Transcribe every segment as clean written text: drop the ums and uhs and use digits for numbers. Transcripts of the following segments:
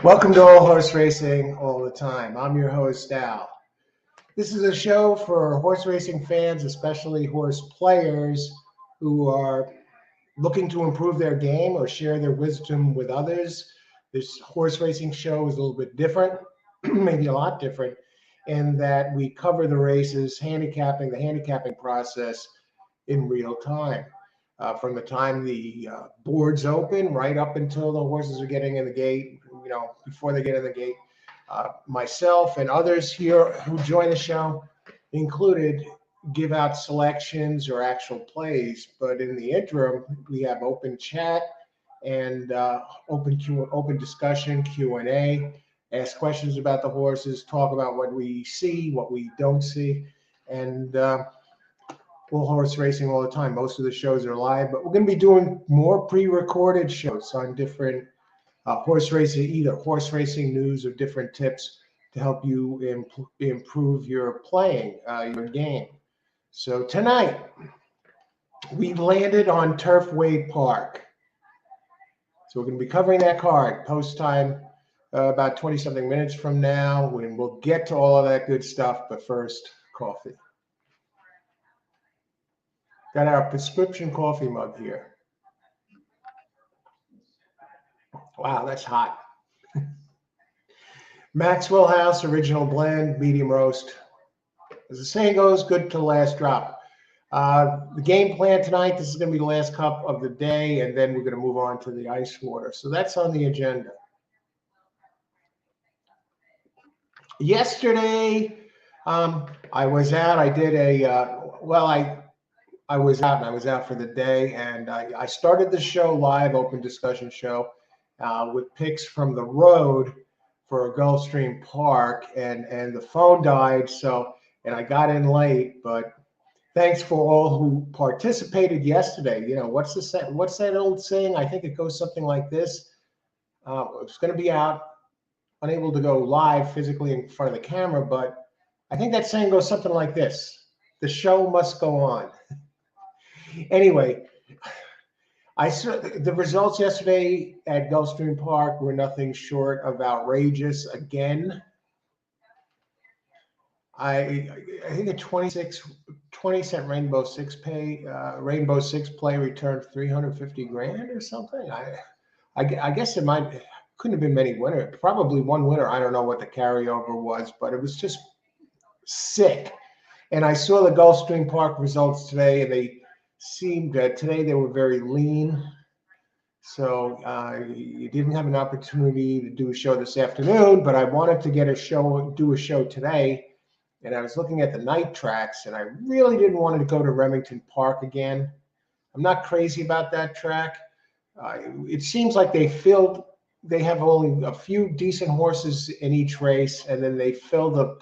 Welcome to All Horse Racing All the Time. I'm your host, Al. This is a show for horse racing fans, especially horse players who are looking to improve their game or share their wisdom with others. This horse racing show is a little bit different, maybe a lot different, in that we cover the races, the handicapping process in real time. From the time the boards open right up until the horses are getting in the gate, before they get in the gate. Myself and others here who join the show included give out selections or actual plays, but in the interim, we have open chat and open discussion, Q&A, ask questions about the horses, talk about what we see, what we don't see, and we'll horse racing all the time. Most of the shows are live, but we're going to be doing more pre-recorded shows on different horse racing, either horse racing news or different tips to help you improve your playing, your game. So tonight, we landed on Turfway Park. So we're going to be covering that card post time about 20-something minutes from now, when we'll get to all of that good stuff. But first, coffee. Got our prescription coffee mug here. Wow, that's hot. Maxwell House Original Blend, medium roast. As the saying goes, good to the last drop. The game plan tonight, this is going to be the last cup of the day, and then we're going to move on to the ice water. So that's on the agenda. Yesterday, I was out. I did I was out, and I was out for the day, and I started the show live, open discussion show, with picks from the road for Gulfstream Park, and the phone died, and I got in late, but thanks for all who participated yesterday. What's that old saying? I think it goes something like this. It's going to be out, unable to go live physically in front of the camera, but I think that saying goes something like this: the show must go on. Anyway, I saw the results yesterday at Gulfstream Park were nothing short of outrageous. Again, I think a 20-cent Rainbow Six play returned 350 grand or something. I guess couldn't have been many winners. Probably one winner. I don't know what the carryover was, but it was just sick. And I saw the Gulfstream Park results today, and they seemed today they were very lean. So you didn't have an opportunity to do a show this afternoon, but I wanted to do a show today. And I was looking at the night tracks, and I really didn't want to go to Remington Park again. I'm not crazy about that track. It seems like they have only a few decent horses in each race, and then they fill the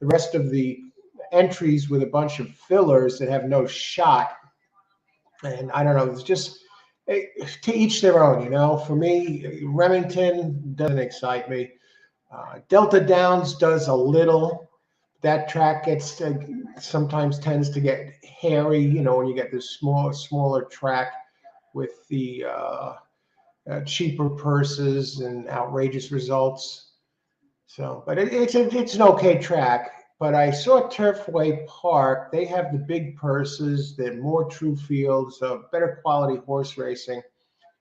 rest of the entries with a bunch of fillers that have no shot. And I don't know, it's just to each their own, For me, Remington doesn't excite me. Delta Downs does a little. That track sometimes tends to get hairy, when you get this smaller track with the cheaper purses and outrageous results. So, but it's an okay track. But I saw Turfway Park. They have the big purses, they're more true fields, better quality horse racing.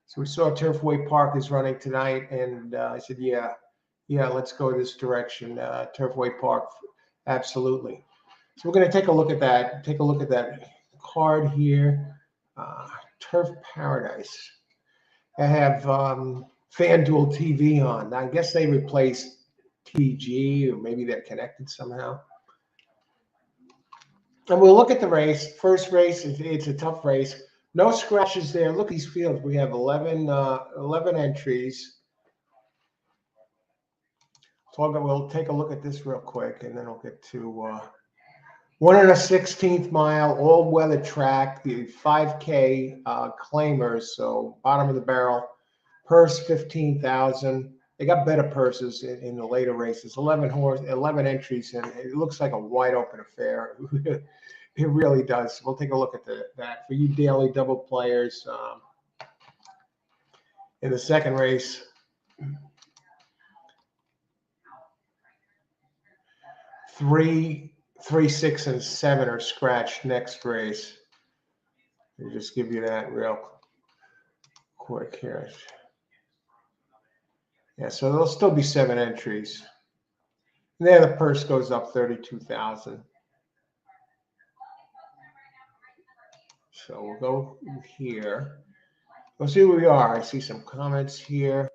So we saw Turfway Park is running tonight, and I said, yeah, let's go this direction. Turfway Park, absolutely. So we're going to take a look at that. Take a look at that card here. Turf Paradise. I have FanDuel TV on. I guess they replaced TG, or maybe they're connected somehow. And we'll look at the race. First race, it's a tough race. No scratches there. Look at these fields. We have 11 entries. So we'll take a look at this real quick, and then we'll get to 1 1/16 mile all-weather track, the 5K claimers, so bottom of the barrel. Purse 15,000. They got better purses in the later races. 11 entries, and it looks like a wide open affair. It really does. We'll take a look at that for you daily double players. In the second race, 3, 3, 6, and 7 are scratched next race. Let me just give you that real quick here. Yeah, so there'll still be 7 entries. And there the purse goes up 32,000. So we'll go here. We'll see where we are. I see some comments here.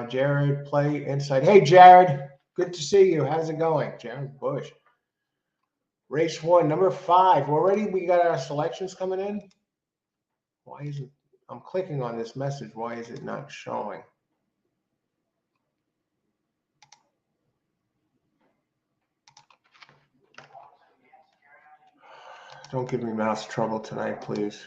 Jared, play inside. Hey, Jared. Good to see you. How's it going? Jared Bush. Race 1, number 5. Already we got our selections coming in. Why isn't I'm clicking on this message? Why is it not showing? Don't give me mouse trouble tonight, please.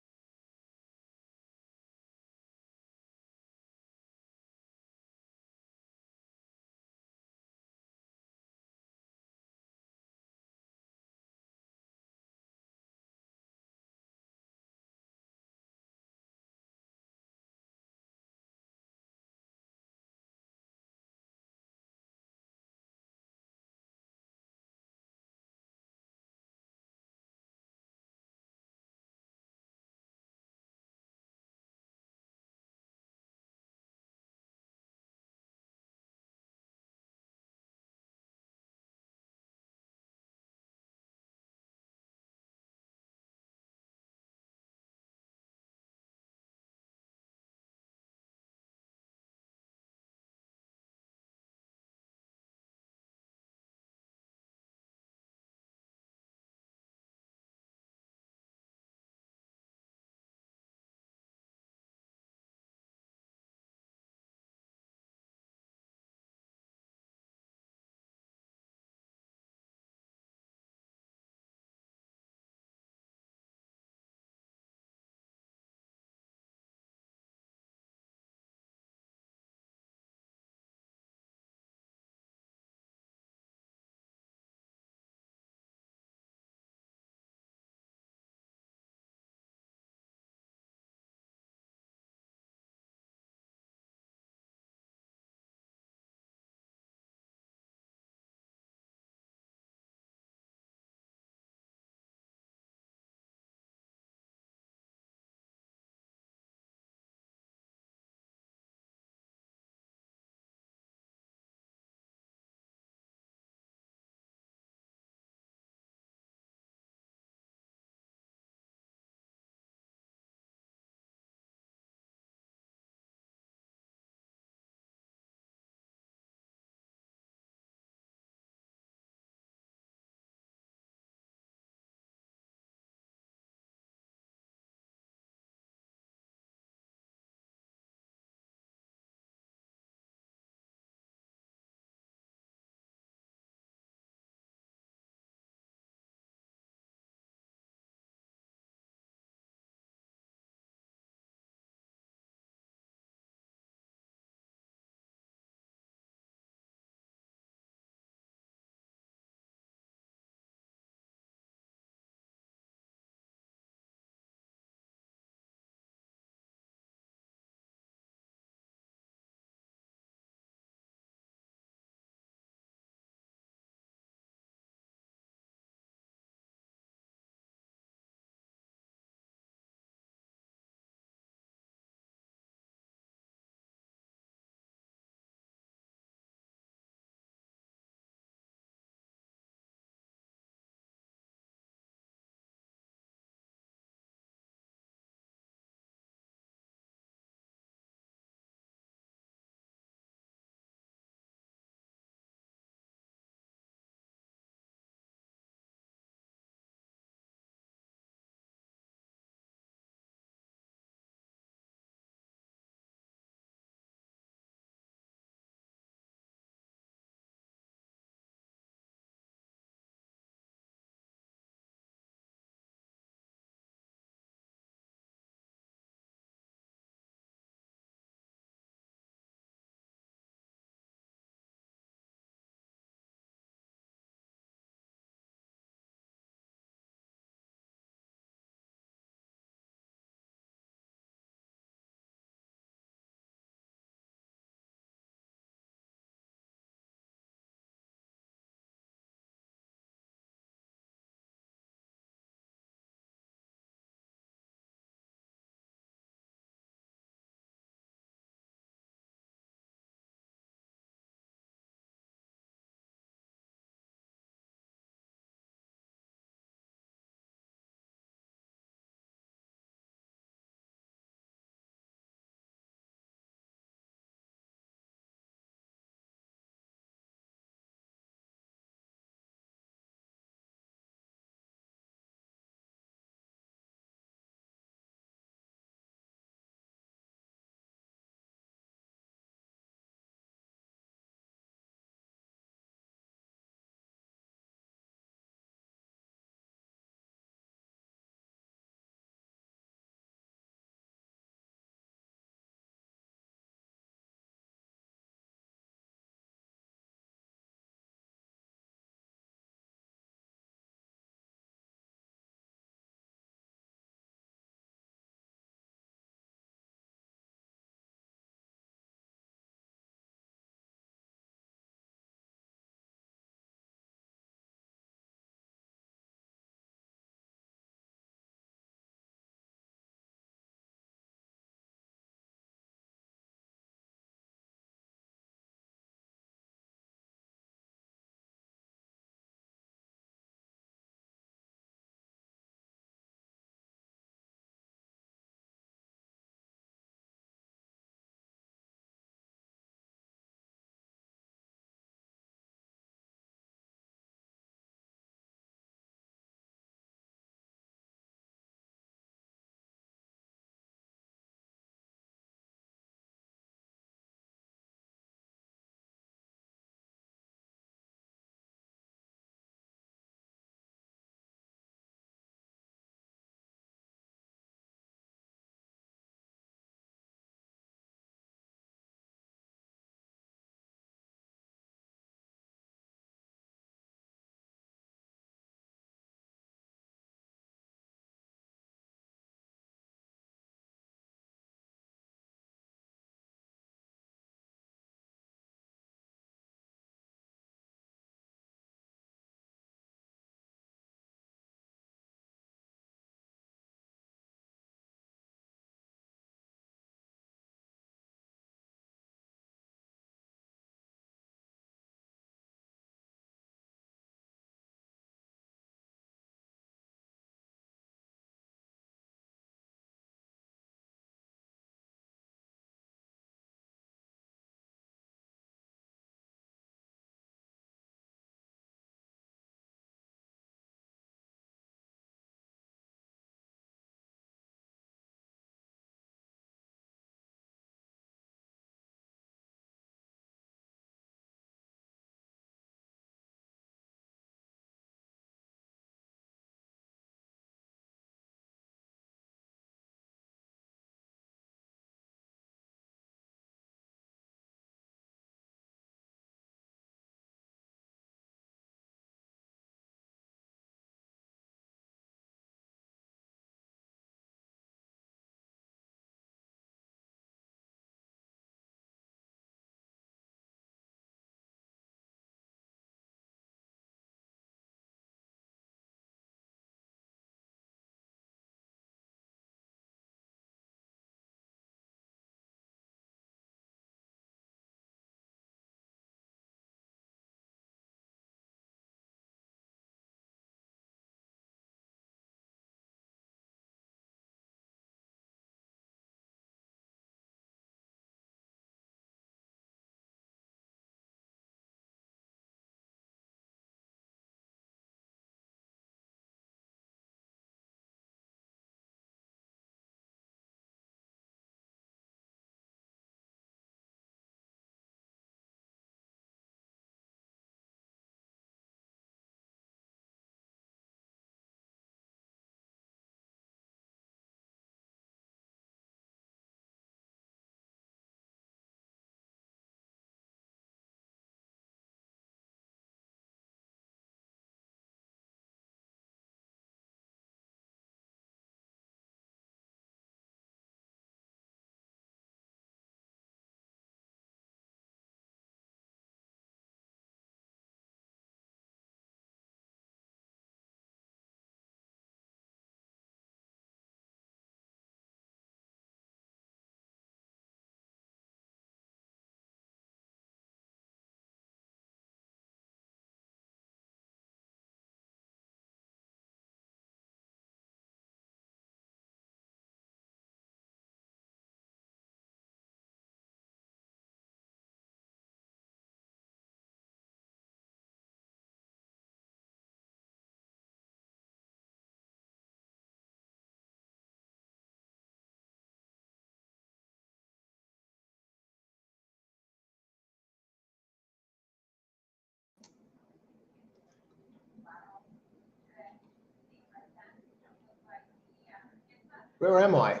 Where am I?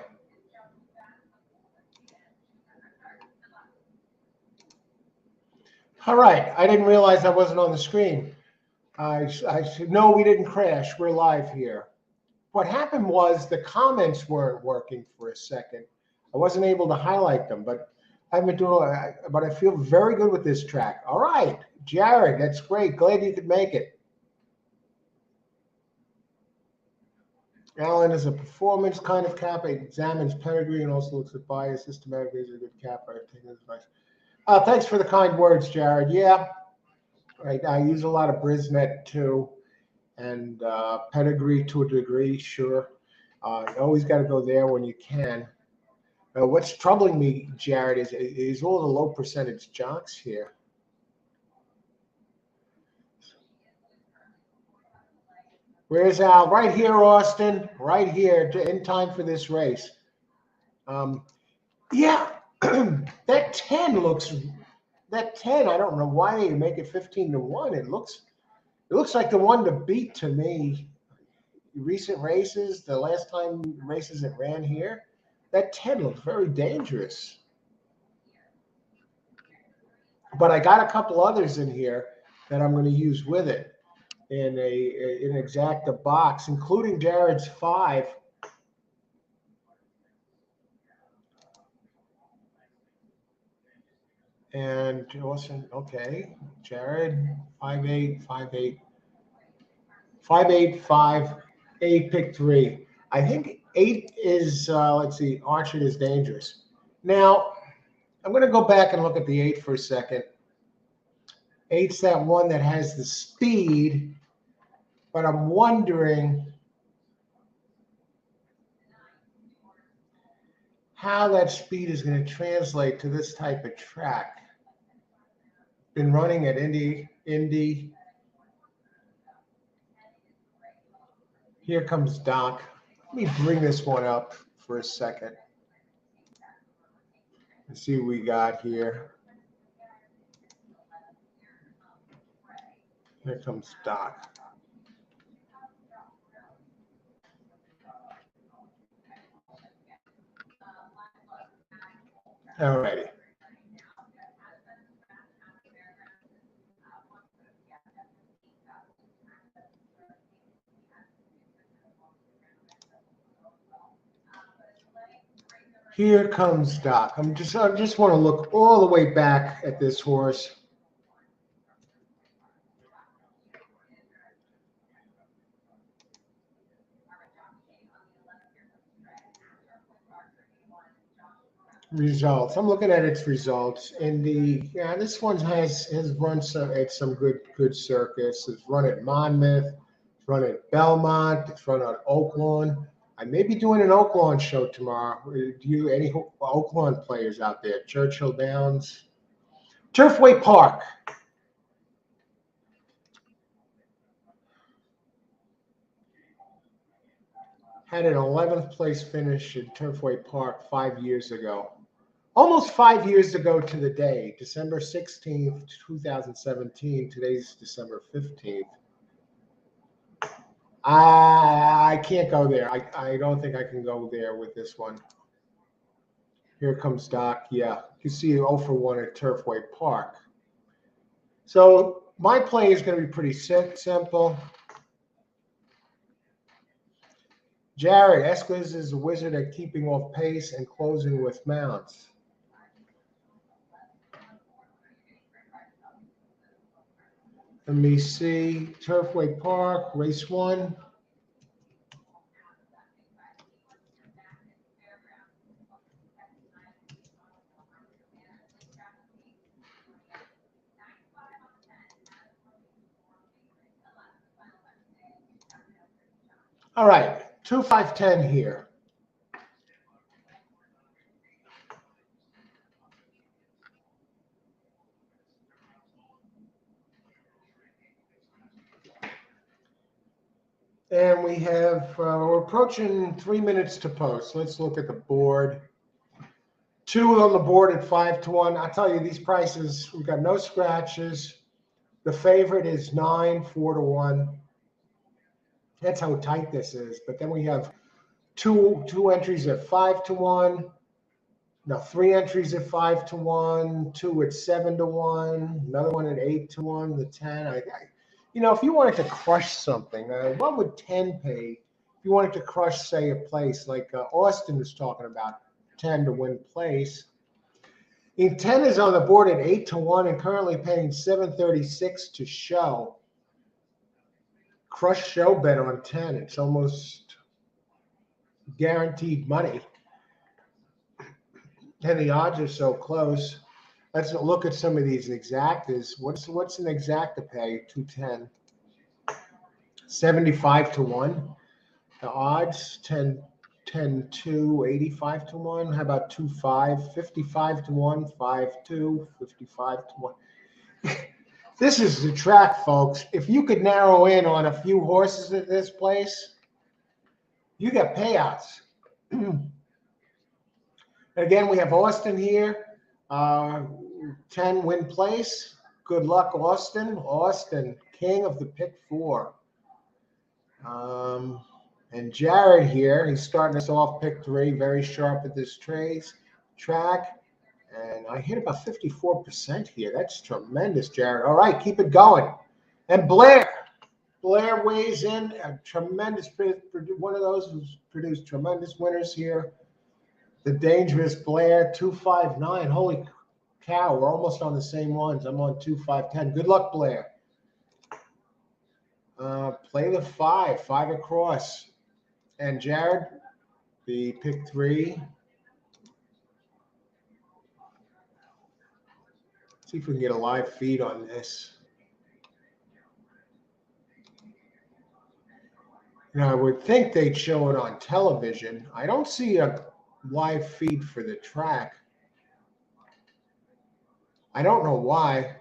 All right. I didn't realize I wasn't on the screen. I said, no, we didn't crash. We're live here. What happened was the comments weren't working for a second. I wasn't able to highlight them, but I've been doing. But I feel very good with this track. All right, Jared, that's great. Glad you could make it. Alan is a performance kind of capper. Examines pedigree and also looks at bias. Systematically is a good capper. I've taken his advice. Thanks for the kind words, Jared. Yeah, right. I use a lot of Brisnet too, and pedigree to a degree, sure. You always got to go there when you can. What's troubling me, Jared, is all the low percentage jocks here. Where's Al? Right here, Austin. Right here, in time for this race. Yeah, that 10 looks. That 10, I don't know why you make it 15-1. It looks like the one to beat to me. Recent races, the last time races it ran here, that 10 looks very dangerous. But I got a couple others in here that I'm going to use with it in an exacta box, including Jared's 5. And Austin, okay, Jared, 5-8, 5-8, 5-8, 5-8, pick 3. I think 8 is, let's see, Archer is dangerous. Now, I'm going to go back and look at the 8 for a second. 8's that one that has the speed, but I'm wondering how that speed is going to translate to this type of track. Been running at Indy. Here comes Doc. Let me bring this one up for a second and see what we got here. Here comes Doc. All righty. Here comes Doc. I just want to look all the way back at this horse. Results. I'm looking at its results. This one has run at some good circus. It's run at Monmouth. It's run at Belmont. It's run at Oaklawn. I may be doing an Oaklawn show tomorrow. Do you any Oaklawn players out there? Churchill Downs, Turfway Park. Had an 11th place finish in Turfway Park 5 years ago. Almost 5 years ago to the day, December 16th, 2017. Today's December 15th. I can't go there. I don't think I can go there with this one. Here comes Doc. Yeah, you see 0 for 1 at Turfway Park. So my play is going to be pretty simple. Jared, Esquiz is a wizard at keeping off pace and closing with mounts. Let me see. Turfway Park, race 1. All right, 2, 5, 10 here. And we have, we're approaching 3 minutes to post. Let's look at the board. 2 on the board at 5-1. I'll tell you, these prices, we've got no scratches. The favorite is 9, 4-1. That's how tight this is. But then we have two entries at 5-1. No, 3 entries at 5-1, 2 at 7-1, another one at 8-1, the 10. If you wanted to crush something, what would 10 pay? If you wanted to crush, say, a place like Austin was talking about, 10 to win place. 10 is on the board at 8-1 and currently paying 736 to show. Crush show bet on 10. It's almost guaranteed money. And the odds are so close. Let's look at some of these exactas. What's an exacta pay? 210. 75-1. The odds 10-2, 85-1. How about 2-5? 55-1, 5-2, 55-1. This is the track, folks. If you could narrow in on a few horses at this place, you got payouts. Again, we have Austin here. 10 win place. Good luck, Austin. Austin, king of the pick 4. And Jared here, he's starting us off pick 3, very sharp at this track. And I hit about 54% here. That's tremendous, Jared. All right, keep it going. And Blair weighs in, a tremendous, one of those who's produced tremendous winners here. The dangerous Blair, 259. Holy cow, we're almost on the same ones. I'm on 2510. Good luck, Blair. Play the 5 across. And Jared, the pick 3. See if we can get a live feed on this. Now, I would think they'd show it on television. I don't see a live feed for the track. I don't know why.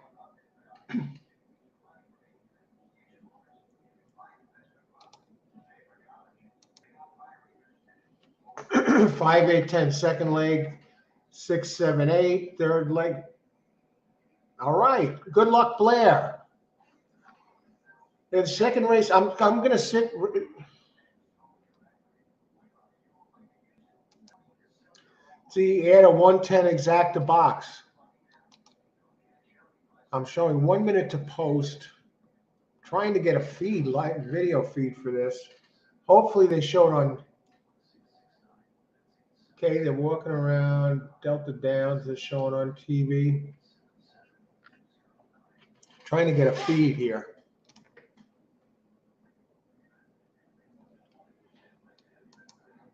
5, 8, 10, second leg, 6, 7, 8, third leg. All right. Good luck, Blair. In the second race, I'm going to sit. See, add a 110 exacta box. I'm showing 1 minute to post. Trying to get a feed, live video feed for this. Hopefully they show it on. Okay, they're walking around. Delta Downs is showing on TV. Trying to get a feed here.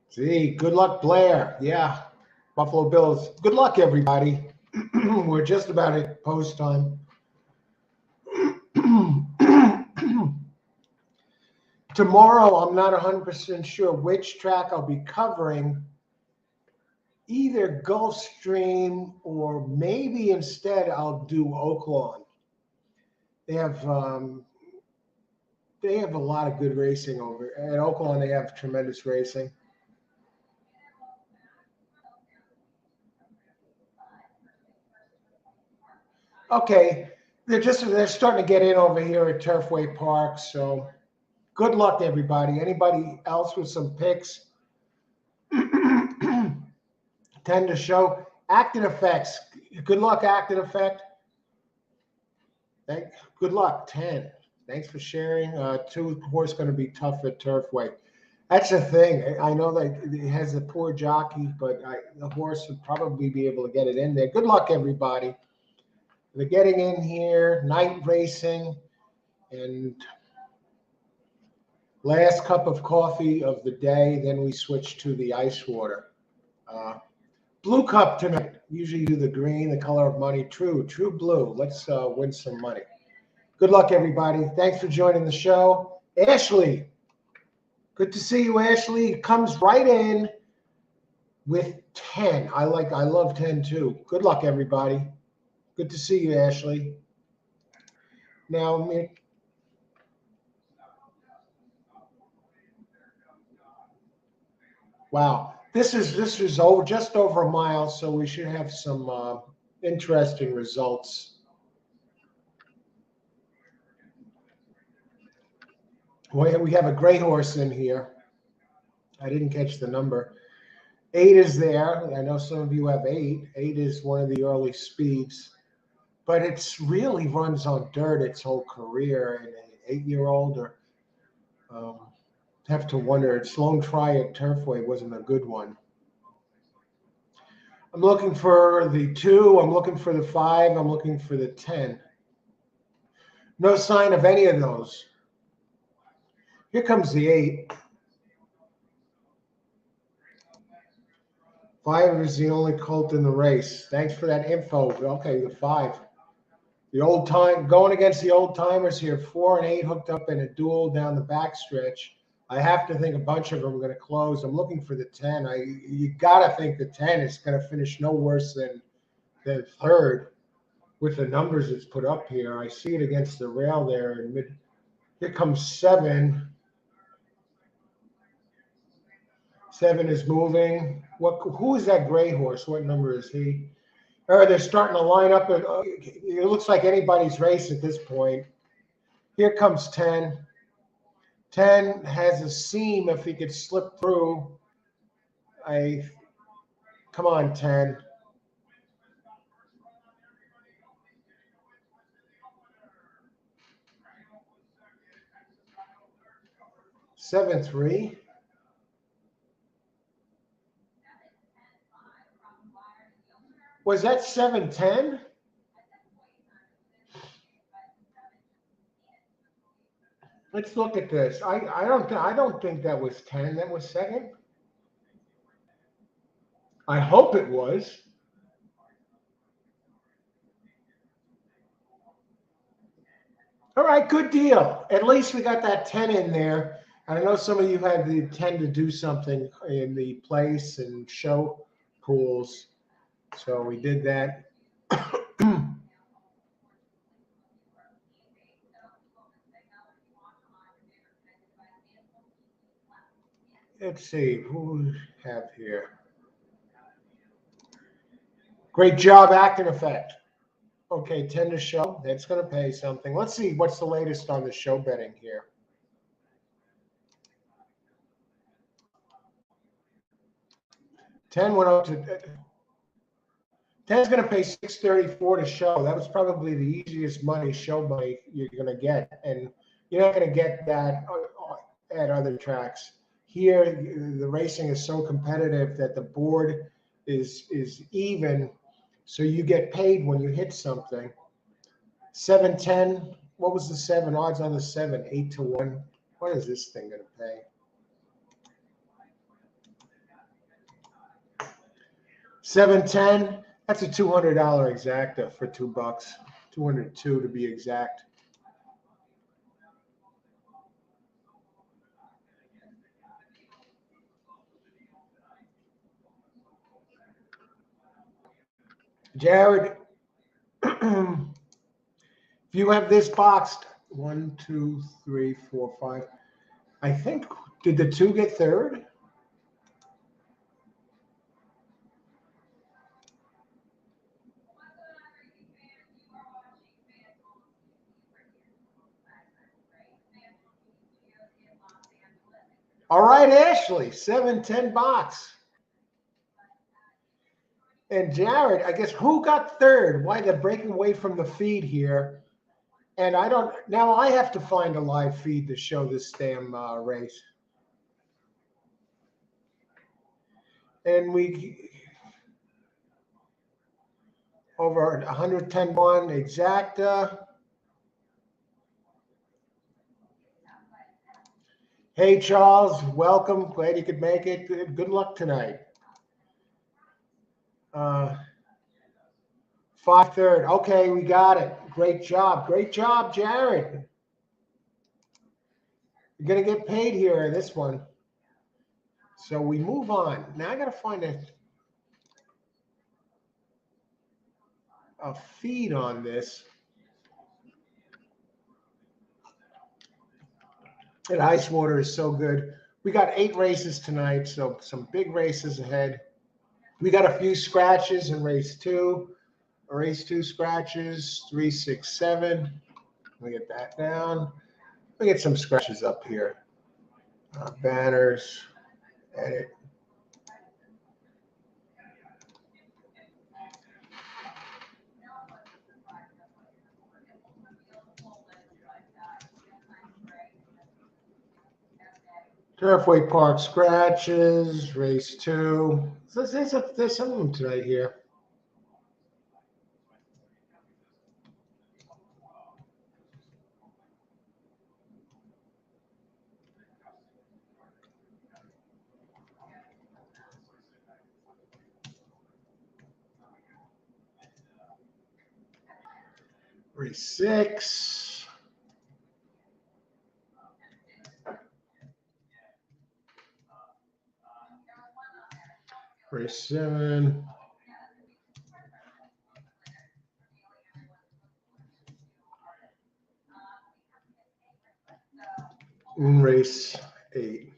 See, good luck, Blair. Yeah, Buffalo Bills. Good luck, everybody. We're just about at post time. Tomorrow, I'm not 100% sure which track I'll be covering. Either Gulfstream or maybe instead I'll do Oaklawn. They have a lot of good racing over at Oaklawn. They have tremendous racing. Okay, they're starting to get in over here at Turfway Park. So good luck, everybody. Anybody else with some picks? 10 to show. Acting Effects. Good luck, Acting Effect. Good luck, 10. Thanks for sharing. 2 horse going to be tough at Turfway. That's the thing. I know that it has a poor jockey, but the horse would probably be able to get it in there. Good luck, everybody. They're getting in here. Night racing. And last cup of coffee of the day. Then we switch to the ice water. Blue cup tonight. Usually do the green, the color of money. True blue. Let's win some money. Good luck, everybody. Thanks for joining the show. Ashley, good to see you, Ashley. Comes right in with 10. I love 10 too. Good luck, everybody. Good to see you, Ashley. Now, wow. This is just over a mile, so we should have some interesting results. We have a great horse in here. I didn't catch the number. 8 is there. I know some of you have 8. 8 is one of the early speeds, but it's really runs on dirt its whole career. And an 8-year-old, or have to wonder. Its lone try at Turfway wasn't a good one. I'm looking for the 2. I'm looking for the 5. I'm looking for the 10. No sign of any of those. Here comes the 8. 5 is the only colt in the race. Thanks for that info. Okay, the 5. The old time going against the old timers here. 4 and 8 hooked up in a duel down the backstretch. I have to think a bunch of them are going to close. I'm looking for the 10. You got to think the 10 is going to finish no worse than 3rd with the numbers it's put up here. I see it against the rail there in mid. Here comes 7. 7 is moving. Who is that gray horse? What number is he? Or they're starting to line up. It looks like anybody's race at this point. Here comes 10. 10 has a seam if he could slip through. Come on, 10. Seven, 3. Was that 7-10? Let's look at this. I don't think that was 10. That was 2nd. I hope it was. All right, good deal. At least we got that 10 in there. I know some of you had the 10 to do something in the place and show pools. So we did that. Let's see who we have here. Great job, Acting Effect. Okay, 10 to show. That's going to pay something. Let's see what's the latest on the show betting here. $10 went up to 10 is going to pay $6.34 to show. That was probably the easiest show money you're going to get, and you're not going to get that at other tracks. Here, the racing is so competitive that the board is even, so you get paid when you hit something. 7-10. What was the 7 odds on the 7? 8 to 1. What is this thing going to pay? 7-10. That's a $200 exacta for $2. 202 to be exact. Jared, if you have this boxed, 1, 2, 3, 4, 5. I think, did the 2 get 3rd? All right, Ashley, 7-10 box. And Jared, I guess who got 3rd? Why they're breaking away from the feed here? And now I have to find a live feed to show this damn race. And we over 110-1 exacta. Hey, Charles, welcome. Glad you could make it. Good luck tonight. 5/3. Okay, we got it. Great job. Great job, Jared. You're going to get paid here in this one. So we move on. Now I got to find a feed on this. And ice water is so good. We got 8 races tonight, so some big races ahead. We got a few scratches in race 2. Race 2 scratches, 3, 6, 7. Let me get that down. Let me get some scratches up here. Banners. Edit. Turfway Park scratches, race 2. There's some of them tonight here. Race 6. Race 7. And race 8.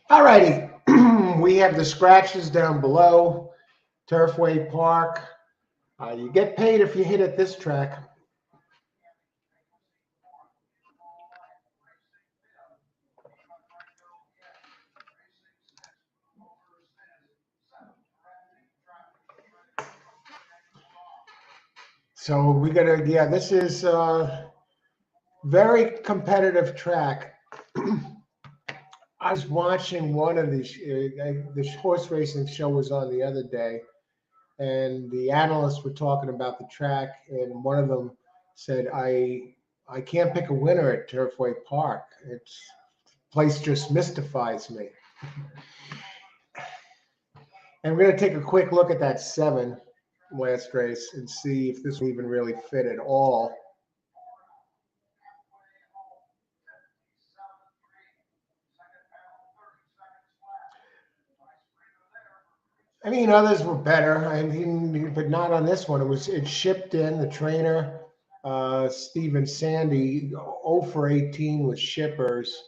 All righty. We have the scratches down below. Turfway Park. You get paid if you hit at this track. So we gotta, yeah, this is a very competitive track. I was watching one of these, the horse racing show was on the other day, and the analysts were talking about the track, and one of them said, I can't pick a winner at Turfway Park. It's place just mystifies me. And we're going to take a quick look at that 7 last race and see if this will even really fit at all. I mean, others were better. I mean, but not on this one. It shipped in. The trainer, Stephen Sandy, 0 for 18 with shippers.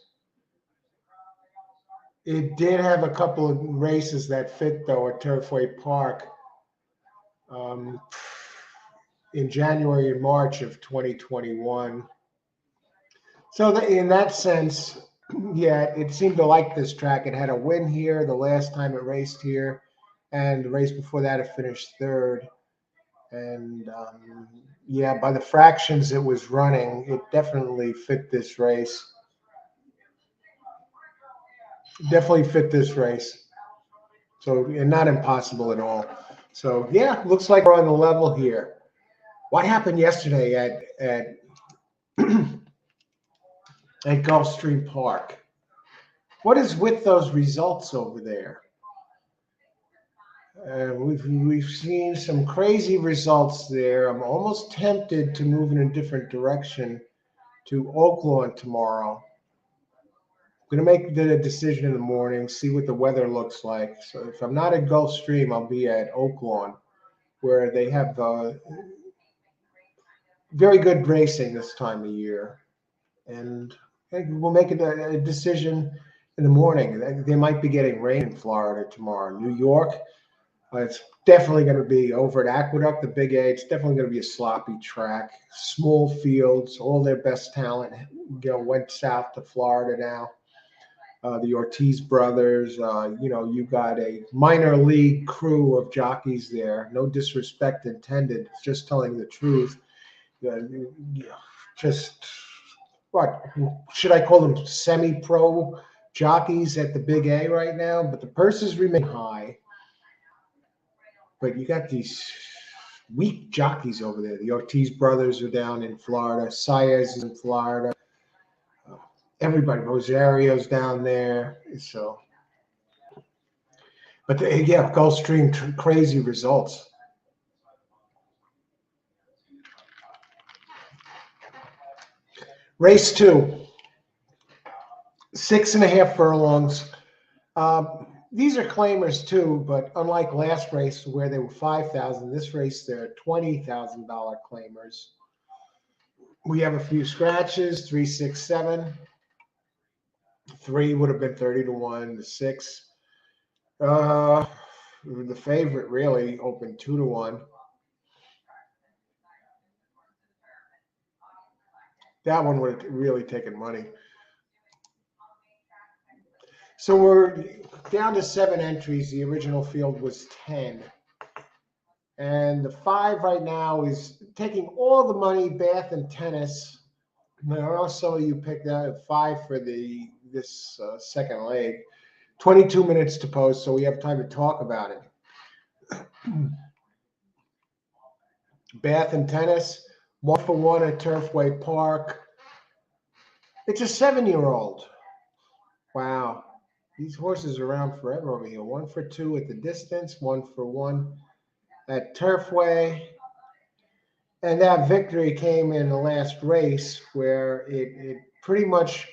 It did have a couple of races that fit though at Turfway Park in January and March of 2021. So in that sense, yeah, it seemed to like this track. It had a win here the last time it raced here, and the race before that it finished 3rd. And yeah, by the fractions it was running, it definitely fit this race. Definitely fit this race. So, and not impossible at all. So yeah, looks like we're on the level here. What happened yesterday at Gulfstream Park? What is with those results over there? We've seen some crazy results there. I'm almost tempted to move in a different direction to Oaklawn tomorrow. I'm going to make the decision in the morning, see what the weather looks like. So if I'm not at Gulfstream, I'll be at Oaklawn, where they have very good racing this time of year. And we'll make a decision in the morning. They might be getting rain in Florida tomorrow. New York, it's definitely going to be over at Aqueduct, the Big A. It's definitely going to be a sloppy track. Small fields, all their best talent, went south to Florida now. The Ortiz brothers, you got a minor league crew of jockeys there. No disrespect intended, just telling the truth. Just what should I call them? Semi-pro jockeys at the Big A right now, but the purses remain high. But you got these weak jockeys over there. The Ortiz brothers are down in Florida. Saez is in Florida. Everybody, Rosario's down there. So, but yeah, Gulfstream, crazy results. Race 2, 6.5 furlongs. These are claimers too, but unlike last race where they were $5,000, this race they're $20,000 claimers. We have a few scratches: 3, 6, 7. 3 would have been 30 to 1. The 6, the favorite really opened 2 to 1. That one would have really taken money. So we're down to 7 entries. The original field was 10. And the 5 right now is taking all the money, Bath and tennis. I know some of you picked out 5 for this second leg. 22 minutes to post, so we have time to talk about it. Bath and tennis, 1 for 1 at Turfway Park. It's a 7-year-old. Wow. These horses are around forever over here. 1 for 2 at the distance, 1 for 1 at Turfway. And that victory came in the last race where it pretty much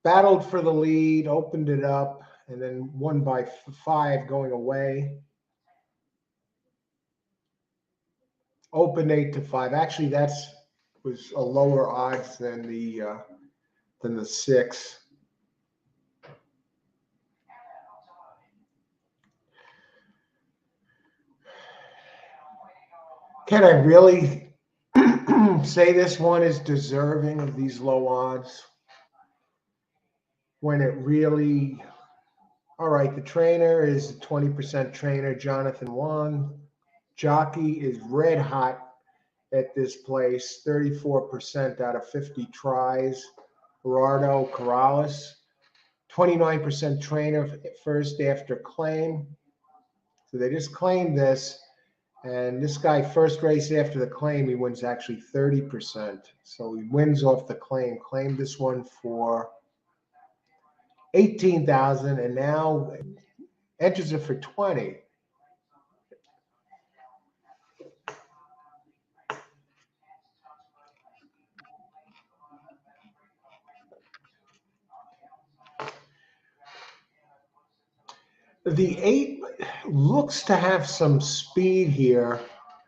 battled for the lead, opened it up, and then won by 5 going away. Opened 8-5. Actually, was a lower odds than the 6. Can I really say this one is deserving of these low odds? When it really, all right, the trainer is a 20% trainer, Jonathan Wong. Jockey is red hot at this place, 34% out of 50 tries. Gerardo Corrales, 29% trainer first after claim. So they just claimed this. And this guy, first race after the claim, he wins actually 30%. So he wins off the claim. Claimed this one for $18,000 and now enters it for 20. The 8 looks to have some speed here.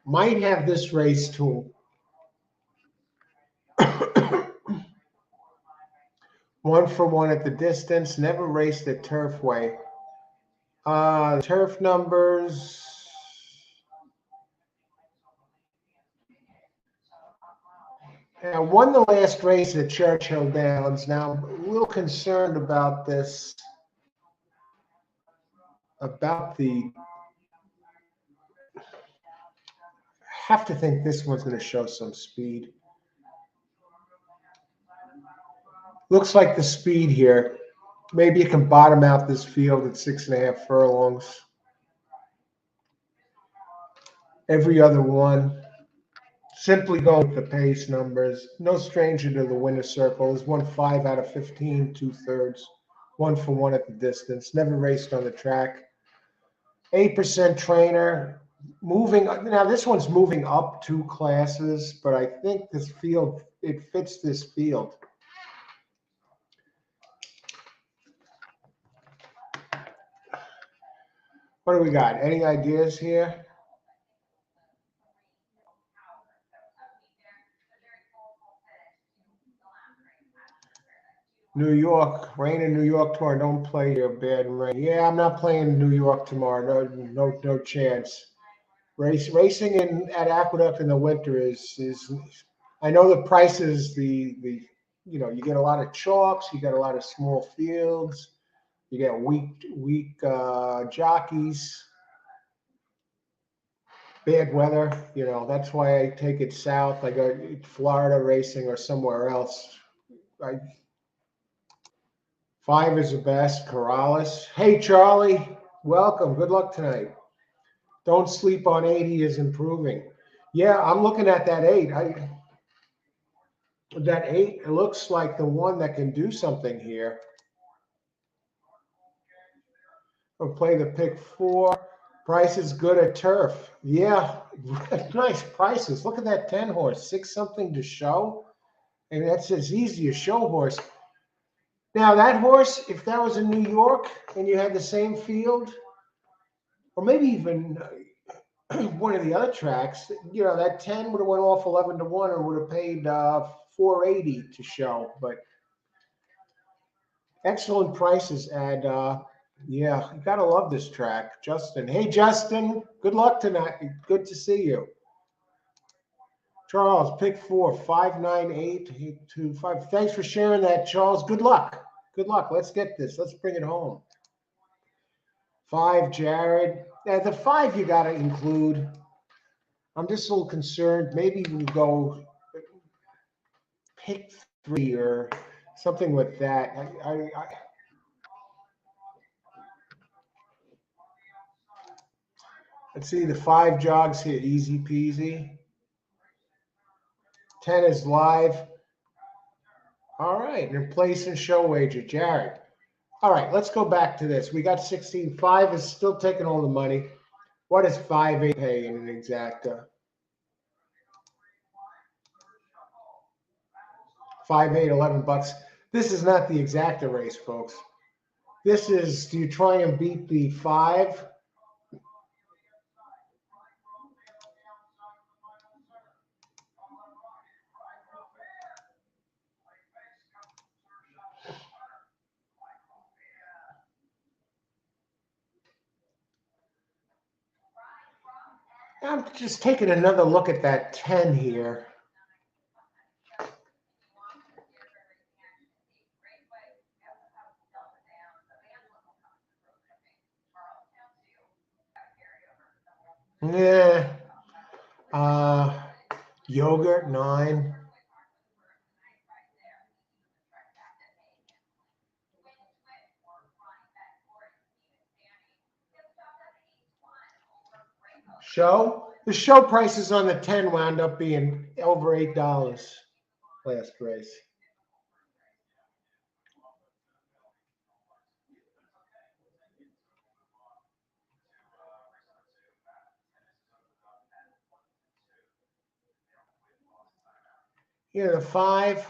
Might have this race to 1 for 1 at the distance. Never raced at Turfway. Turf numbers. Won the last race at Churchill Downs. Now, I'm a little concerned about this. Have to think this one's going to show some speed. Looks like the speed here. Maybe you can bottom out this field at 6.5 furlongs. Every other one. Simply going with the pace numbers. No stranger to the winner's circle. Has won 5 out of 15, 2/3. 1 for 1 at the distance. Never raced on the track. 8% trainer. Moving now, this one's moving up 2 classes, but I think this field, it fits this field. What do we got? Any ideas here? New York, rain in New York tomorrow. Don't play here, bad rain. Yeah, I'm not playing New York tomorrow. No chance. Racing at Aqueduct in the winter is. I know the prices. You get a lot of chalks. You get a lot of small fields. You get weak jockeys. Bad weather. That's why I take it south. I go Florida racing or somewhere else. 5 is the best. Corrales. Hey, Charlie. Welcome. Good luck tonight. Don't sleep on 8. He is improving. Yeah, I'm looking at that 8. That 8, it looks like the one that can do something here. I'll play the pick 4. Price is good at turf. Yeah, nice prices. Look at that 10 horse. 6 something to show. And that's as easy as show horse. Now, that horse, if that was in New York and you had the same field, or maybe even one of the other tracks, that 10 would have went off 11-1 and would have paid $480 to show. But excellent prices. And yeah, you got to love this track. Justin. Hey, Justin. Good luck tonight. Good to see you. Charles, pick 4, 59825. Thanks for sharing that, Charles. Good luck. Good luck. Let's get this. Let's bring it home. 5, Jared. Now, the 5 you got to include. I'm just a little concerned. Maybe we go pick 3 or something with that. Let's see, the 5 jogs here, easy peasy. 10 is live. All right, and place and show wager, Jared. All right, let's go back to this. We got 16. 5 is still taking all the money. What does 5-8 pay in an exacta? 5-8, $11. This is not the exacta race, folks. This is, do you try and beat the 5? I'm just taking another look at that 10 here. Yeah. Yogurt, 9. Show? The show prices on the 10 wound up being over $8 last race. Here, the 5.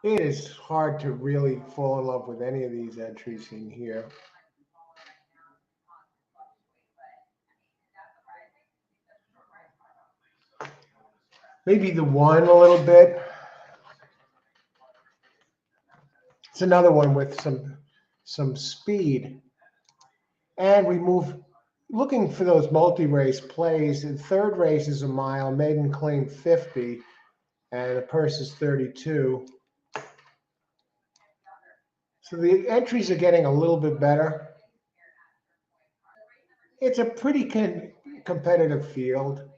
It is hard to really fall in love with any of these entries in here. Maybe the 1 a little bit. It's another one with some speed. And we move, looking for those multi-race plays. The 3rd race is a mile, maiden claim 50, and the purse is 32. So the entries are getting a little bit better. It's a pretty competitive field.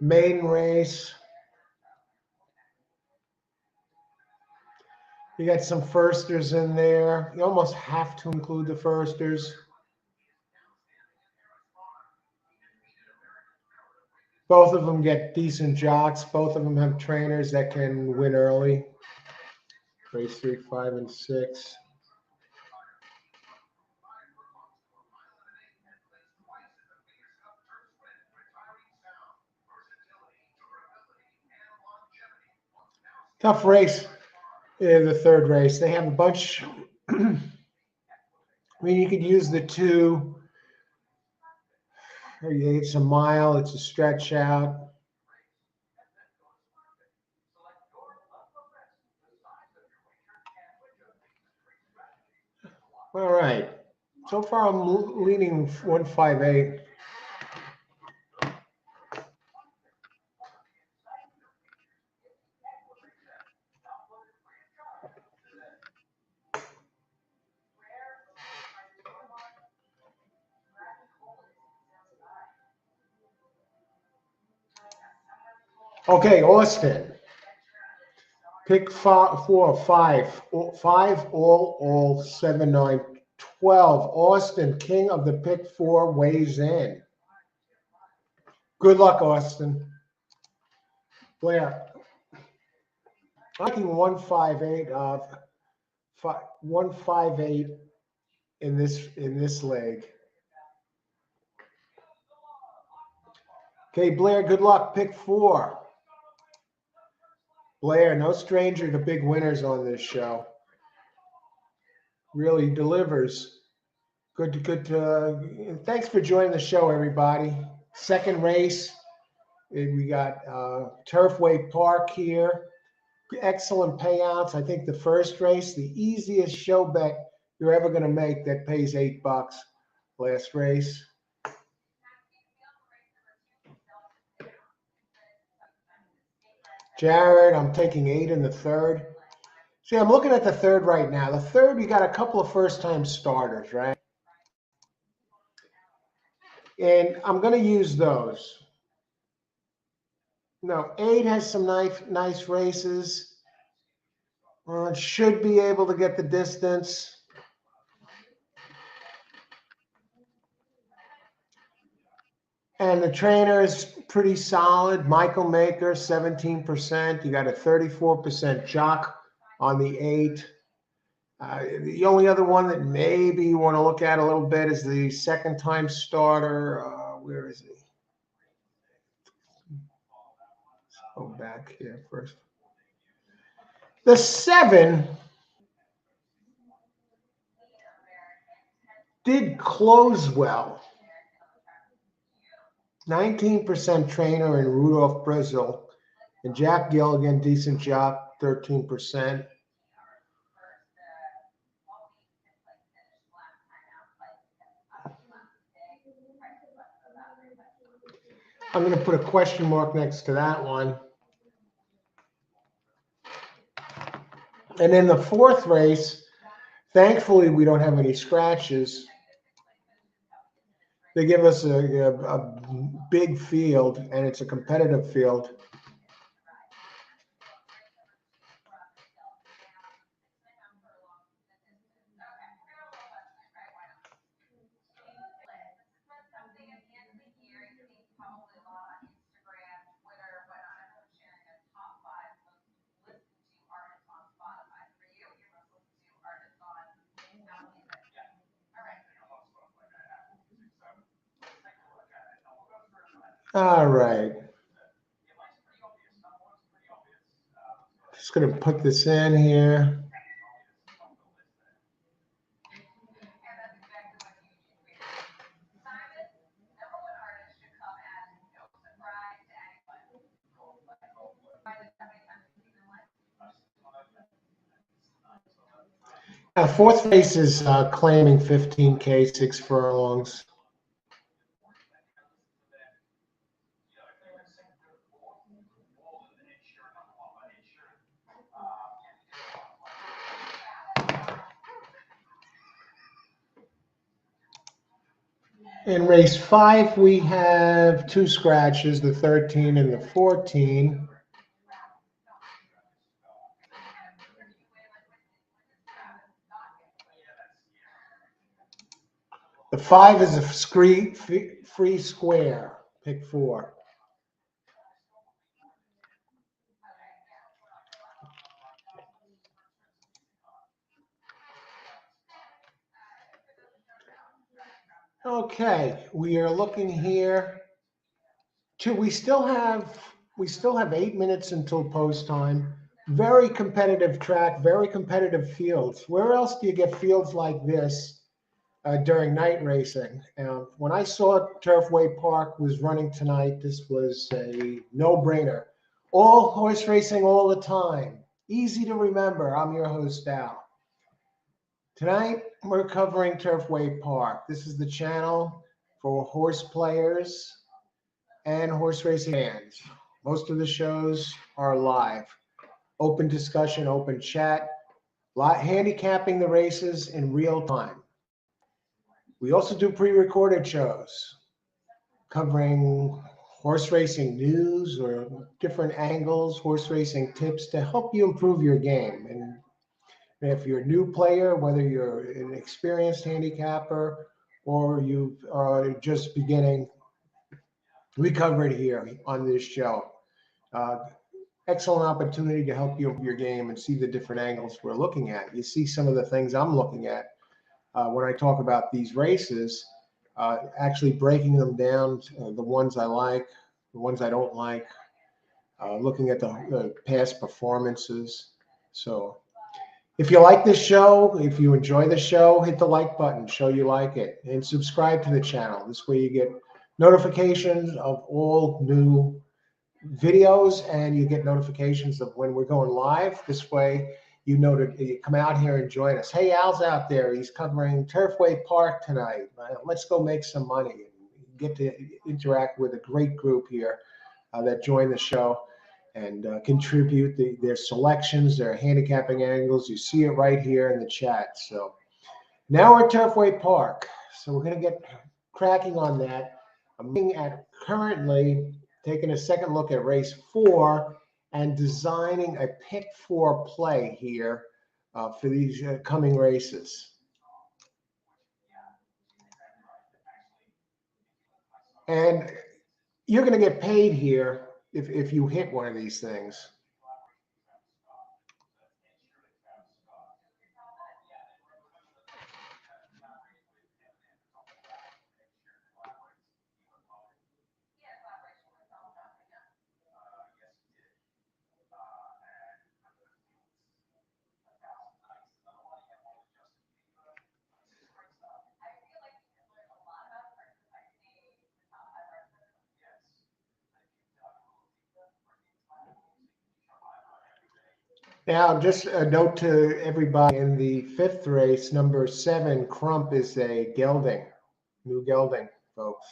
Maiden race. You got some firsters in there. You almost have to include the firsters. Both of them get decent jocks. Both of them have trainers that can win early. Race 3, 5, and 6. Tough race in the 3rd race. They have a bunch. I mean, you could use the 2. It's a mile. It's a stretch out. All right. So far, I'm leaning 158. Okay, Austin. Pick 4, 5, 5, all, 7, 9, 12. Austin, king of the pick 4, weighs in. Good luck, Austin. Blair. I think 158 of 158 in this leg. Okay, Blair, good luck. Pick 4. Blair, no stranger to big winners on this show. Really delivers. Good. Thanks for joining the show, everybody. 2nd race. We got Turfway Park here. Excellent payouts. I think the first race, the easiest show bet you're ever going to make, that pays $8 last race. Jared, I'm taking 8 in the third. See, I'm looking at the third right now. The third, we got a couple of first-time starters, right? And I'm going to use those. No, 8 has some nice races. Should be able to get the distance. And the trainer is pretty solid. Michael Maker, 17%. You got a 34% jock on the 8. The only other one that maybe you want to look at a little bit is the second-time starter. Where is he? Let's go back here first. The 7 did close well. 19% trainer in Rudolph Brazil. And Jack Gilligan, decent job, 13%. I'm going to put a question mark next to that one. And in the fourth race, thankfully, we don't have any scratches. They give us a big field, and it's a competitive field. All right. Just going to put this in here. Fourth race is claiming 15K, 6 furlongs. In race 5, we have 2 scratches, the 13 and the 14. The 5 is a free square, pick 4. Okay, we are looking here. We still have 8 minutes until post time. Very competitive track, very competitive fields. Where else do you get fields like this during night racing? When I saw Turfway Park was running tonight, this was a no-brainer. All horse racing all the time. Easy to remember. I'm your host, Al. Tonight, we're covering Turfway Park. This is the channel for horse players and horse racing fans. Most of the shows are live. Open discussion, open chat, handicapping the races in real time. We also do pre-recorded shows covering horse racing news or different angles, horse racing tips to help you improve your game. And if you're a new player, whether you're an experienced handicapper or you are just beginning, we cover it here on this show. Excellent opportunity to help you improve your game and see the different angles we're looking at. You see some of the things I'm looking at when I talk about these races, actually breaking them down, the ones I like, the ones I don't like, looking at the past performances. So if you like this show, if you enjoy the show, hit the like button, show you like it, and subscribe to the channel. This way you get notifications of all new videos and you get notifications of when we're going live. This way, you know to you come out here and join us. Hey, Al's out there. He's covering Turfway Park tonight. Let's go make some money and get to interact with a great group here that join the show and contribute their selections, their handicapping angles. You see it right here in the chat. So now we're at Turfway Park. So we're going to get cracking on that. I'm looking at currently taking a second look at race 4 and designing a pick 4 play here for these coming races. And you're going to get paid here if you hit one of these things. Now, just a note to everybody in the 5th race, number 7, Crump is a gelding, new gelding, folks.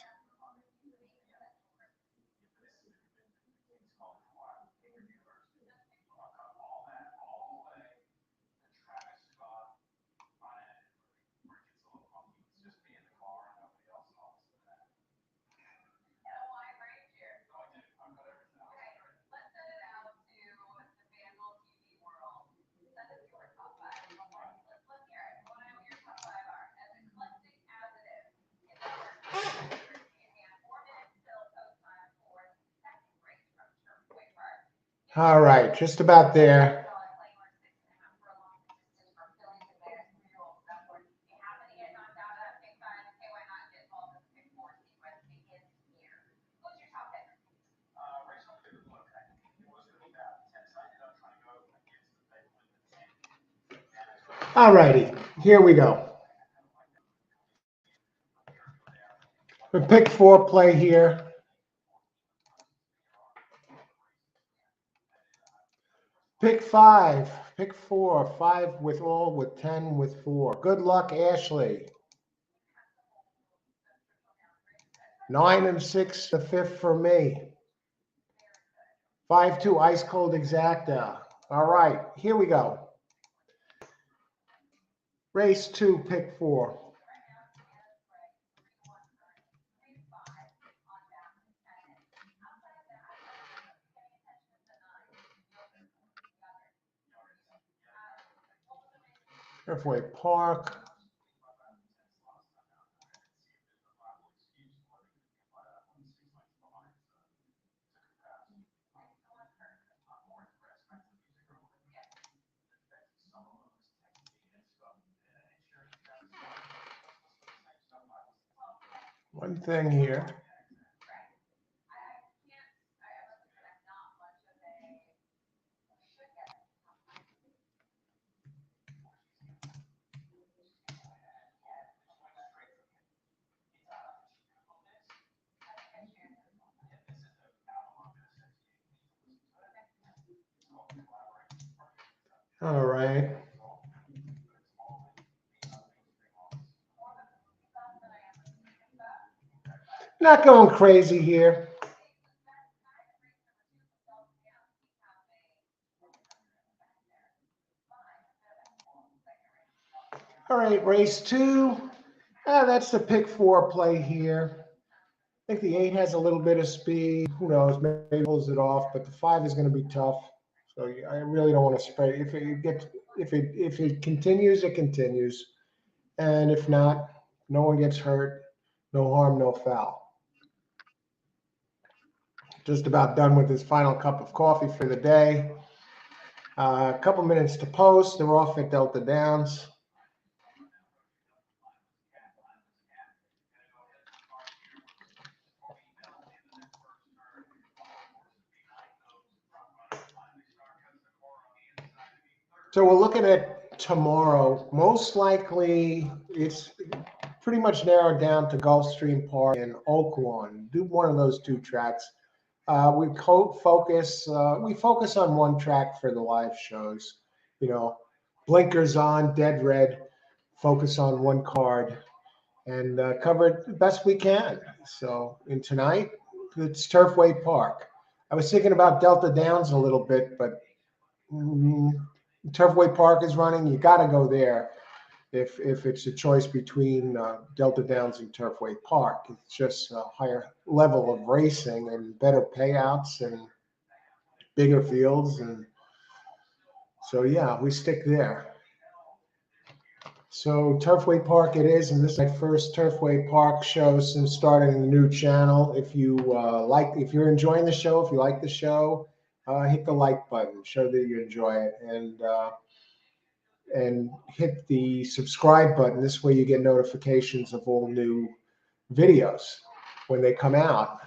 All right, just about there. All righty, here we go. The pick 4 play here. Pick 5, pick 4, 5 with all, with 10 with 4. Good luck, Ashley. 9 and 6, the 5th for me. 5-2, ice cold exacta. All right, here we go. Race 2, pick 4. Turfway Park. One thing here. All right. Not going crazy here. All right, race 2. That's the pick 4 play here. I think the 8 has a little bit of speed. Who knows? Maybe pulls it off, but the 5 is going to be tough. So I really don't want to spray. If it continues, it continues, and if not, no one gets hurt. No harm, no foul. Just about done with this final cup of coffee for the day. A couple minutes to post. They're off at Delta Downs. So we're looking at tomorrow. Most likely, it's pretty much narrowed down to Gulfstream Park and Oaklawn. Do one of those 2 tracks We focus on one track for the live shows. You know, blinkers on, dead red. Focus on one card and cover it the best we can. So, in tonight, it's Turfway Park. I was thinking about Delta Downs a little bit, but mm, Turfway Park is running. You got to go there if it's a choice between Delta Downs and Turfway Park. It's just a higher level of racing and better payouts and bigger fields. And so, yeah, we stick there. So Turfway Park it is, and this is my first Turfway Park show since starting the new channel. If if you're enjoying the show, if you like the show, hit the like button, show that you enjoy it, and hit the subscribe button. This way you get notifications of all new videos when they come out.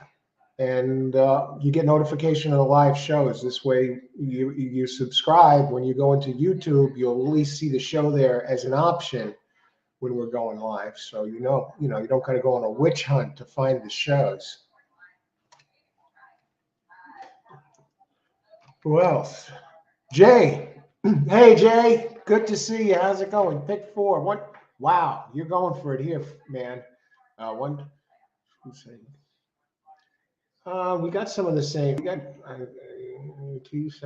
And you get notification of the live shows. This way you subscribe. When you go into YouTube, you'll at least see the show there as an option when we're going live. So you don't kind of go on a witch hunt to find the shows. Who else? Jay. Hey, Jay. Good to see you. How's it going? Pick 4. What? Wow, you're going for it here, man. One. Let's see. We got some of the same. We got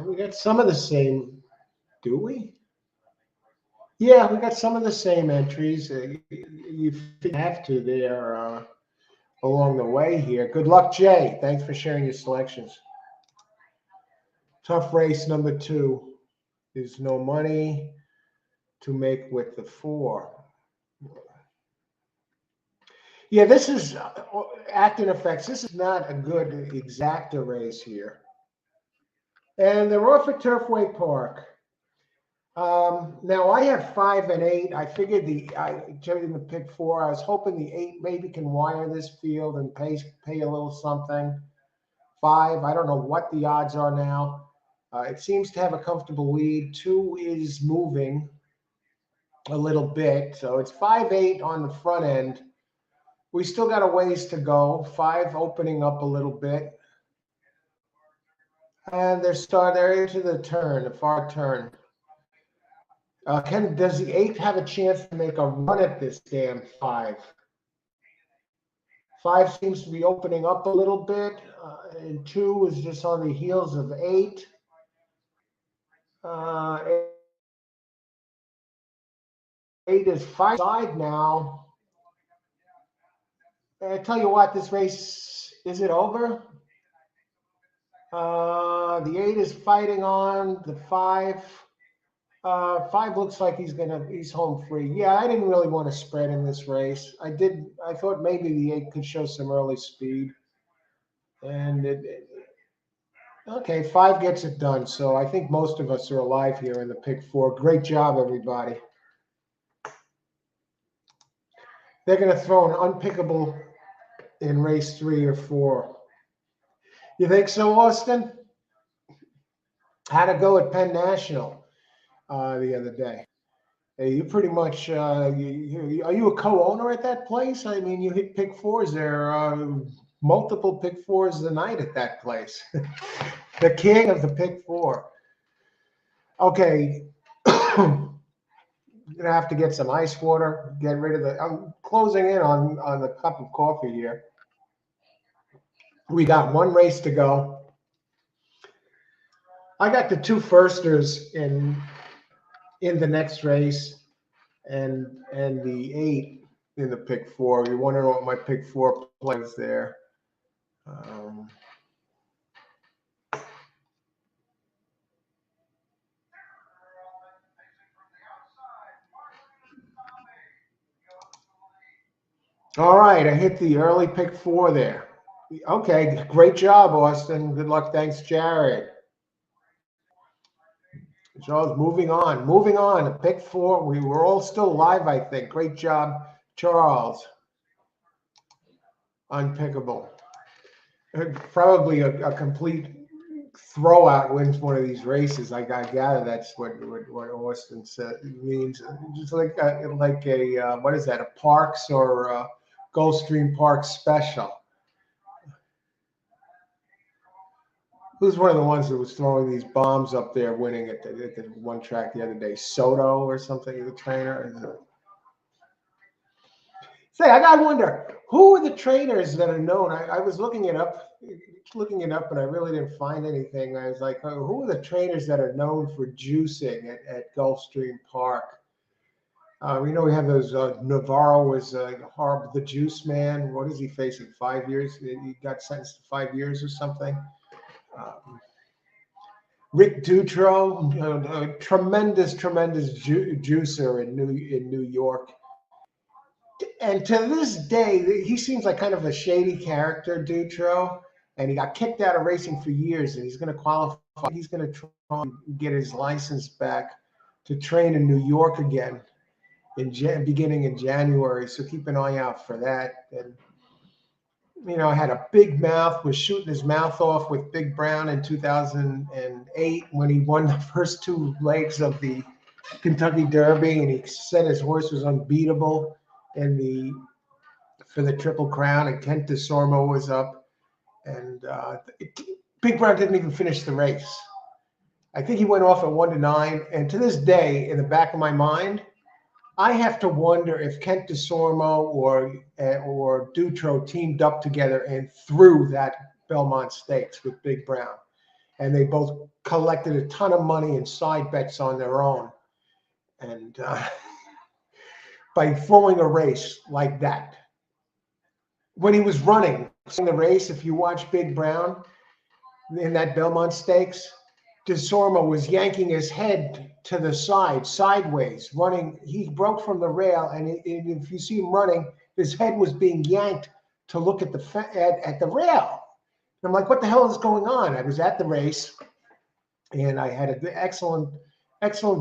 we got some of the same. Do we? Yeah, we got some of the same entries. You have to there along the way here. Good luck, Jay. Thanks for sharing your selections. Tough race number 2. There's no money to make with the 4. Yeah, this is acting effects. This is not a good exacta race here. And they're off at Turfway Park. Now I have 5 and 8. I figured in the pick 4. I was hoping the 8 maybe can wire this field and pay a little something. 5, I don't know what the odds are now. It seems to have a comfortable lead. 2 is moving a little bit, so it's 5-8 on the front end. We still got a ways to go. 5 opening up a little bit, and they're into the turn, the far turn. Does the 8 have a chance to make a run at this damn 5? 5 seems to be opening up a little bit, and 2 is just on the heels of 8. 8 is 5 side now. I tell you what, this race, is it over? The 8 is fighting on the 5. 5 looks like he's home free. Yeah, I didn't really want to spread in this race. I thought maybe the 8 could show some early speed. And okay, 5 gets it done. So I think most of us are alive here in the pick 4. Great job, everybody. They're going to throw an unpickable in race 3 or 4. You think so, Austin? How'd it go at Penn National the other day? Hey, you pretty much, are you a co-owner at that place? I mean, you hit pick 4s there, multiple pick 4s a night at that place. The king of the pick 4. Okay. I'm going to have to get some ice water, get rid of I'm closing in on the cup of coffee here. We got 1 race to go. I got the 2 firsters in the next race and the 8 in the pick 4. You wonder what my pick 4 plays there. All right, I hit the early pick 4 there. Okay, great job, Austin. Good luck. Thanks, Jared. Charles, moving on. Pick 4. We were all still live, I think. Great job, Charles. Unpickable. Probably a complete throwout wins one of these races. I gather that's what Austin said means. Just like a what is that? A Parks or Gulfstream Park special. Who's one of the ones that was throwing these bombs up there, winning at the one track the other day? Soto or something, the trainer. Say, I gotta wonder who are the trainers that are known. I was looking it up, and I really didn't find anything. I was like, oh, who are the trainers that are known for juicing at Gulfstream Park? We know we have those. Navarro was horrible, the juice man. What is he facing? 5 years? He got sentenced to 5 years or something. Rick Dutro, tremendous juicer in New York. And to this day, he seems like kind of a shady character, Dutro. And he got kicked out of racing for years, and he's going to qualify. He's going to try and get his license back to train in New York again, beginning in January. So keep an eye out for that. And had a big mouth, was shooting his mouth off with Big Brown in 2008 when he won the first 2 legs of the Kentucky Derby, and he said his horse was unbeatable for the Triple Crown, and Kent DeSormo was up, and Big Brown didn't even finish the race. I think he went off at 1-9, and to this day, in the back of my mind, I have to wonder if Kent DeSormo or Dutro teamed up together and threw that Belmont Stakes with Big Brown, and they both collected a ton of money in side bets on their own, and by throwing a race like that. When he was running the race, if you watch Big Brown in that Belmont Stakes, DeSormo was yanking his head to the side, sideways, running. He broke from the rail, and if you see him running, his head was being yanked to look at the rail. And I'm like, what the hell is going on? I was at the race, and I had an excellent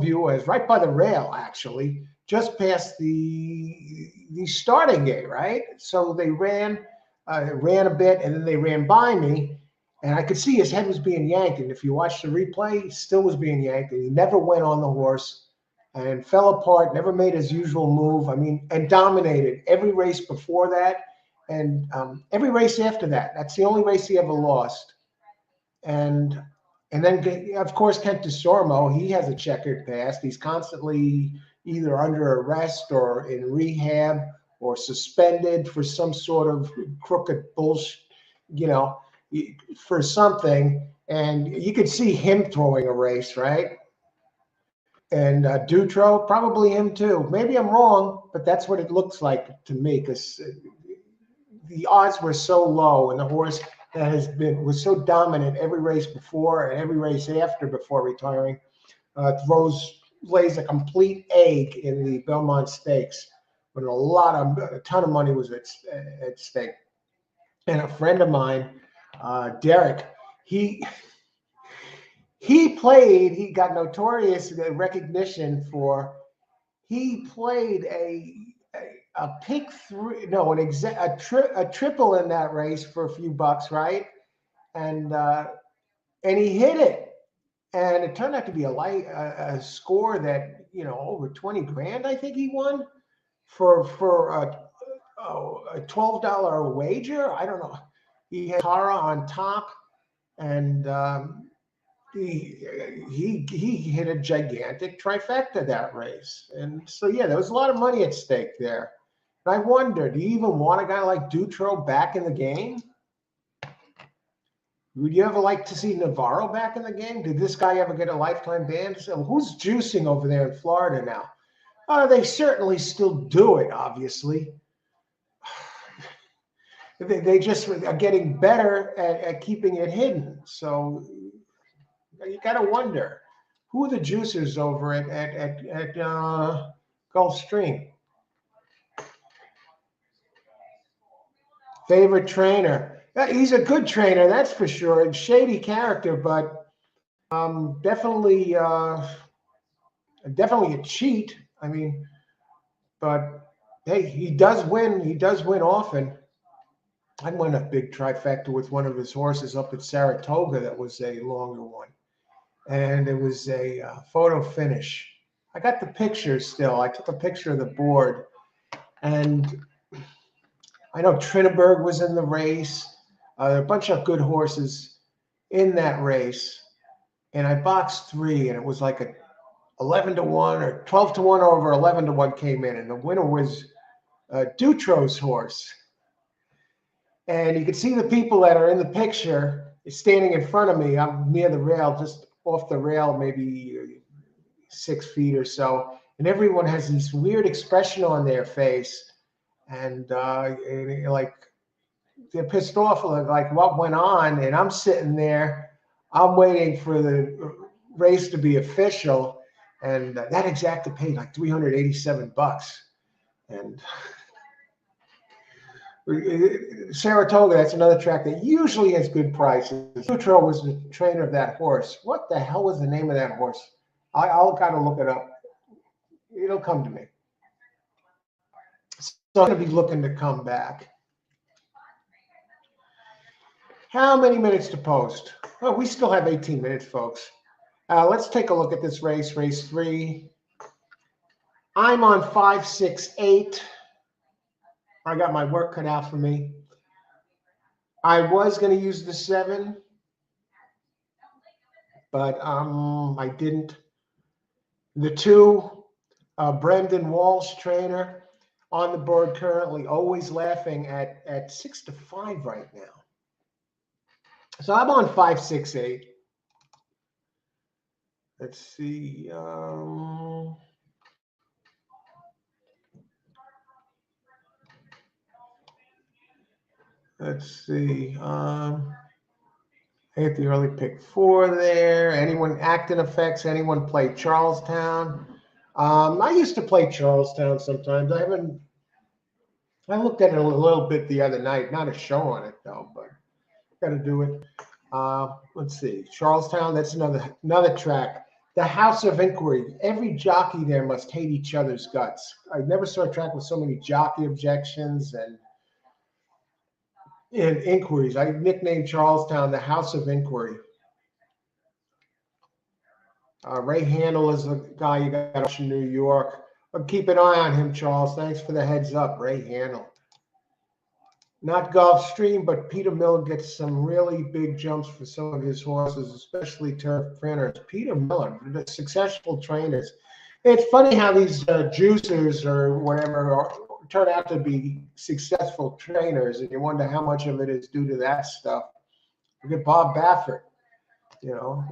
view. I was right by the rail, actually, just past the starting gate, right? So they ran a bit, and then they ran by me, and I could see his head was being yanked. And if you watch the replay, he still was being yanked, and he never went on the horse and fell apart, never made his usual move. I mean, and dominated every race before that and every race after that. That's the only race he ever lost. And then, of course, Kent DeSormo, he has a checkered past. He's constantly either under arrest or in rehab or suspended for some sort of crooked bullshit, for something. And you could see him throwing a race, right? And Dutro, probably him too. Maybe I'm wrong, but that's what it looks like to me, because the odds were so low, and the horse that was so dominant every race before and every race after before retiring, lays a complete egg in the Belmont Stakes when a ton of money was at stake. And a friend of mine, Derek, he got notorious recognition for, he played a pick three, no, a triple in that race for a few bucks, right? And he hit it, and it turned out to be a score that over 20 grand. I think he won for a $12 wager. I don't know. He had Tara on top, and he hit a gigantic trifecta that race. And so there was a lot of money at stake there. And I wonder, do you even want a guy like Dutro back in the game? Would you ever like to see Navarro back in the game? Did this guy ever get a lifetime ban? So who's juicing over there in Florida now? They certainly still do it, obviously. They just are getting better at keeping it hidden. So you got to wonder, who are the juicers over at Gulfstream? Favorite trainer? He's a good trainer, that's for sure. A shady character, but definitely a cheat. I mean, but hey, he does win. He does win often. I won a big trifecta with one of his horses up at Saratoga. That was a longer one, and it was a photo finish. I got the picture still. I took a picture of the board, and I know Trinneberg was in the race. A bunch of good horses. in that race, and I boxed 3, and it was like a 11-1 or 12-1 over 11-1 came in, and the winner was Dutro's horse. And you can see the people that are in the picture standing in front of me. I'm near the rail, just off the rail, maybe 6 feet or so. And everyone has this weird expression on their face. And like, they're pissed off, like what went on. And I'm sitting there, I'm waiting for the race to be official. And that exacta paid like $387. And Saratoga, that's another track that usually has good prices. Neutral was the trainer of that horse. What the hell was the name of that horse? I'll kind of look it up. It'll come to me. So I'm going to be looking to come back. How many minutes to post? Well, we still have 18 minutes, folks. Let's take a look at this race, race 3. I'm on 5, 6, 8. I got my work cut out for me. I was going to use the 7, but I didn't. The 2, Brendan Walsh, trainer, on the board currently, always laughing at 6-5 right now. So I'm on 5, 6, 8. Let's see. Let's see. I hit the early pick 4 there. Anyone Acton Effects? Anyone play Charlestown? I used to play Charlestown sometimes. I looked at it a little bit the other night. Not a show on it though, but got to do it. Let's see. Charlestown. That's another track. The House of Inquiry. Every jockey there must hate each other's guts. I never saw a track with so many jockey objections and inquiries. I nicknamed Charlestown the House of Inquiry. Ray Handel is the guy you got in New York. But keep an eye on him, Charles. Thanks for the heads up, Ray Handel. Not Gulfstream, but Peter Miller gets some really big jumps for some of his horses, especially turf trainers. Peter Miller, the successful trainers. It's funny how these juicers or whatever turn out to be successful trainers, and you wonder how much of it is due to that stuff. Look at Bob Baffert. You know,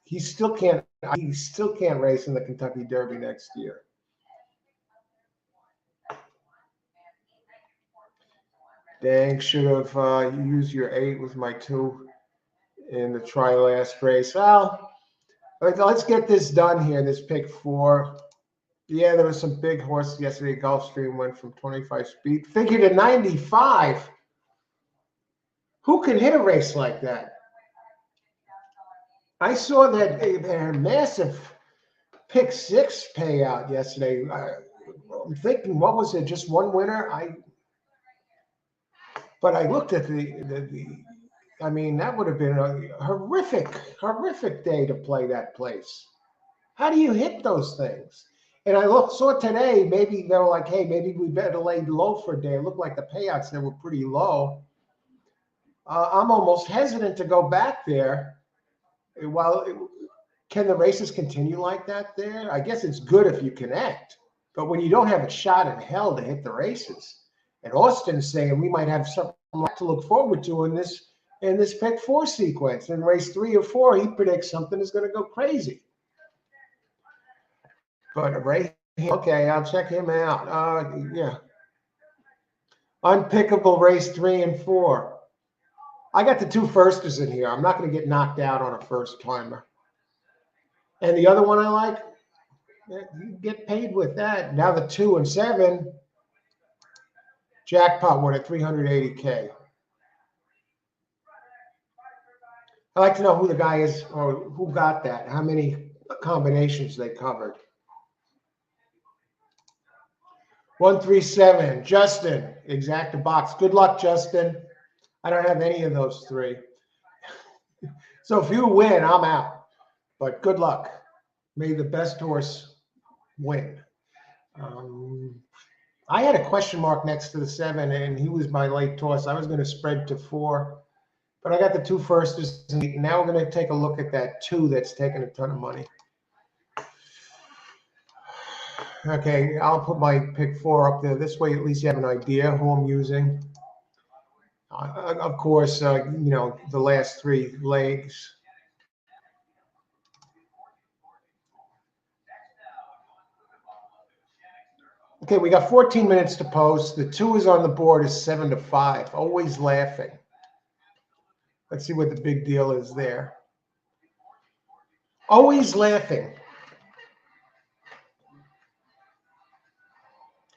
he still can't race in the Kentucky Derby next year. Dang, should have used your 8 with my 2 in the last race. Well, let's get this done here. This pick 4. Yeah, there was some big horses yesterday. Gulfstream went from 25 speed. Figure to 95. Who can hit a race like that? I saw that they had a massive pick 6 payout yesterday. I'm thinking, what was it? Just one winner? But I looked at I mean, that would have been a horrific day to play that place. How do you hit those things? And I saw today, maybe they were like, hey, maybe we better lay low for a day. It looked like the payouts there were pretty low. I'm almost hesitant to go back there. Can the races continue like that there? I guess it's good if you connect. But when you don't have a shot in hell to hit the races, and Austin's saying we might have something to look forward to in this pick 4 sequence. In race 3 or 4, he predicts something is going to go crazy. But Ray, okay, I'll check him out. Yeah. Unpickable race 3 and 4. I got the 2 firsters in here. I'm not going to get knocked out on a first timer. And the other one I like, you get paid with that. Now the 2 and 7, jackpot won at $380K. I'd like to know who the guy is or who got that, how many combinations they covered. 137, Justin, exacta box. Good luck, Justin. I don't have any of those 3. So if you win, I'm out. But good luck. May the best horse win. I had a question mark next to the 7, and he was my late toss. I was going to spread to 4. But I got the 2 firsters. Now we're going to take a look at that 2 that's taking a ton of money. Okay, I'll put my pick 4 up there. This way, at least you have an idea who I'm using. Of course, you know, the last 3 legs. Okay, we got 14 minutes to post. The 2 is on the board is 7-5. Always laughing. Let's see what the big deal is there. Always laughing.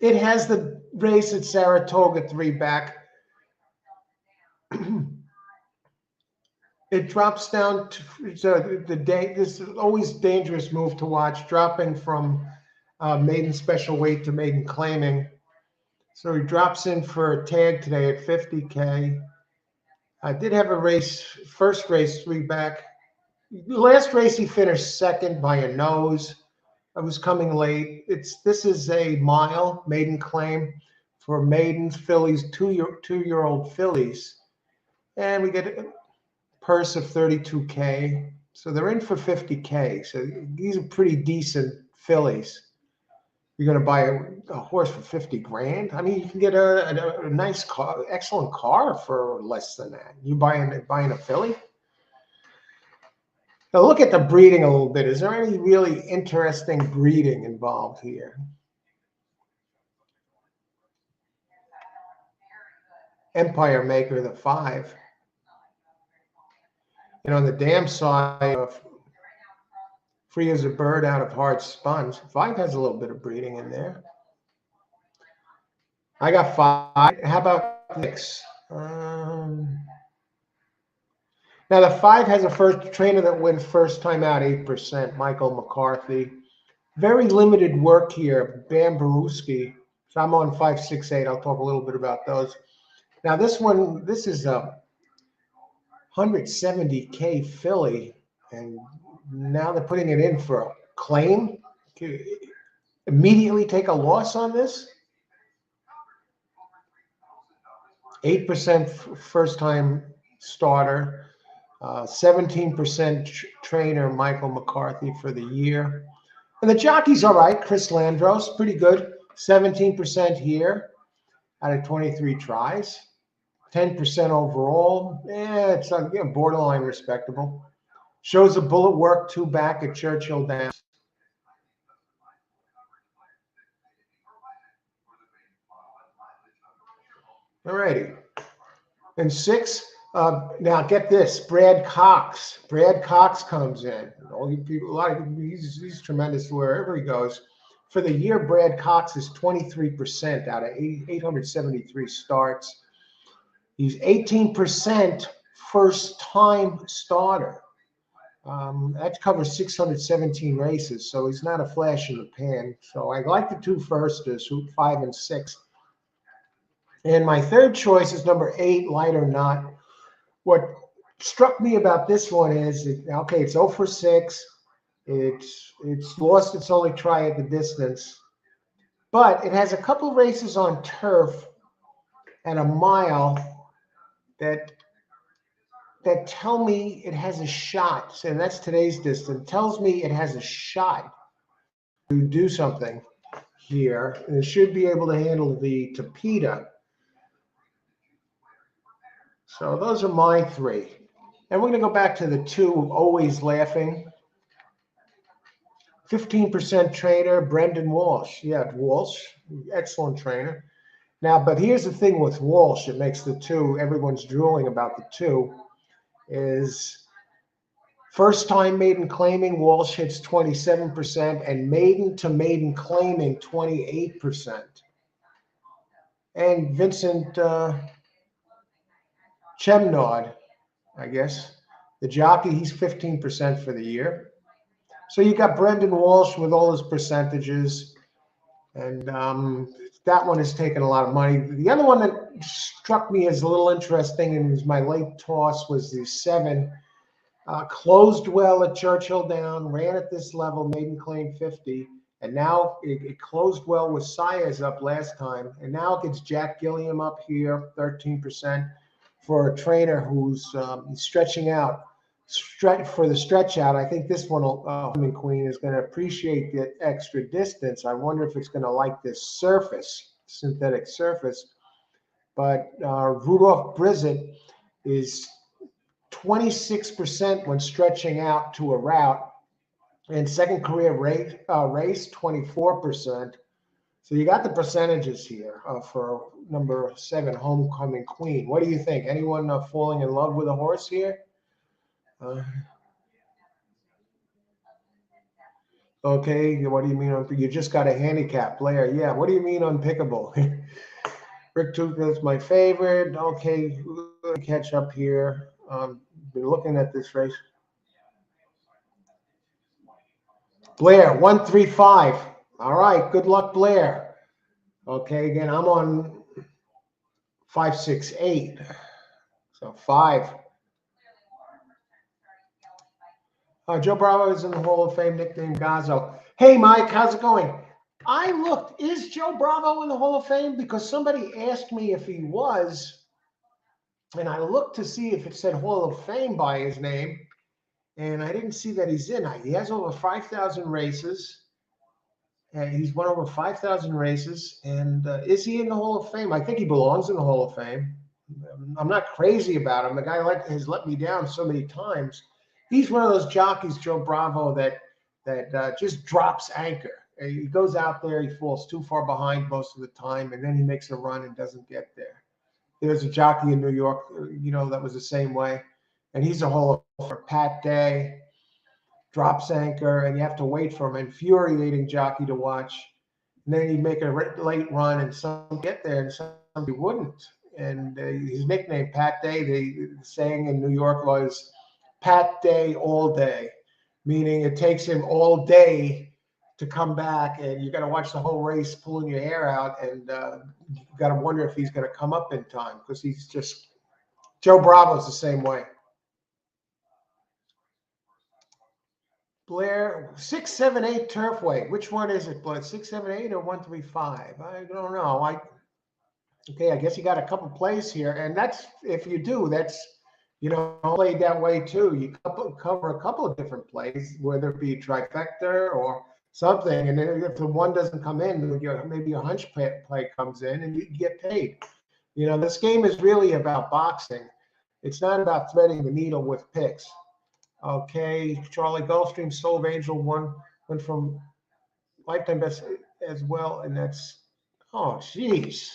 It has the race at Saratoga 3 back. It drops down to this is always dangerous move to watch, dropping from maiden special weight to maiden claiming. So he drops in for a tag today at 50K. I did have a race, first race 3 back. Last race he finished second by a nose. I was coming late. This is a mile maiden claim for maidens, fillies, two-year-old fillies, and we get a purse of 32K. So they're in for 50K. So these are pretty decent fillies. You're going to buy a horse for 50 grand. I mean, you can get a nice car, excellent car for less than that. You buying a filly? Now look at the breeding a little bit. Is there any really interesting breeding involved here? Empire Maker, the 5. You know, on the dam side of Free as a Bird out of Hard Sponge. 5 has a little bit of breeding in there. I got 5. How about 6? Now, the 5 has a first trainer that wins first time out, 8%, Michael McCarthy. Very limited work here, Bam Baruski. So I'm on 5, 6, 8. I'll talk a little bit about those. Now, this is a 170K filly, and now they're putting it in for a claim. Immediately take a loss on this. 8% first time starter. 17% trainer Michael McCarthy for the year. And the jockey's all right. Chris Landros, pretty good. 17% here out of 23 tries. 10% overall. It's borderline respectable. Shows a bullet work 2 back at Churchill Downs. All righty. And 6. Now get this, Brad Cox. Brad Cox comes in. All you people, a lot of he's tremendous wherever he goes. For the year, Brad Cox is 23% out of 873 starts. He's 18% first-time starter. That covers 617 races, so he's not a flash in the pan. So I like the 2 firsters, 5 and 6. And my third choice is number 8, Light or Not. What struck me about this one is, okay, it's 0 for 6. It's lost its only try at the distance. But it has a couple races on turf at a mile that tell me it has a shot. So that's today's distance. Tells me it has a shot to do something here. And it should be able to handle the Tapeta. So those are my 3. And we're going to go back to the 2, Always Laughing. 15% trainer, Brendan Walsh. Yeah, Walsh, excellent trainer. Now, but here's the thing with Walsh, it makes the 2, everyone's drooling about the 2, is first time maiden claiming, Walsh hits 27%, and maiden to maiden claiming, 28%. And Vincent Chemnod, I guess, the jockey, he's 15% for the year. So you got Brendan Walsh with all his percentages, and that one has taken a lot of money. The other one that struck me as a little interesting and was my late toss was the 7. Closed well at Churchill Down, ran at this level, maiden claim 50, and now it closed well with Sayers up last time, and now it gets Jack Gilliam up here, 13%. for a trainer who's stretching out. For the stretch out, I think this one, Homing Queen, is going to appreciate the extra distance. I wonder if it's going to like this surface, synthetic surface. But Rudolph Brizzett is 26% when stretching out to a route, and second career race 24%. So you got the percentages here for number 7, Homecoming Queen. What do you think? Anyone falling in love with a horse here? Okay, what do you mean? You just got a handicap, Blair. Yeah, what do you mean unpickable? Rick Tuca is my favorite. Okay, let me catch up here. Been looking at this race. Blair, 135. All right, good luck, Blair. Okay, again, I'm on 568. So 5. Joe Bravo is in the Hall of Fame, nicknamed Gazzo. Hey, Mike, how's it going? I looked, is Joe Bravo in the Hall of Fame? Because somebody asked me if he was, and I looked to see if it said Hall of Fame by his name, and I didn't see that he's in. He has over 5,000 races. And he's won over 5,000 races. And is he in the Hall of Fame? I think he belongs in the Hall of Fame. I'm not crazy about him. The guy has let me down so many times. He's one of those jockeys, Joe Bravo, that just drops anchor. He goes out there, he falls too far behind most of the time, and then he makes a run and doesn't get there. There's a jockey in New York, that was the same way. And he's a Hall of Famer. Pat Day drops anchor, and you have to wait for him. Infuriating jockey to watch. And then he'd make a late run, and some get there, and some wouldn't. And his nickname, Pat Day, the saying in New York was Pat Day all day, meaning it takes him all day to come back, and you got to watch the whole race pulling your hair out, and you got to wonder if he's going to come up in time, because he's just Joe Bravo's the same way. Blair, 678 Turfway. Which one is it, Blair? 678 or 135? I don't know. Okay, I guess you got a couple plays here, and that's if you do, that's played that way too. You cover a couple of different plays, whether it be trifecta or something, and then if the one doesn't come in, maybe a hunch play comes in, and you get paid. This game is really about boxing. It's not about threading the needle with picks. Okay, Charlie Gulfstream, Soul of Angel went from lifetime best as well, and that's jeez.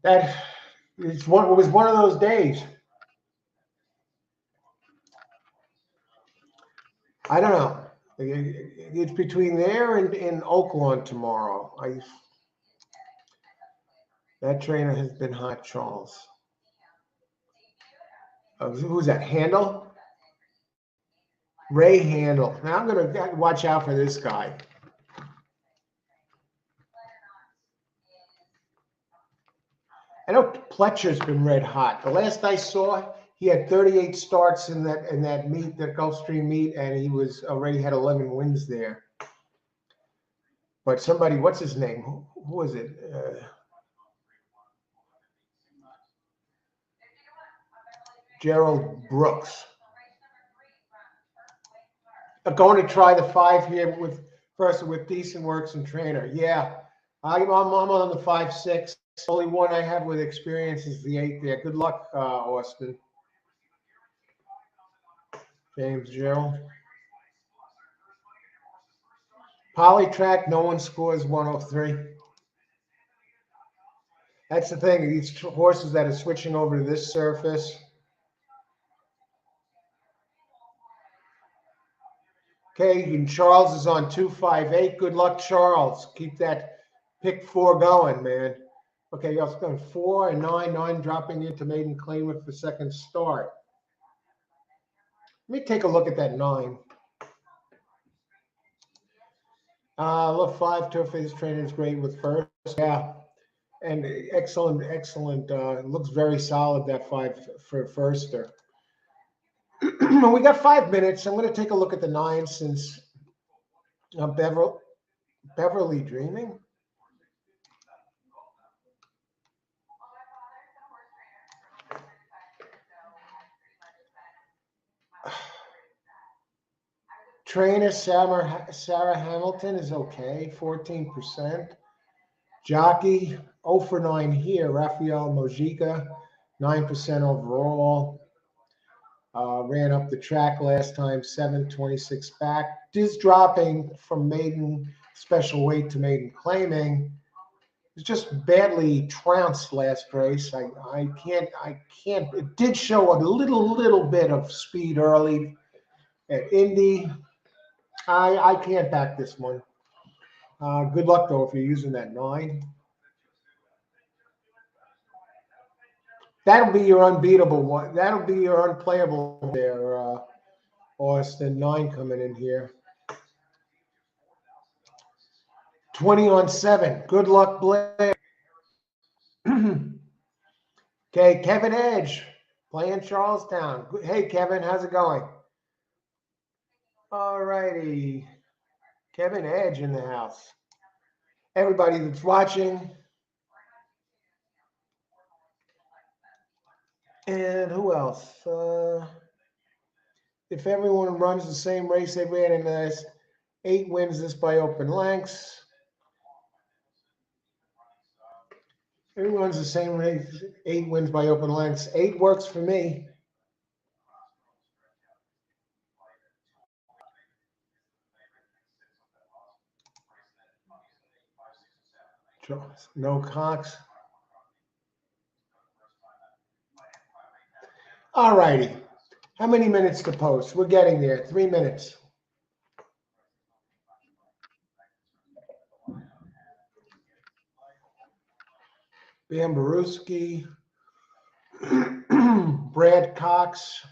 It was one of those days. I don't know. It's between there and in Oaklawn tomorrow. That trainer has been hot, Charles. Who's that? Handel? Ray Handel. Now I'm going to watch out for this guy. I know Pletcher's been red hot. The last I saw, he had 38 starts in that meet, that Gulfstream meet, and he was already had 11 wins there. But somebody, what's his name? Who was it? Gerald Brooks. I'm going to try the 5 here with Decent Works and Trainer. Yeah, I'm on the 5-6. Only one I have with experience is the 8 there. Good luck, Austin. James Gerald. Polytrack, no one scores 103. That's the thing. These horses that are switching over to this surface. Okay, and Charles is on 258. Good luck, Charles. Keep that pick 4 going, man. Okay, y'all going 4 and 9, 9 dropping into maiden claim with the second start. Let me take a look at that 9. Look, 5 Turfway's training is great with first. Yeah, and excellent. Looks very solid, that 5 for firster. We got 5 minutes. I'm going to take a look at the 9 since Beverly Dreaming. Trainer Sarah Hamilton is okay, 14%. Jockey 0 for 9 here. Rafael Mojica, 9% overall. Ran up the track last time, 726 back. Is dropping from maiden special weight to maiden claiming. It's just badly trounced last race. I can't. It did show a little bit of speed early at Indy. I can't back this one. Good luck though if you're using that 9. That'll be your unbeatable one. That'll be your unplayable there, Austin. 9 coming in here. 20 on 7. Good luck, Blair. Okay, Kevin Edge playing Charlestown. Hey, Kevin, how's it going? All righty. Kevin Edge in the house. Everybody that's watching. And who else? If everyone runs the same race they ran in this, 8 wins this by open lengths. Everyone's the same race, 8 wins by open lengths. 8 works for me. No Cox. All righty. How many minutes to post? We're getting there. 3 minutes. Bambarewski. Brad Cox.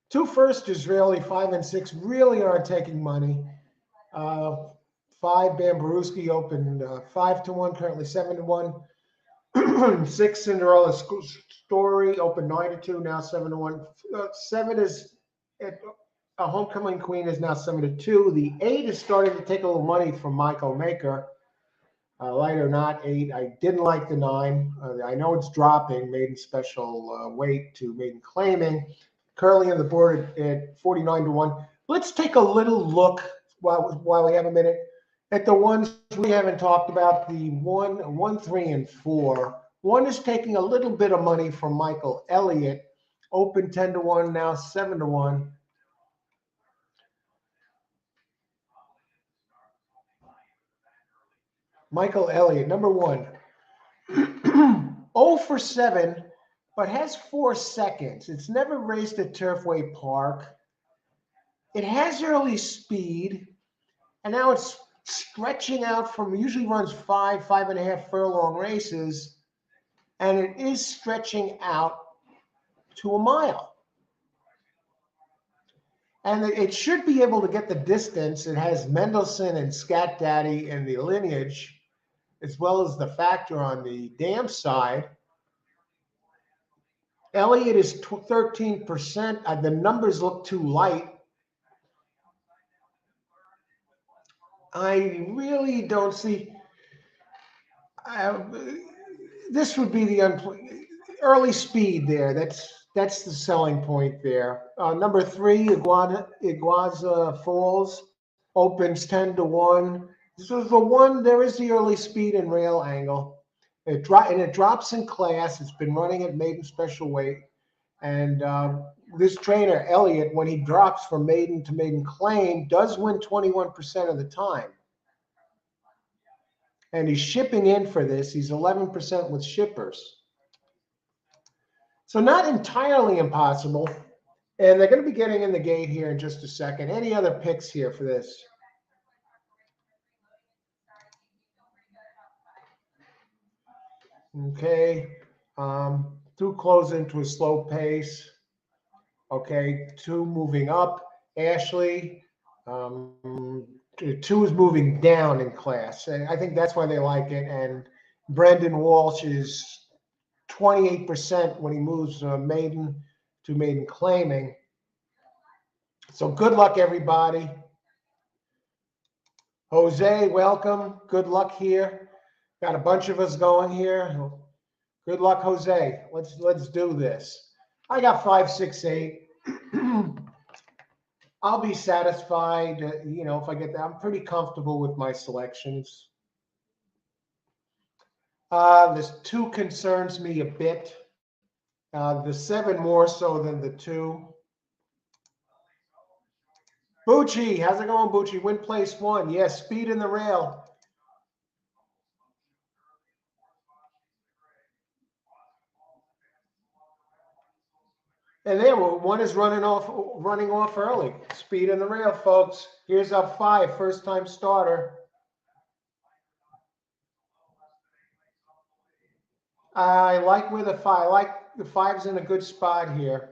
2 firsters really, 5 and 6, really aren't taking money. 5 Bambarewski opened 5 to 1, currently 7 to 1. 6 Cinderella Story opened 9 to 2, now 7 to 1. 7 is a Homecoming Queen is now 7 to 2. The 8 is starting to take a little money from Michael Maker. Light or not, 8. I didn't like the 9. I know it's dropping, maiden special weight to maiden claiming. Currently on the board at 49 to 1. Let's take a little look while we have a minute at the ones we haven't talked about, the 1, 3, and 4. 1 is taking a little bit of money from Michael Elliott. Open 10 to 1, now 7 to 1. Michael Elliott, number 1. 0 for 7, but has 4 seconds. It's never raced at Turfway Park. It has early speed, and now it's stretching out from, usually runs 5.5 furlong races, and it is stretching out to a mile. And it should be able to get the distance. It has Mendelssohn and Scat Daddy in the lineage, as well as the factor on the dam side. Elliott is 13%. The numbers look too light. I really don't see. This would be the early speed there. That's the selling point there. Number 3, Iguaza Falls opens 10 to 1. This was the one. There is the early speed and rail angle. It drops in class. It's been running at maiden special weight, and this trainer Elliott, when he drops from maiden to maiden claim, does win 21% of the time. And he's shipping in for this. He's 11% with shippers. So not entirely impossible. And they're going to be getting in the gate here in just a second. Any other picks here for this? Okay. 2 close into a slow pace. Okay. 2 moving up. Ashley. 2 is moving down in class. And I think that's why they like it. And Brendan Walsh is 28% when he moves maiden to maiden claiming. So good luck, everybody. Jose, welcome. Good luck here. Got a bunch of us going here. Good luck, Jose. Let's do this. I got 5, 6, 8. I'll be satisfied, if I get that. I'm pretty comfortable with my selections. This 2 concerns me a bit. The 7 more so than the 2. Bucci, how's it going, Bucci? Win place 1. Yes, speed in the rail. And there, one is running off early. Speed in the rail, folks. Here's up 5, first time starter. I like where the 5. I like the 5's in a good spot here.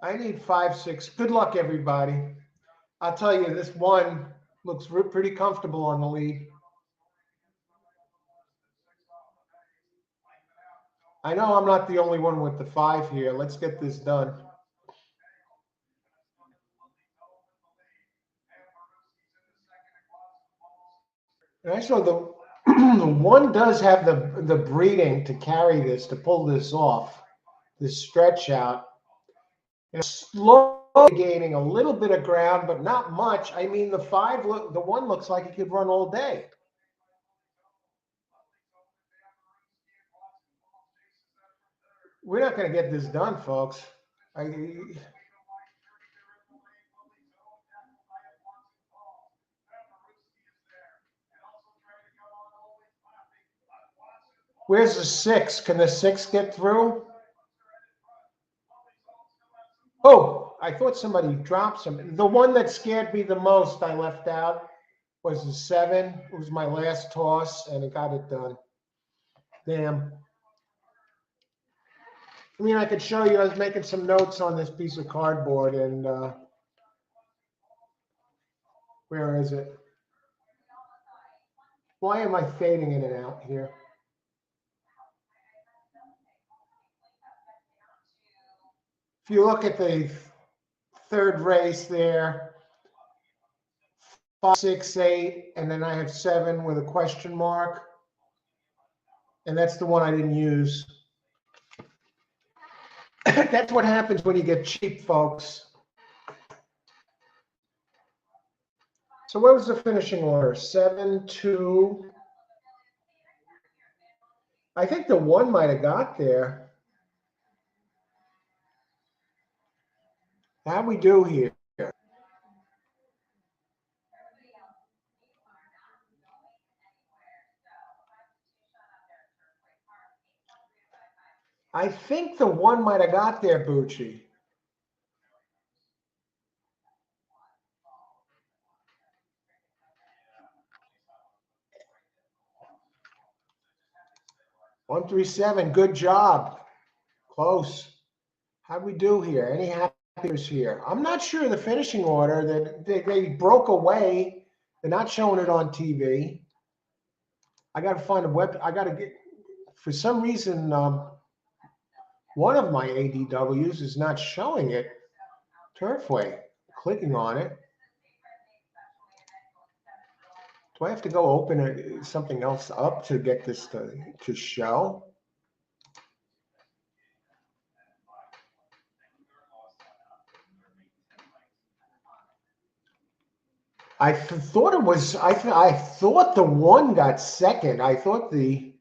I need 5, 6. Good luck, everybody. I'll tell you, this 1 looks pretty comfortable on the lead. I know I'm not the only one with the 5 here. Let's get this done. And I saw the the 1 does have the breeding to carry this, to pull this off, this stretch out. And slowly gaining a little bit of ground, but not much. I mean, the 1 looks like he could run all day. We're not going to get this done, folks. Where's the 6? Can the 6 get through? Oh, I thought somebody dropped some. The 1 that scared me the most I left out was the 7. It was my last toss, and it got it done. Damn. I mean, I could show you. I was making some notes on this piece of cardboard, and where is it? Why am I fading in and out here? If you look at the 3rd race there, 5, 6, 8, and then I have 7 with a question mark. And that's the 1 I didn't use. That's what happens when you get cheap, folks. So what was the finishing order? 7, 2. I think the 1 might have got there. How'd we do here? I think the 1 might have got there, Bucci. One, 3, 7. Good job. Close. How'd we do here? Any happies here? I'm not sure the finishing order. That they broke away. They're not showing it on TV. I got to find a web. I got to get. For some reason, one of my ADWs is not showing it. Turfway. Clicking on it. Do I have to go open something else up to get this to show? I thought it was. I thought the 1 got second. I thought the.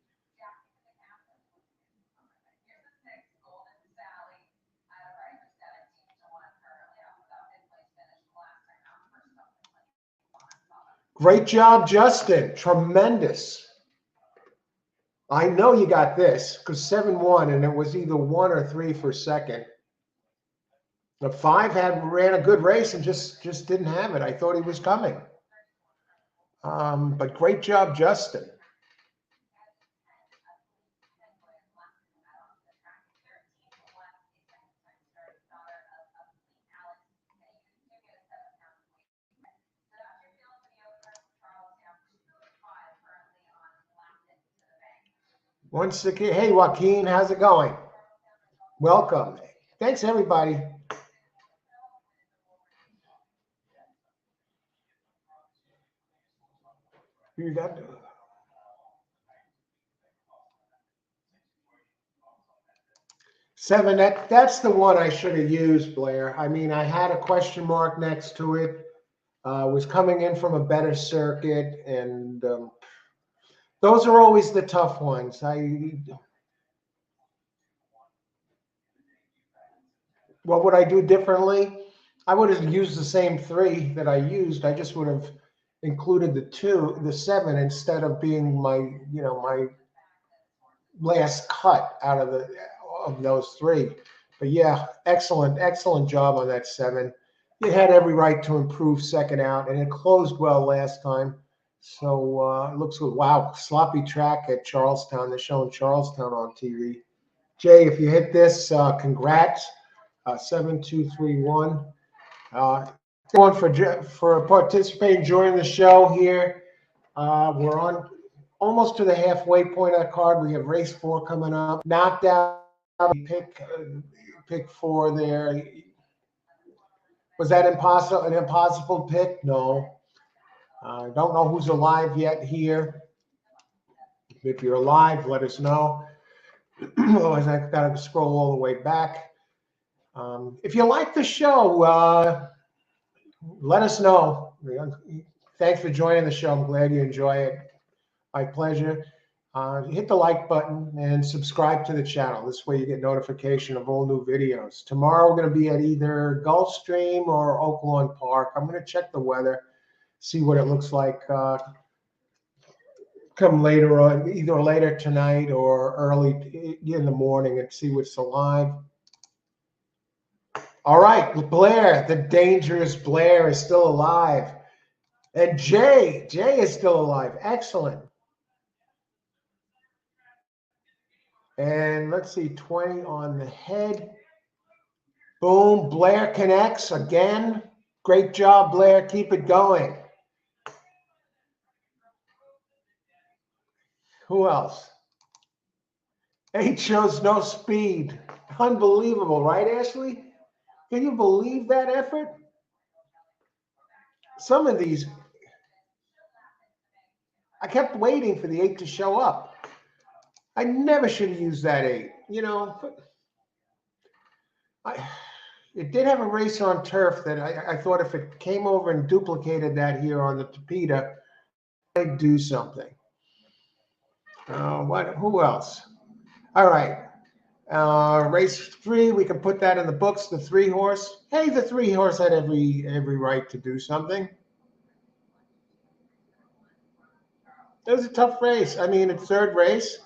Great job, Justin. Tremendous. I know you got this because 7-1, and it was either 1 or 3 for second. The 5 ran a good race and just didn't have it. I thought he was coming. But great job, Justin. Once again, hey Joaquin, how's it going? Welcome. Thanks, everybody. You got to. 7, that's the one I should have used, Blair. I mean, I had a question mark next to it. Was coming in from a better circuit, and those are always the tough ones. What would I do differently? I would have used the same 3 that I used. I just would have included the 7 instead of being my last cut out of those 3. But yeah, excellent job on that 7. You had every right to improve second out, and it closed well last time. So it looks good. Wow, sloppy track at Charlestown. They're showing Charlestown on TV. Jay, if you hit this, congrats. 7231. Everyone for participating, joining the show here. We're on almost to the halfway point of the card. We have race 4 coming up. Knocked out pick 4 there. Was that impossible? An impossible pick? No. Don't know who's alive yet here. If you're alive, let us know. Otherwise, I've got to scroll all the way back. If you like the show, let us know. Thanks for joining the show. I'm glad you enjoy it. My pleasure. Hit the like button and subscribe to the channel. This way you get notification of all new videos. Tomorrow we're going to be at either Gulfstream or Oaklawn Park. I'm going to check the weather, see what it looks like come later on, either later tonight or early in the morning, and see what's alive. All right, Blair, the dangerous Blair is still alive. And Jay is still alive. Excellent. And let's see, 20 on the head. Boom, Blair connects again. Great job, Blair. Keep it going. Who else? 8 shows no speed. Unbelievable, right, Ashley? Can you believe that effort? Some of these, I kept waiting for the 8 to show up. I never should have used that 8. It did have a race on turf that I thought if it came over and duplicated that here on the Tapeta, I'd do something. Who else? All right. Race 3, we can put that in the books. The 3 horse. Hey, the 3 horse had every right to do something. It was a tough race. I mean, it's 3rd race.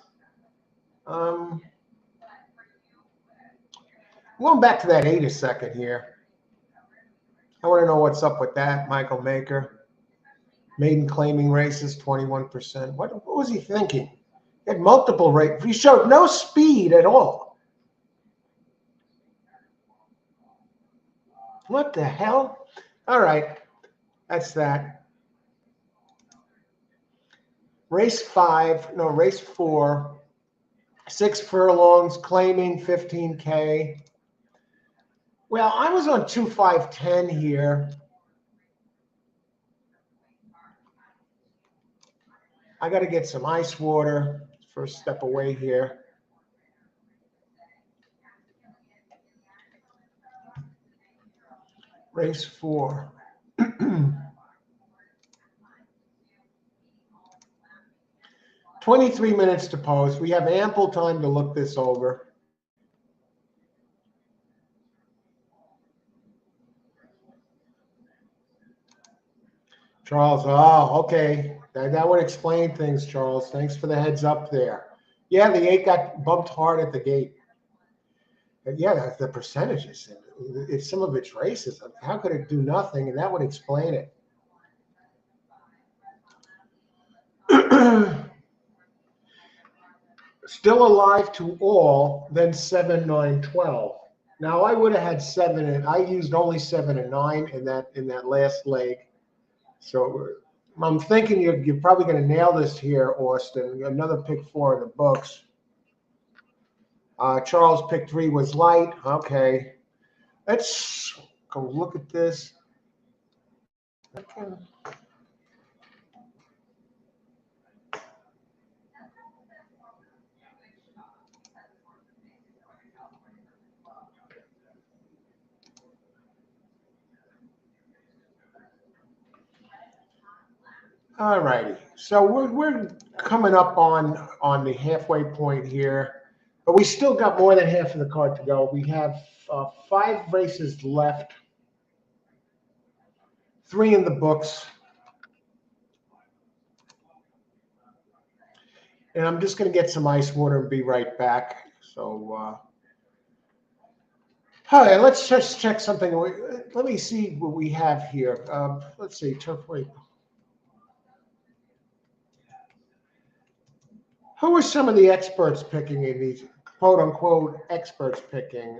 Going back to that 8 a second here. I want to know what's up with that, Michael Maker. Maiden claiming races, 21%. What was he thinking? He had multiple races. He showed no speed at all. What the hell? All right, that's that. Race 4, 6 furlongs, claiming 15K. Well, I was on 2-5-10 here. I got to get some ice water. First step away here. Race 4. 23 minutes to post. We have ample time to look this over. Charles, oh, okay. That would explain things, Charles. Thanks for the heads up there. Yeah, the 8 got bumped hard at the gate. But yeah, that's the percentages. It's some of its races. How could it do nothing? And that would explain it. Still alive to all, then 7, 9, 12. Now I would have had 7, and I used only 7 and 9 in that last leg. So I'm thinking you're probably going to nail this here, Austin. Another pick 4 in the books. Charles pick 3 was light. Okay, let's go look at this. Okay. All righty. So we're coming up on the halfway point here, but we still got more than half of the card to go. We have 5 races left, 3 in the books, and I'm just going to get some ice water and be right back. So, all right, let's just check something. Let me see what we have here. Let's see, Turfway. Who are some of the experts picking in these quote unquote experts picking?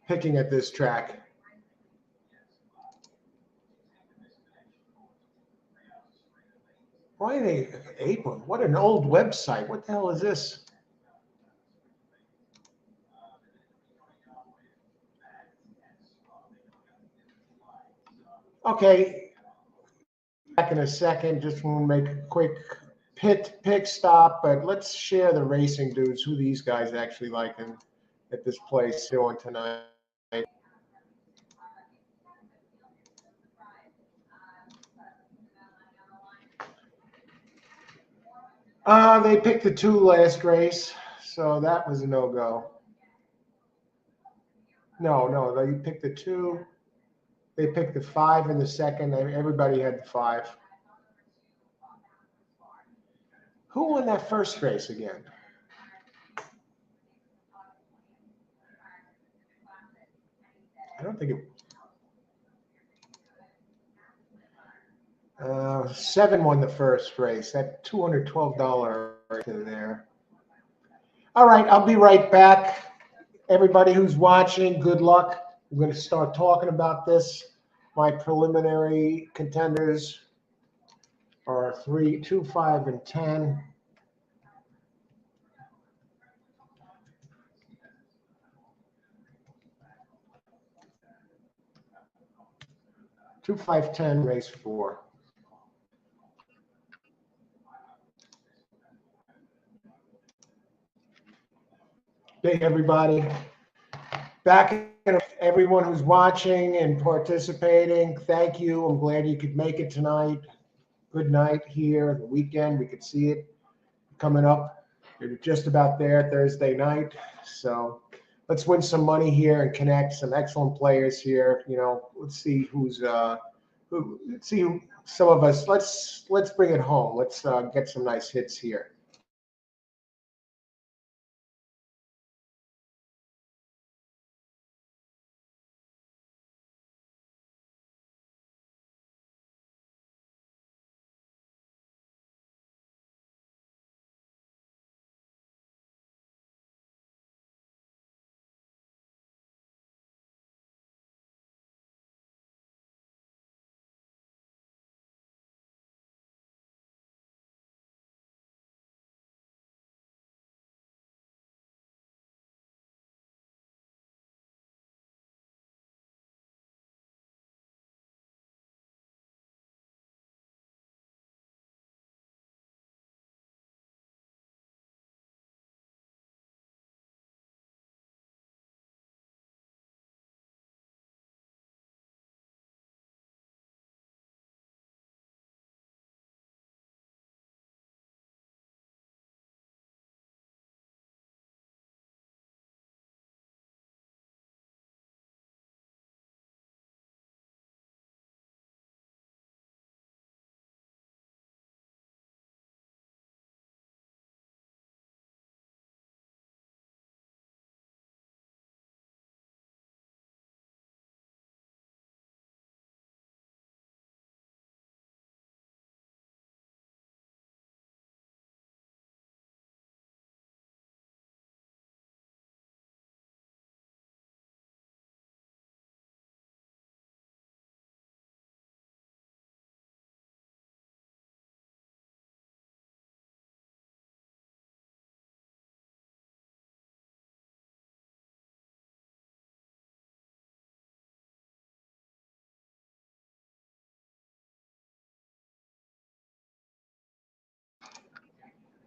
Picking at this track. Why are they April? What an old website. What the hell is this? Okay, back in a second. Just want to make a quick pick stop, but let's share the racing dudes, who these guys actually like at this place doing tonight. They picked the 2 last race, so that was a no-go. No, they picked the 2. They picked the 5 in the second. Everybody had the 5. Who won that first race again? I don't think it. 7 won the first race. That $212 right there. All right, I'll be right back. Everybody who's watching, good luck. I'm going to start talking about this. My preliminary contenders are 3, 2, 5, and 10. Two, 5, 10, race 4. Hey, everybody. Back, everyone who's watching and participating, thank you. I'm glad you could make it tonight. Good night here. The weekend, we could see it coming up. You're just about there Thursday night. So let's win some money here and connect some excellent players here. Let's see who's let's see who, some of us. Let's bring it home. Let's get some nice hits here.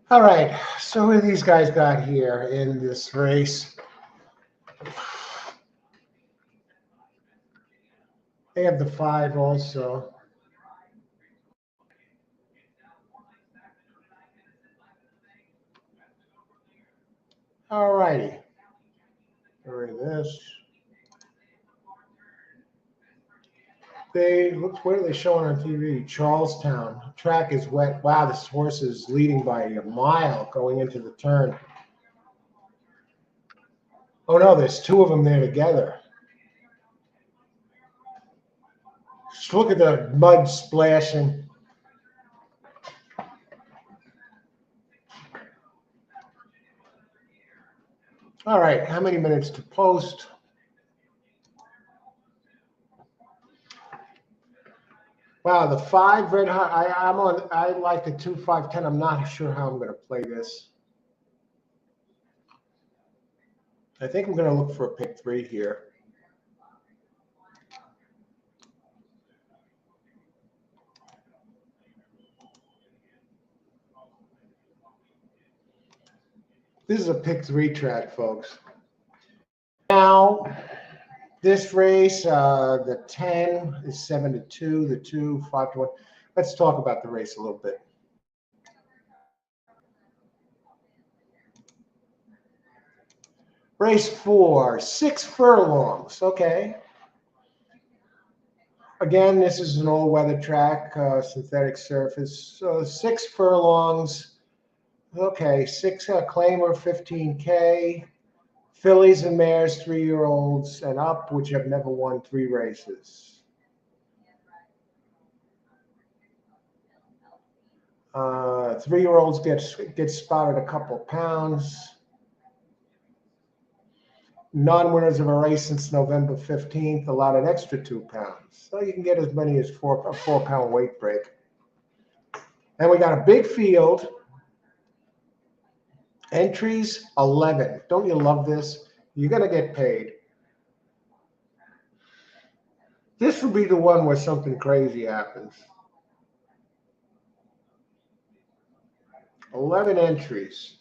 All right, so who these guys got here in this race? They have the 5 also. All righty. Look at this. What are they showing on TV? Charlestown. Track is wet. Wow, this horse is leading by a mile going into the turn. Oh no, there's 2 of them there together. Just look at the mud splashing. All right, how many minutes to post? Wow, the 5 red hot. I'm on. I like the 2, 5, 10. I'm not sure how I'm going to play this. I think I'm going to look for a pick 3 here. This is a pick 3 track, folks. Now, this race, the 10 is 7-2, the 2, 5-1. Let's talk about the race a little bit. Race 4, 6 furlongs. Okay. Again, this is an all-weather track, synthetic surface. So 6 furlongs. Okay, 6 claimer, 15K. Fillies and mares, 3-year-olds and up, which have never won 3 races. 3-year-olds get spotted a couple pounds. Non-winners of a race since November 15th allowed an extra 2 pounds. So you can get as many as a 4-pound weight break. And we got a big field. Entries, 11. Don't you love this? You're going to get paid. This would be the one where something crazy happens. 11 entries.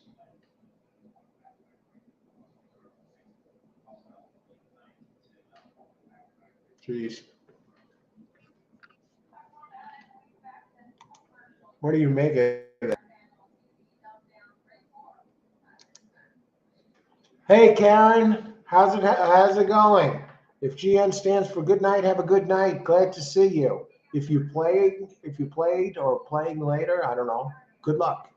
Jeez. What do you make of that? Hey, Karen. How's it going? If GN stands for good night, have a good night. Glad to see you. If you played or playing later, I don't know. Good luck.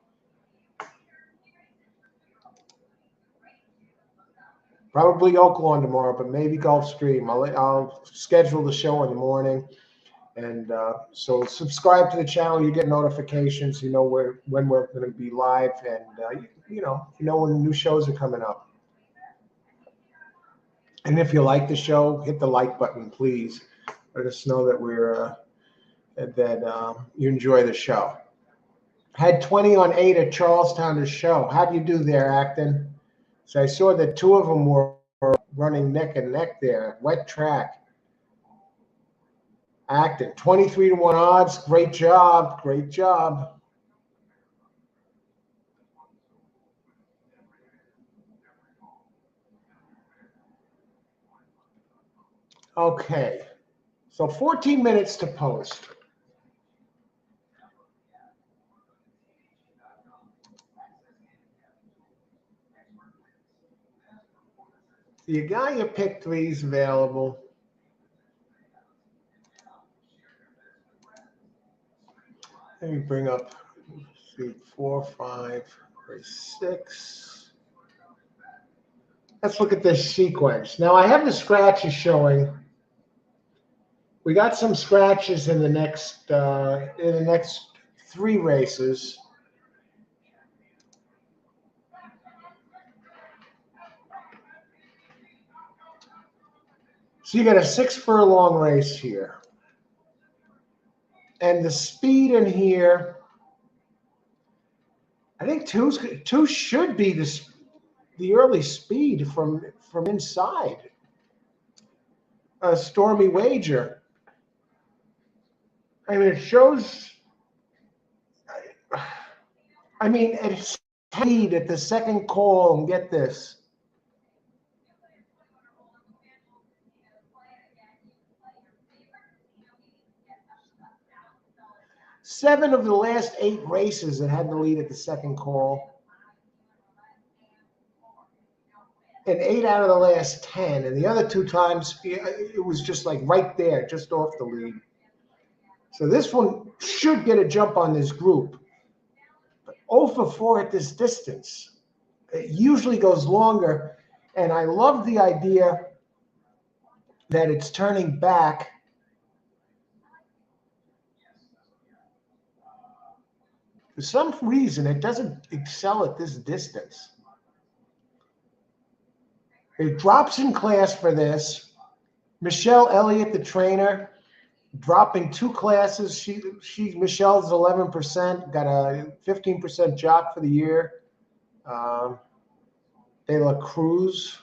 Probably Oaklawn tomorrow, but maybe Gulfstream. I'll schedule the show in the morning. And so subscribe to the channel. You get notifications. You know when we're going to be live, and you know when the new shows are coming up. And if you like the show, hit the like button, please. Let us know that you enjoy the show. Had 20 on 8 at Charlestown to show. How'd you do there, Acton? So I saw that 2 of them were running neck and neck there. Wet track. Acton, 23-1 odds. Great job. Great job. Okay. So 14 minutes to post. You got your pick 3s available. Let me bring up 4, 5, 6. Let's look at this sequence. Now I have the scratches showing. We got some scratches in the next 3 races. So you got a 6 furlong race here. And the speed in here, I think 2 should be the early speed from inside. A Stormy Wager. I mean, it shows. I mean, it's lead at the second call, and get this. 7 of the last 8 races it had the lead at the second call, and 8 out of the last 10. And the other 2 times, it was just like right there, just off the lead. So this one should get a jump on this group. But 0 for 4 at this distance. It usually goes longer, and I love the idea that it's turning back. For some reason, it doesn't excel at this distance. It drops in class for this. Michelle Elliott, the trainer, dropping 2 classes. Michelle's 11%, got a 15% jock for the year. De La Cruz.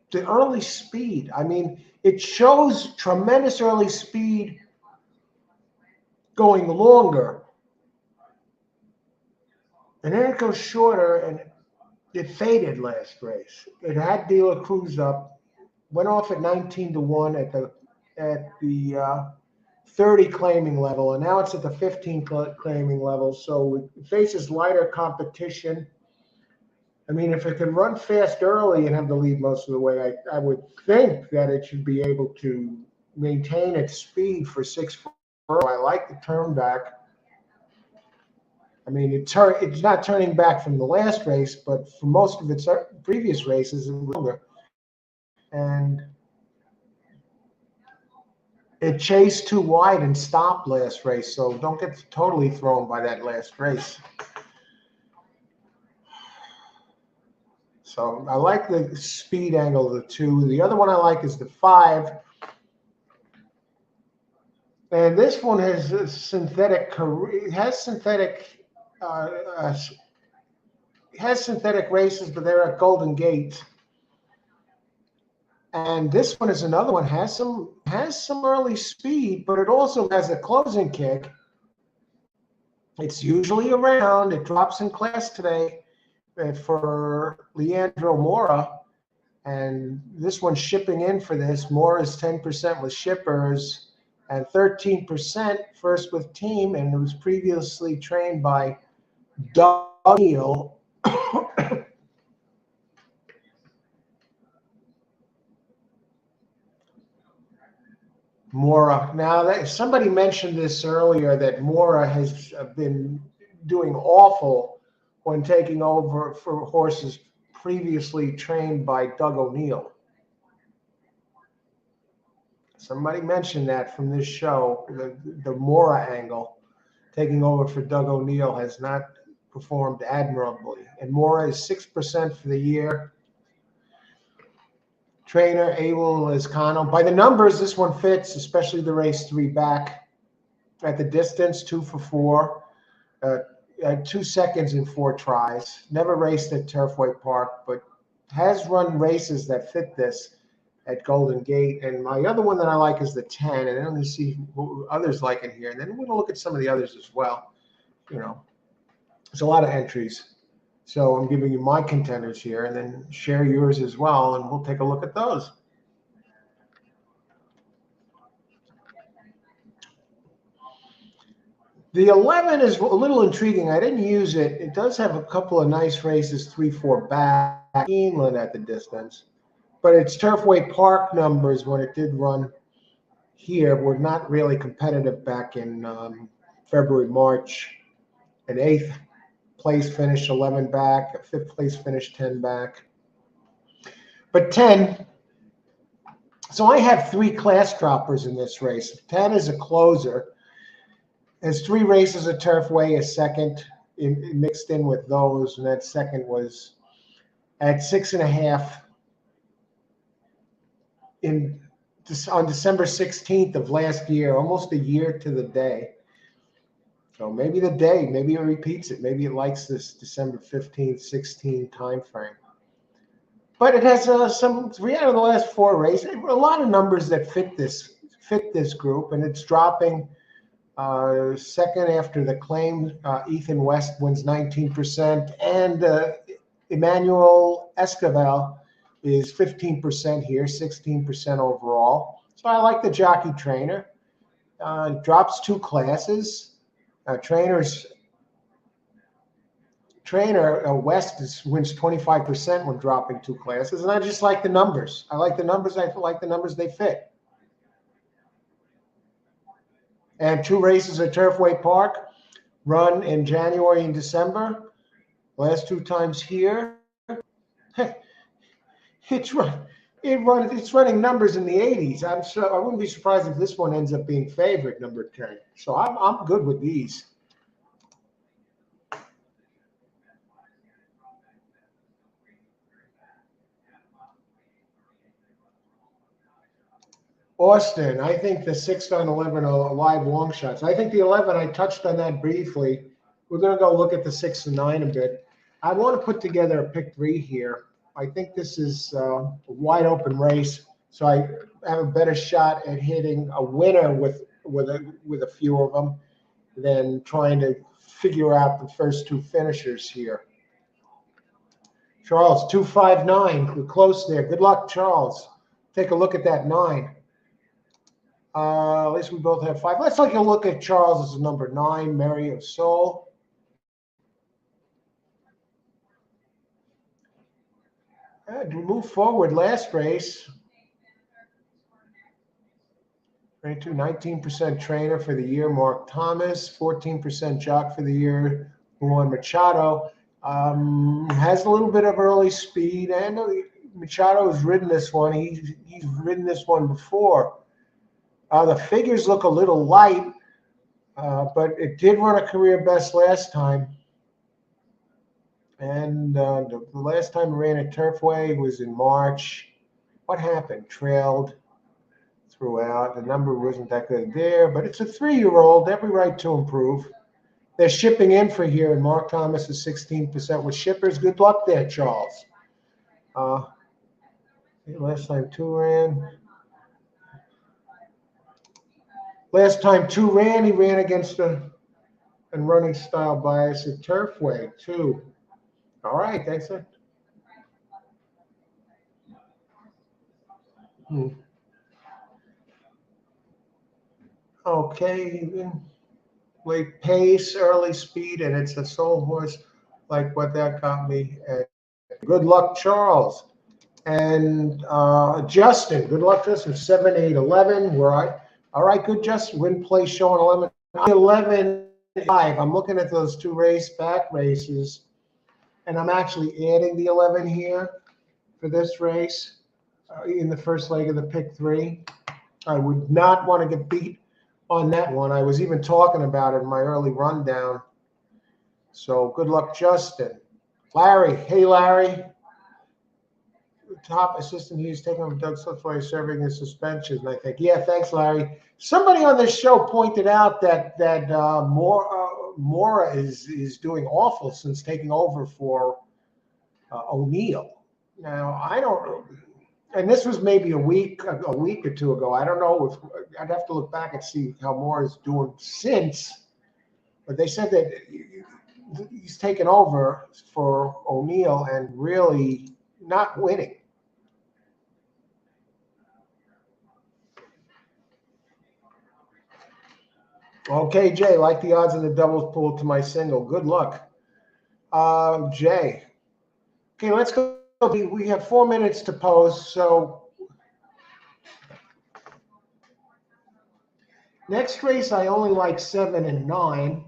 The early speed. I mean, it shows tremendous early speed going longer. And then it goes shorter, and it faded last race. It had De La Cruz up, went off at 19-1 at the 30 claiming level, and now it's at the 15 claiming level. So it faces lighter competition. I mean, if it can run fast early and have the lead most of the way, I would think that it should be able to maintain its speed for 6 furlong. I like the turn back. I mean, it's not turning back from the last race, but for most of its previous races, it was longer. And it chased too wide and stopped last race, so don't get totally thrown by that last race. So I like the speed angle of the 2. The other one I like is the 5. And this one has a synthetic. It has synthetic races, but they're at Golden Gate. And this one is another one, has some early speed, but it also has a closing kick. It's usually around. It drops in class today for Leandro Mora, and this one's shipping in for this. Mora's 10% with shippers and 13% first with team, and it was previously trained by Doug Neal. Mora. Now, somebody mentioned this earlier, that Mora has been doing awful when taking over for horses previously trained by Doug O'Neill. Somebody mentioned that from this show, the Mora angle, taking over for Doug O'Neill has not performed admirably. And Mora is 6% for the year. Trainer Abel Lizcano. By the numbers, this one fits, especially the race 3 back. At the distance, 2 for 4. 2 seconds in 4 tries. Never raced at Turfway Park, but has run races that fit this at Golden Gate. And my other one that I like is the 10. And I'm going to see who others like it here. And then we're going to look at some of the others as well. You know, there's a lot of entries. So I'm giving you my contenders here, and then share yours as well, and we'll take a look at those. The 11 is a little intriguing. I didn't use it. It does have a couple of nice races, 3-4 back, England at the distance. But its Turfway Park numbers, when it did run here, were not really competitive back in February, March. An 8th place finish, 11 back. A 5th place finish, 10 back. But 10, so I have 3 class droppers in this race. 10 is a closer. There's 3 races at Turfway, a second mixed in with those, and that second was at 6.5 on December 16th of last year, almost a year to the day. So maybe it repeats it. Maybe it likes this December 15th, 16 time frame. But it has 3 out of the last 4 races. A lot of numbers that fit this group, and it's dropping Second after the claim, Ethan West wins 19%, and Emmanuel Escobar is 15% here, 16% overall. So I like the jockey trainer. Drops 2 classes. Trainer West wins 25% when dropping 2 classes, and I just like the numbers. I like the numbers. I like the numbers. They fit. And 2 races at Turfway Park, run in January and December. Last 2 times here, it's running numbers in the 80s. I wouldn't be surprised if this one ends up being favorite, number 10. So I'm good with these. Austin, I think the 6 on 11 are live long shots. I think the 11, I touched on that briefly. We're going to go look at the 6 and 9 a bit. I want to put together a pick 3 here. I think this is a wide open race, so I have a better shot at hitting a winner with a few of them than trying to figure out the first 2 finishers here. Charles, 259. We're close there. Good luck, Charles. Take a look at that 9. At least we both have 5. Let's take a look at Charles as number 9, Mary of Soul. And we move forward. Last race. 19% trainer for the year, Mark Thomas. 14% jock for the year, Juan Machado. Has a little bit of early speed. And Machado has ridden this one. He's ridden this one before. The figures look a little light, but it did run a career best last time. And the last time it ran at Turfway was in March. What happened? Trailed throughout. The number wasn't that good there, but it's a 3-year-old. Every right to improve. They're shipping in for here, and Mark Thomas is 16% with shippers. Good luck there, Charles. Last time 2 ran. Last time 2 ran, he ran against a running style bias at Turfway, 2. All right, thanks. Okay, late pace, early speed, and it's a soul horse like what that got me. Good luck, Charles. And Justin, good luck, Justin. 7, 8, 11. All right, good, Justin. Win place showing 11. 11, 5. I'm looking at those 2 back races, and I'm actually adding the 11 here for this race in the first leg of the pick 3. I would not want to get beat on that one. I was even talking about it in my early rundown. So good luck, Justin. Larry, hey, Larry. Top assistant, he's taking over Doug Slipway serving his suspension, I think. Yeah, thanks, Larry. Somebody on this show pointed out that Mora is doing awful since taking over for O'Neill. Now, I don't, and this was maybe a week or 2 ago. I don't know if I'd have to look back and see how Mora is doing since, but they said that he's taken over for O'Neill and really not winning. Okay, Jay, like the odds in the doubles pool to my single. Good luck. Jay. Okay, let's go. We have 4 minutes to pose. So next race, I only like 7 and 9.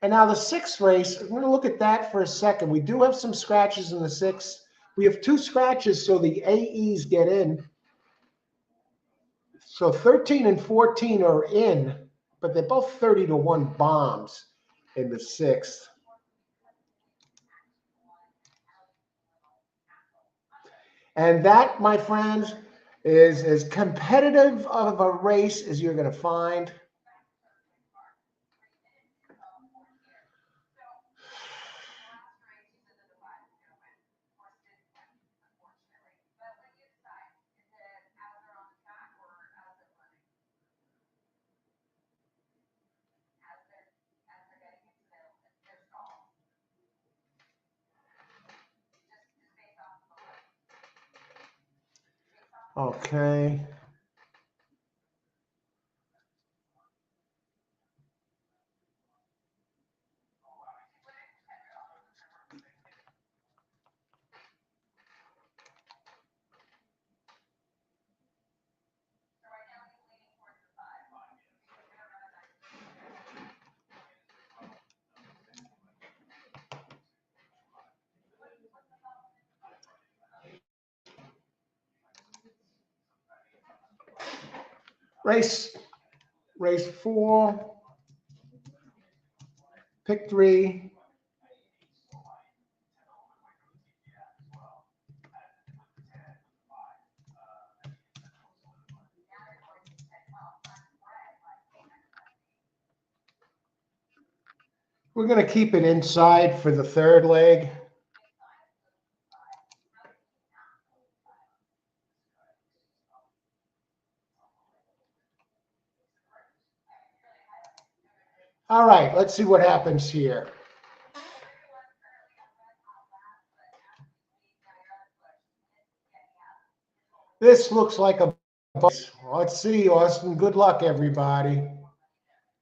And now the 6th race, I'm going to look at that for a second. We do have some scratches in the 6th. We have 2 scratches, so the AEs get in. So 13 and 14 are in, but they're both 30-1 bombs in the 6th. And that, my friends, is as competitive of a race as you're going to find. Okay. Race 4, pick 3. We're going to keep it inside for the third leg. All right, let's see what happens here. This looks like a bus. Let's see, Austin. Good luck, everybody.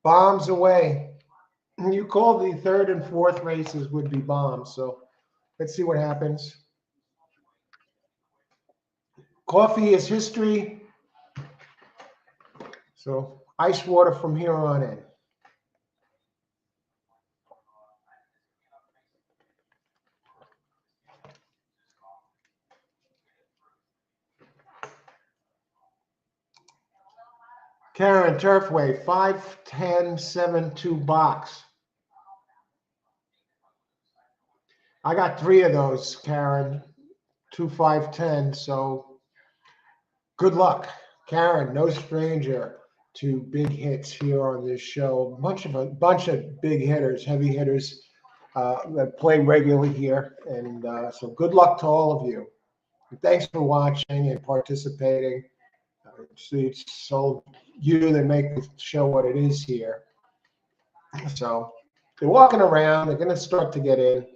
Bombs away. You called the third and fourth races would be bombs, so let's see what happens. Coffee is history. So ice water from here on in. Karen, Turfway, 5-10-7-2 box. I got 3 of those, Karen. 2 5-10. So good luck, Karen. No stranger to big hits here on this show. A bunch of big hitters, heavy hitters that play regularly here, and so good luck to all of you. And thanks for watching and participating. It's so you that make the show what it is here. So they're walking around. They're going to start to get in.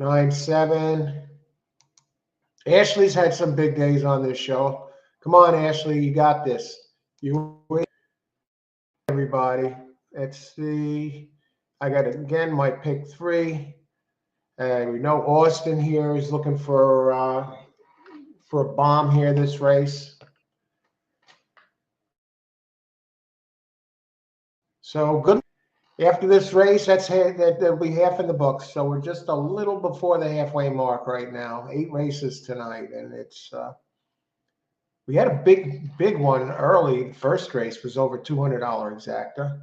9-7. Ashley's had some big days on this show. Come on, Ashley, you got this. You win, everybody. Let's see. I got again my pick 3, and we know Austin here is looking for a bomb here this race. So good. After this race, that'll be half in the books. So we're just a little before the halfway mark right now. 8 races tonight, and it's we had a big one early. The first race was over $200 exacta.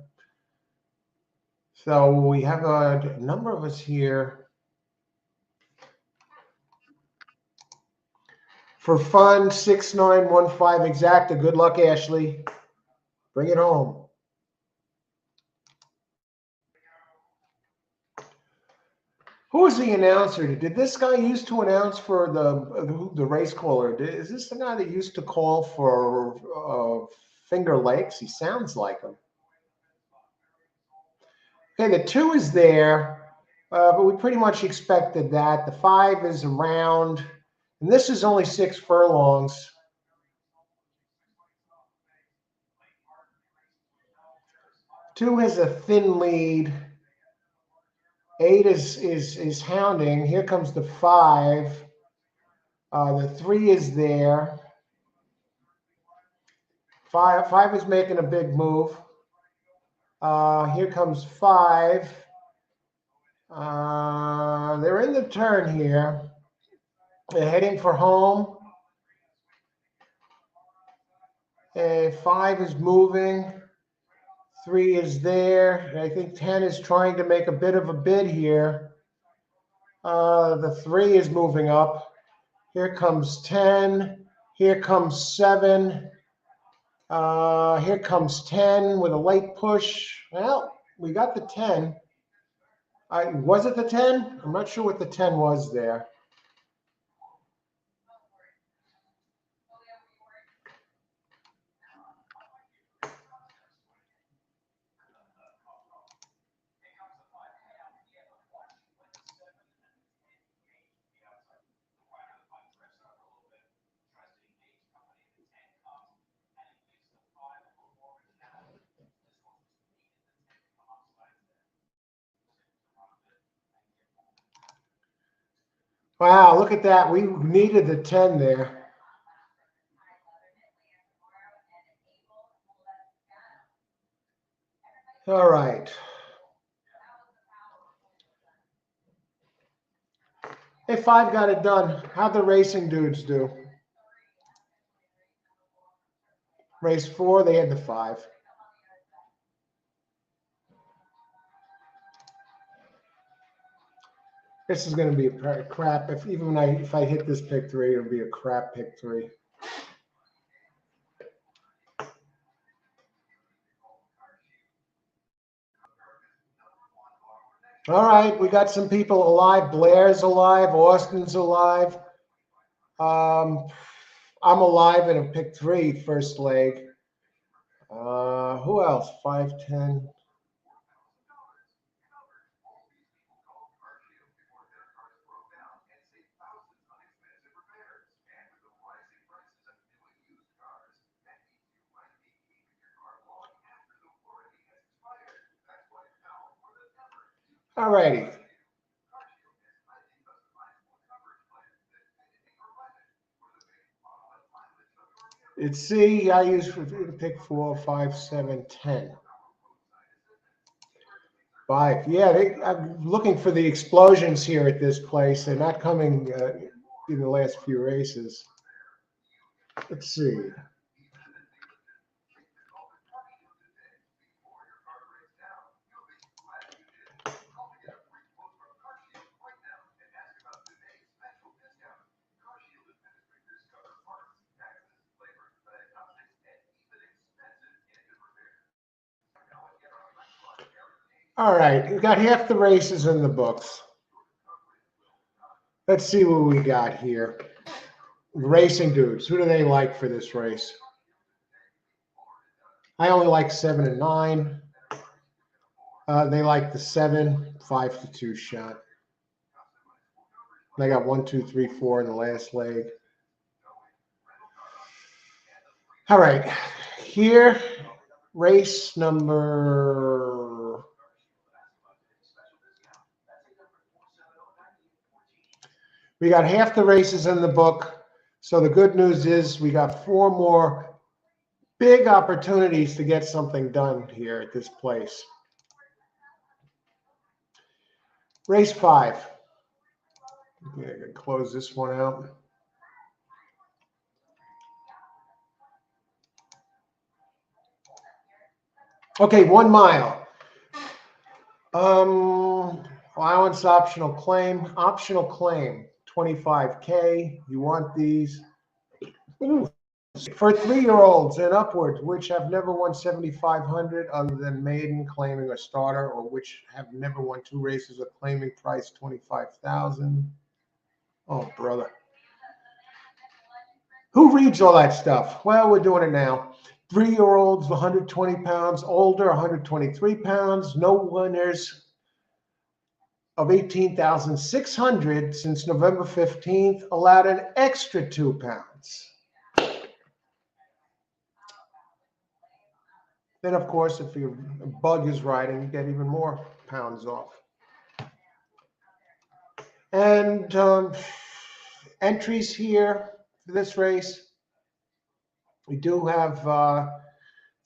So we have a number of us here for fun. 6915 exacta. Good luck, Ashley. Bring it home. Who was the announcer? Did this guy used to announce for the race caller? Is this the guy that used to call for Finger Lakes? He sounds like him. Okay, the 2 is there, but we pretty much expected that. The 5 is around, and this is only 6 furlongs. Two has a thin lead. 8 is hounding. Here comes the 5. The 3 is there. Five is making a big move. Here comes 5. They're in the turn here. They're heading for home. And 5 is moving. 3 is there. I think 10 is trying to make a bit of a bid here. The 3 is moving up. Here comes 10. Here comes 7. Here comes 10 with a late push. Well, we got the 10. Was it the 10? I'm not sure what the 10 was there. Wow, look at that. We needed the 10 there. All right. Hey, 5 got it done. How'd the racing dudes do? Race 4, they had the 5. This is going to be a crap. If I hit this pick 3, it'll be a crap pick 3. All right, we got some people alive. Blair's alive. Austin's alive. I'm alive in a pick 3 first leg. Who else? 5, 10. All righty. It's C. I use for pick 4, 5, 7, 10. 5. Yeah, I'm looking for the explosions here at this place. They're not coming in the last few races. Let's see. All right, we got half the races in the books. Let's see what we got here. Racing dudes, who do they like for this race? I only like 7 and 9. They like the 7, 5 to 2 shot. They got 1, 2, 3, 4 in the last leg. All right, here, race number. We got half the races in the book. So the good news is we got 4 more big opportunities to get something done here at this place. Race 5. Okay, I can close this one out. Okay, 1 mile. Allowance optional claim. Optional claim, 25K. You want these? Ooh. For 3-year-olds and upwards, which have never won 7,500 other than maiden, claiming a starter, or which have never won 2 races of claiming price 25,000. Oh, brother. Who reads all that stuff? Well, we're doing it now. 3-year-olds, 120 pounds, older, 123 pounds, no winners of 18,600 since November 15th, allowed an extra 2 pounds. Then, of course, if your bug is riding, you get even more pounds off. And entries here for this race, we do have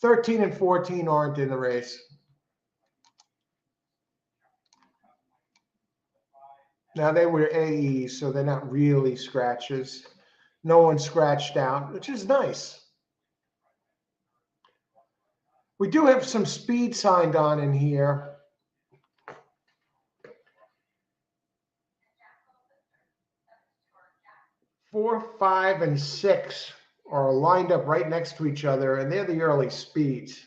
13 and 14 aren't in the race. Now, they were AEs, so they're not really scratches. No one scratched out, which is nice. We do have some speed signed on in here. Four, 5, and 6 are lined up right next to each other, and they're the early speeds.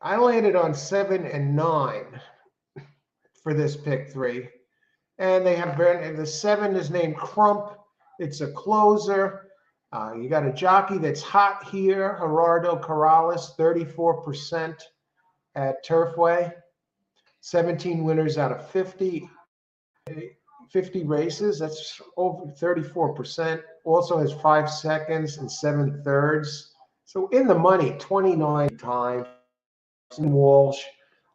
I landed on 7 and 9 for this pick 3. And they have the 7 is named Crump. It's a closer. You got a jockey that's hot here, Gerardo Corrales, 34% at Turfway. 17 winners out of 50. 50 races, that's over 34%. Also has 5 seconds and 7 thirds. So in the money, 29 times. Walsh,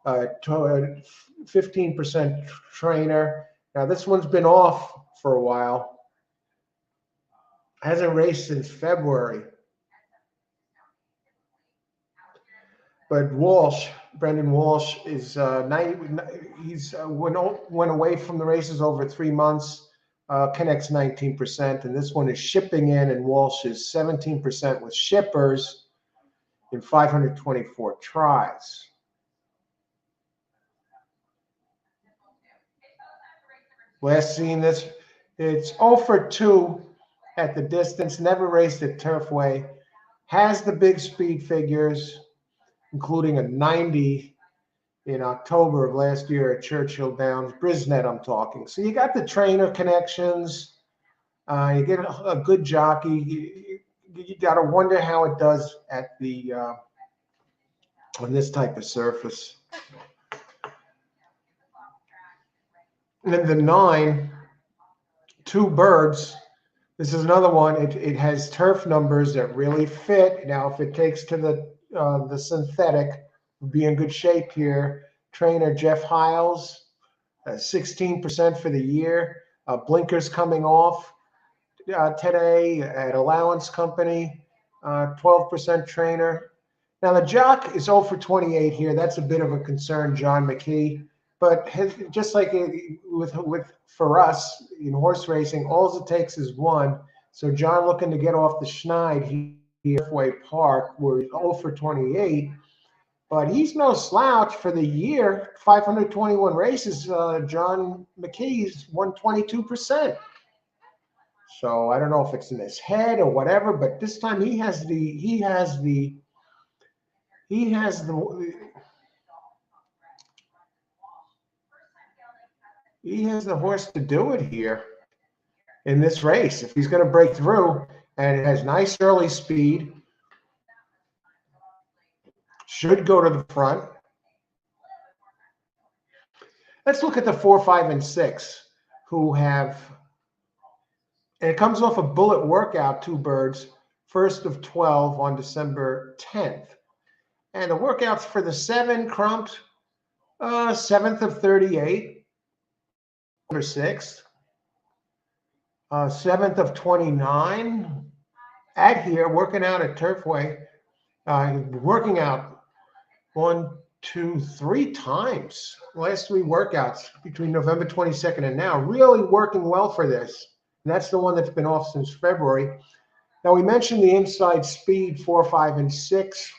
15% trainer. Now this one's been off for a while. Hasn't raced since February. But Walsh, Brendan Walsh, is he's went away from the races over 3 months. Connects 19%, and this one is shipping in, and Walsh is 17% with shippers in 524 tries. Last seen this, it's 0 for 2 at the distance, never raced at Turfway, has the big speed figures, including a 90 in October of last year at Churchill Downs, Brisnet I'm talking. So you got the trainer connections, you get a good jockey. You got to wonder how it does at the on this type of surface. And then the 9, 2 Birds. This is another one. It has turf numbers that really fit. Now, if it takes to the synthetic, we'll be in good shape here. Trainer Jeff Hiles, 16% for the year. Blinkers coming off today at Allowance Company, 12% trainer. Now the jock is 0 for 28 here. That's a bit of a concern, John McKee. But just like for us in horse racing, all it takes is one. So John looking to get off the schneid here at Turfway Park, we're 0 for 28. But he's no slouch for the year. 521 races. John McKee's won 22%. So I don't know if it's in his head or whatever, but this time he has the horse to do it here in this race. If he's going to break through, and it has nice early speed, should go to the front. Let's look at the 4, 5, and 6 who have, and it comes off a bullet workout, 2 Birds, 1st of 12 on December 10th. And the workouts for the 7, Crumped, 7th of 38, or 6th. 7th of 29, at here, working out at Turfway, working out 1, 2, 3 times. Last 3 workouts between November 22nd and now, really working well for this. And that's the one that's been off since February. Now, we mentioned the inside speed, 4, 5, and 6.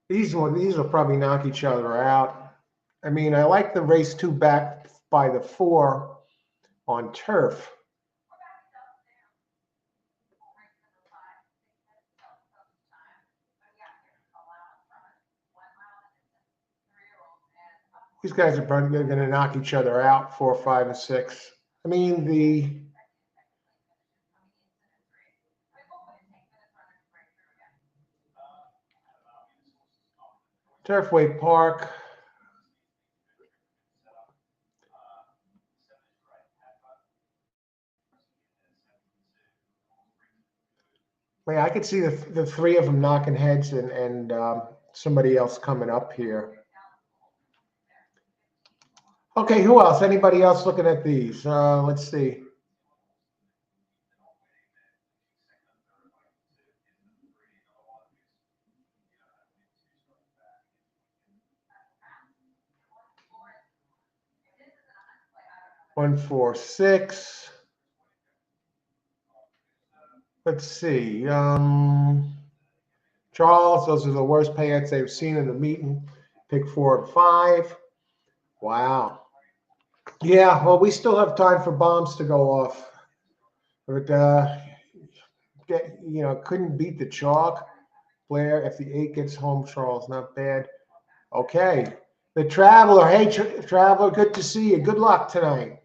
These will probably knock each other out. I mean, I like the race 2 back by the 4 on turf. These guys are probably going to knock each other out, 4, 5, and 6. I mean, the Turfway Park. Yeah, I could see the 3 of them knocking heads and somebody else coming up here. Okay, who else? Anybody else looking at these? Let's see. One, 4, 6. Let's see. Charles, those are the worst payouts they've seen in the meeting. Pick 4 and 5. Wow. Yeah, well, we still have time for bombs to go off. But, couldn't beat the chalk. Blair, if the 8 gets home, Charles, not bad. Okay. The Traveler. Hey, Traveler, good to see you. Good luck tonight.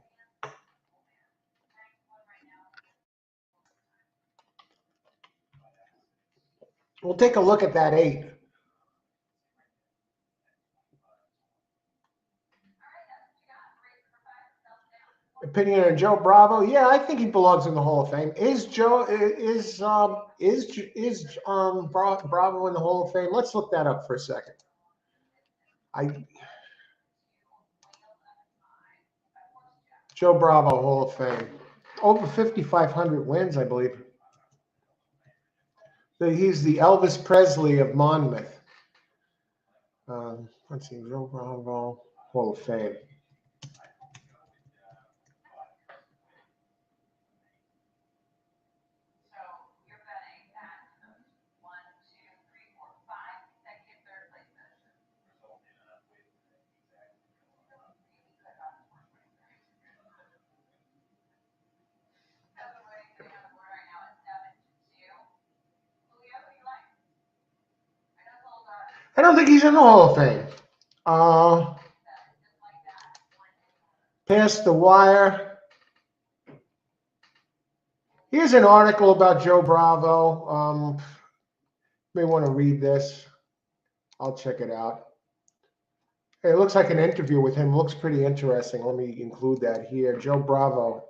We'll take a look at that 8. Opinion on Joe Bravo? Yeah, I think he belongs in the Hall of Fame. Bravo in the Hall of Fame? Let's look that up for a second. Joe Bravo Hall of Fame, over 5,500 wins, I believe. He's the Elvis Presley of Monmouth. Let's see, Joe Bravo Hall of Fame. I don't think he's in the Hall of Fame. Past the wire. Here's an article about Joe Bravo. May want to read this. I'll check it out. It looks like an interview with him. Looks pretty interesting. Let me include that here. Joe Bravo.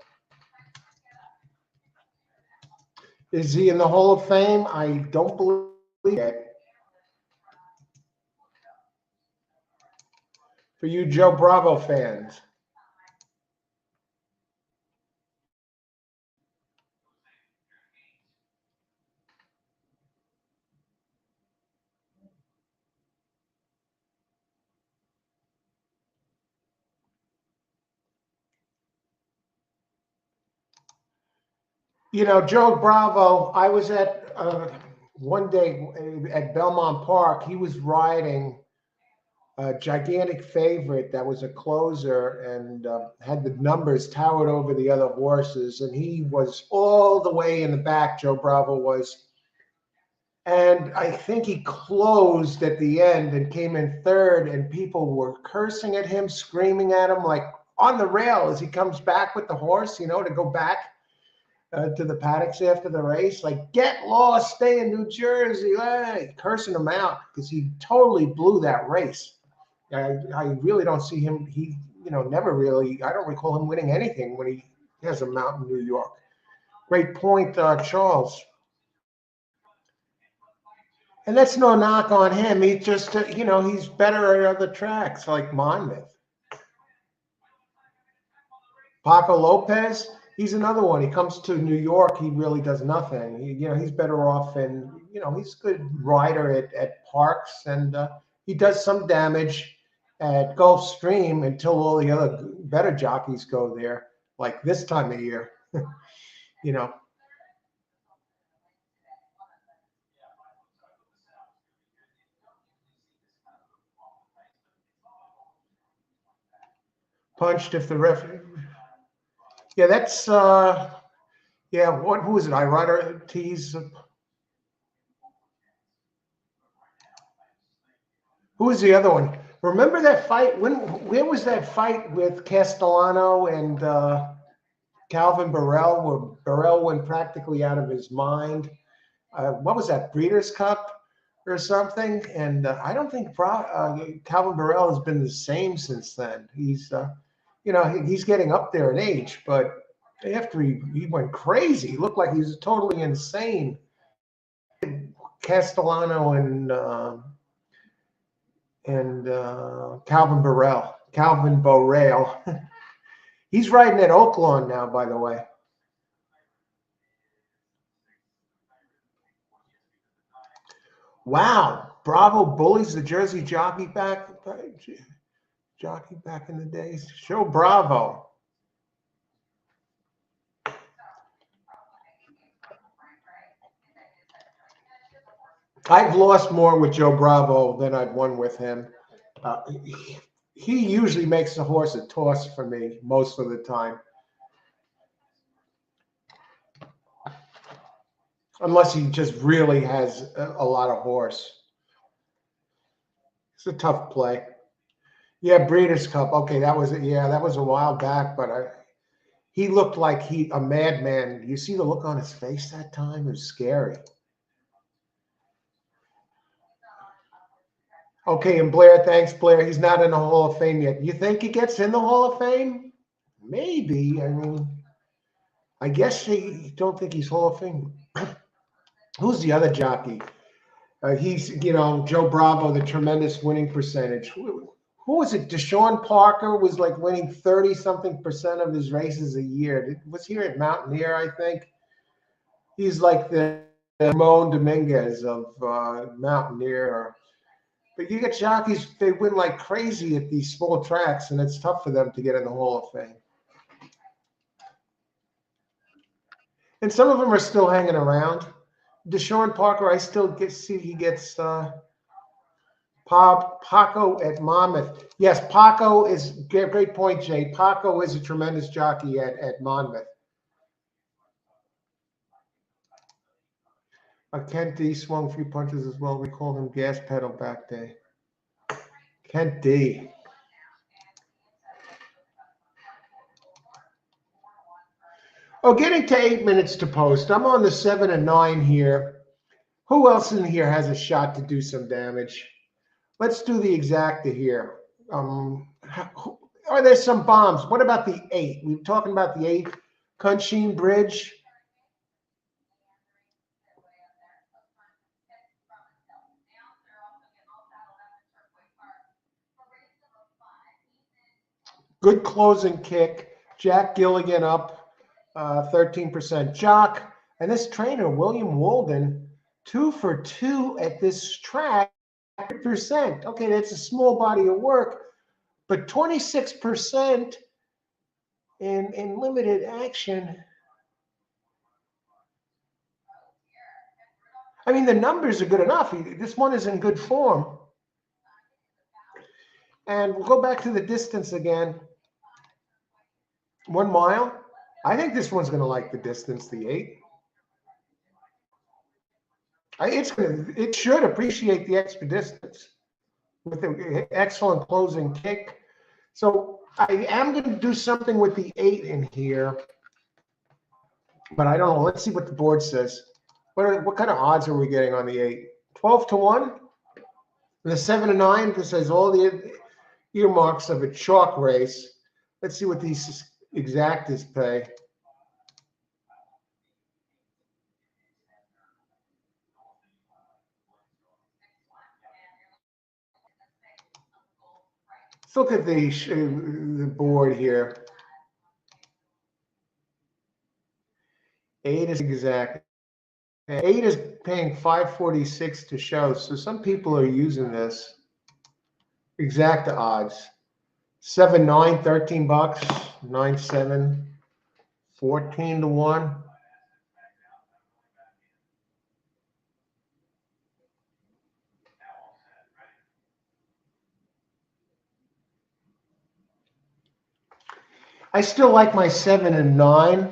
Is he in the Hall of Fame? I don't believe it. For you Joe Bravo fans. You know, Joe Bravo, I was at one day at Belmont Park. He was riding a gigantic favorite that was a closer and had the numbers towered over the other horses. And he was all the way in the back, Joe Bravo was. And I think he closed at the end and came in third, and people were cursing at him, screaming at him, like on the rail as he comes back with the horse, you know, to go back to the paddocks after the race, like, get lost, stay in New Jersey, hey, cursing him out because he totally blew that race. I really don't see him. He, you know, never really, I don't recall him winning anything when he has him out in New York. Great point, Charles. And that's no knock on him. He just, you know, he's better at other tracks like Monmouth. Paco Lopez, he's another one. He comes to New York, he really does nothing. You know, he's better off, and you know, he's a good rider at parks, and he does some damage at Gulfstream until all the other better jockeys go there, like this time of year. You know. Punched if the ref. Yeah, that's yeah. Who is it? Rider tees. Who was the other one? Remember that fight? Where was that fight with Castellano and Calvin Burrell, where Burrell went practically out of his mind? What was that, Breeders' Cup or something? And I don't think Calvin Burrell has been the same since then. He's, you know, he's getting up there in age, but after he went crazy, he looked like he was totally insane. Castellano and Calvin Borrell. He's riding at Oaklawn now, by the way. Wow, Bravo bullies the Jersey jockey back in the days. Show Bravo. I've lost more with Joe Bravo than I've won with him. He usually makes the horse a toss for me most of the time. Unless he just really has a lot of horse. It's a tough play. Yeah, Breeders' Cup. Okay, that was a while back, but he looked like a madman. You see the look on his face that time? It was scary. Okay, and Blair, thanks, Blair. He's not in the Hall of Fame yet. You think he gets in the Hall of Fame? maybe. I mean, I guess they don't think he's Hall of Fame. Who's the other jockey? He's, Joe Bravo, the tremendous winning percentage. Who was it? Deshaun Parker was like winning 30-something% of his races a year. Was here at Mountaineer, I think. He's like the Ramon Dominguez of Mountaineer. But you get jockeys, they win like crazy at these small tracks, and it's tough for them to get in the Hall of Fame. And some of them are still hanging around. Deshaun Parker, I still see he gets Paco at Monmouth. Yes, Paco is great point, Jay. Paco is a tremendous jockey at Monmouth. Kent D swung a few punches as well. We call him gas pedal back day. Kent D. Oh, getting to 8 minutes to post. I'm on the 7 and 9 here. Who else in here has a shot to do some damage? Let's do the exacta here. Are there some bombs? What about the 8? We were talking about the 8. Kunsheen Bridge. Good closing kick. Jack Gilligan up 13%. Jock. And this trainer, William Walden, 2 for 2 at this track, 100%. Okay, that's a small body of work, but 26% in limited action. I mean, the numbers are good enough. This one is in good form. And we'll go back to the distance again. 1 mile. I think this one's going to like the distance, the 8. It should appreciate the extra distance with the excellent closing kick. So I am going to do something with the 8 in here, but I don't know. Let's see what the board says. What kind of odds are we getting on the 8? 12 to 1. The 7 and 9, this has all the earmarks of a chalk race. Let's see what these exactas pay. Let's look at the board here. 8 is exact. 8 is paying $5.46 to show. So some people are using this. Exacta odds. 7, 9, $13. 9, 7, 14 to 1. I still like my 7 and 9.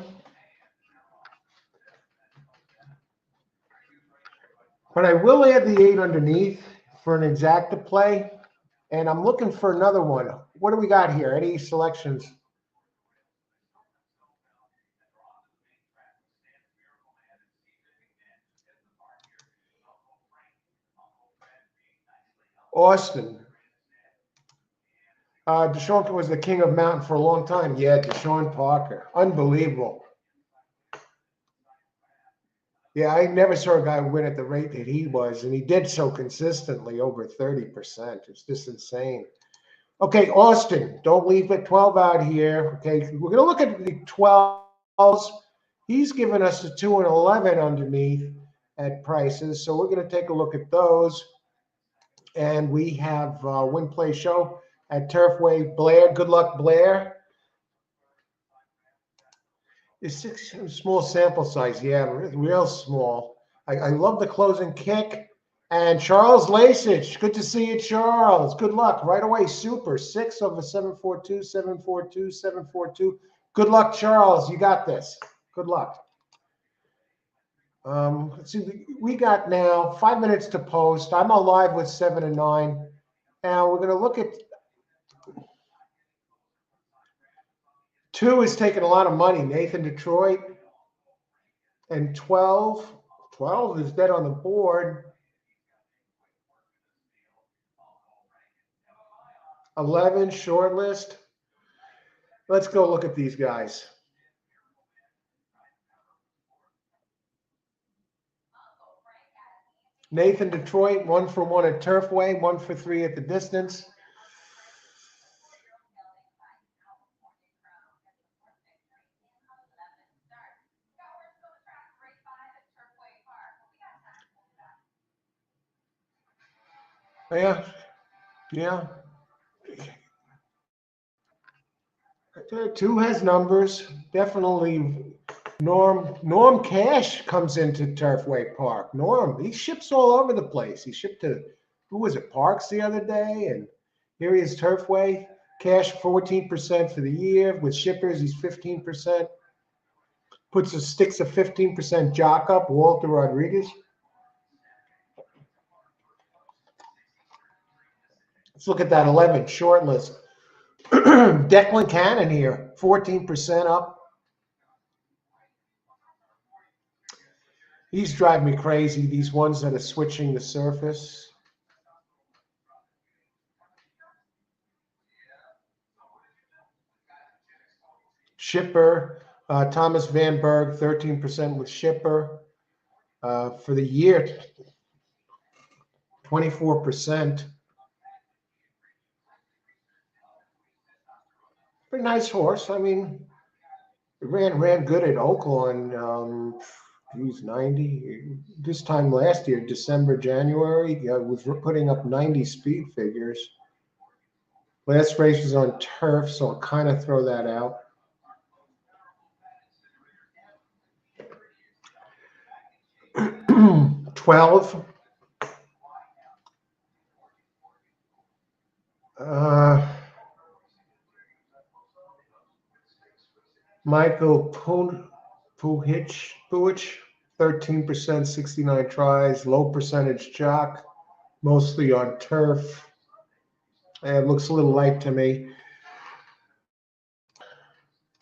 But I will add the 8 underneath for an exacta play. And I'm looking for another one. What do we got here? Any selections? Austin. Deshaun was the king of mountain for a long time. Yeah, Deshaun Parker. Unbelievable. Yeah, I never saw a guy win at the rate that he was, and he did so consistently, over 30%. It's just insane. Okay, Austin, don't leave the 12 out here. Okay, we're going to look at the 12s. He's given us a 2 and 11 underneath at prices, so we're going to take a look at those. And we have Win Play Show at Turfway. Blair, good luck, Blair. It's 6 small sample size. Yeah, real small. I love the closing kick. And Charles Lasich, good to see you, Charles. Good luck right away. Super. 6 over 742, 742, 742. Good luck, Charles. You got this. Good luck. Let's see. We got now 5 minutes to post. I'm alive with 7 and 9. Now we're going to look at 2 is taking a lot of money. Nathan Detroit. And 12. 12 is dead on the board. 11 short list. Let's go look at these guys. Nathan Detroit, 1 for 1 at Turfway, 1 for 3 at the distance. Yeah, yeah. 2 has numbers. Definitely Norm Cash comes into Turfway Park. Norm, he ships all over the place. He shipped to, who was it, Parks the other day, and here he is, Turfway. Cash 14% for the year. With shippers, he's 15%. Sticks a 15% jock up, Walter Rodriguez. Let's look at that 11 short list. Declan Cannon here, 14% up. These drive me crazy, these ones that are switching the surface. Shipper, Thomas Van Berg, 13% with Shipper. For the year, 24%. Pretty nice horse. I mean, it ran good at Oaklawn. He was 90. This time last year, December, January, was putting up 90 speed figures. Last race was on turf, so I'll kind of throw that out. $12. Michael Puhich, 13%, 69 tries, low percentage jock, mostly on turf. It looks a little light to me.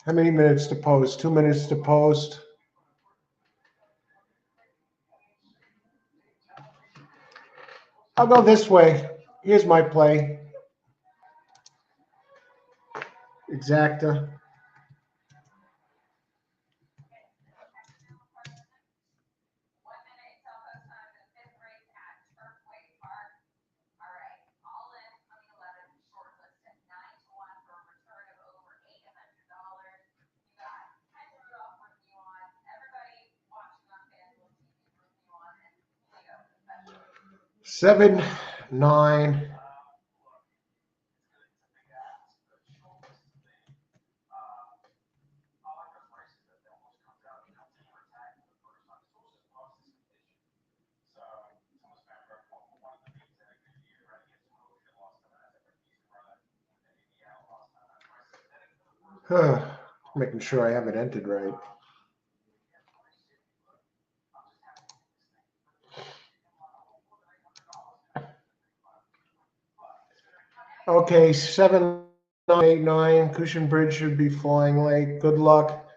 How many minutes to post? 2 minutes to post. I'll go this way. Here's my play. Exacta. Seven, 9. Making sure I have it entered right. Okay, 7, 9, 8, 9. Cushion Bridge should be flying late. Good luck.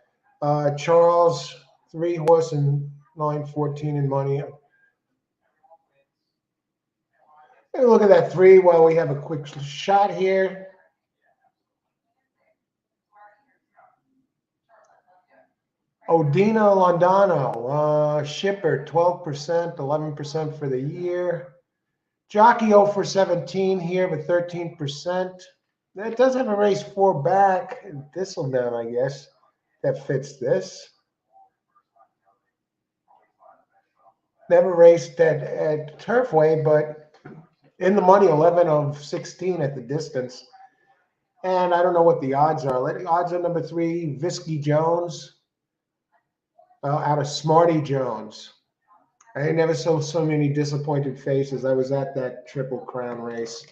Charles, 3 horse and 9-14 in money. Hey, look at that 3 while we have a quick shot here. Odina Londano, Shipper, 12%, 11% for the year. Jockey 0 for 17 here, but 13%. That does have a race 4 back. Thistledown, I guess, that fits this. Never raced at Turfway, but in the money, 11 of 16 at the distance. And I don't know what the odds are. Odds on number 3, Visky Jones, out of Smarty Jones. I never saw so many disappointed faces. I was at that Triple Crown race,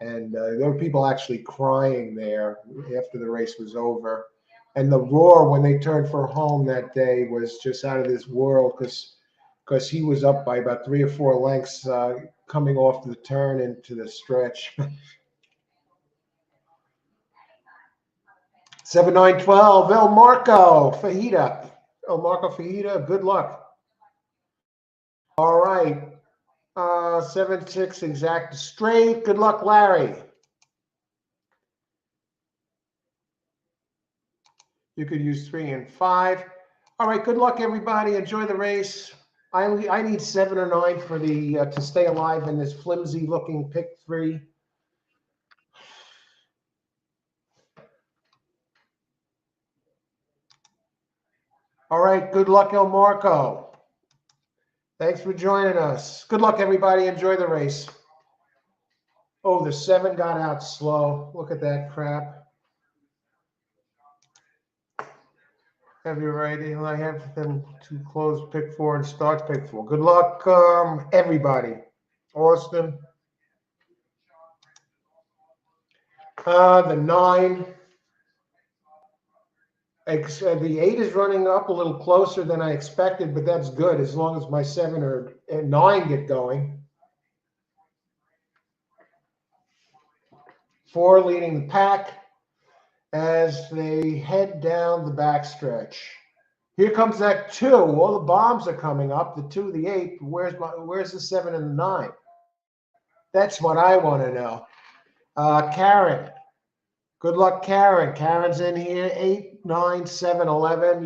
and there were people actually crying there after the race was over. And the roar when they turned for home that day was just out of this world because he was up by about 3 or 4 lengths coming off the turn into the stretch. 7, 9, 12. El Marco Fajita. El Marco Fajita, good luck. All right. 7, 6, exact straight. Good luck, Larry. You could use 3 and 5. All right, good luck, everybody. Enjoy the race. I need 7 or 9 for the to stay alive in this flimsy-looking pick 3. All right, good luck, El Marco. Thanks for joining us. Good luck, everybody. Enjoy the race. Oh, the 7 got out slow. Look at that crap. Heavy righty. I have them to close pick 4 and start pick 4. Good luck, everybody. Austin. The 9. The 8 is running up a little closer than I expected, but that's good as long as my 7 or 9 get going. 4 leading the pack as they head down the backstretch. Here comes that 2. All the bombs are coming up. The 2, the 8. Where's the 7 and the 9? That's what I want to know. Karen. Good luck, Karen. Karen's in here. 8, 9, 7, 11.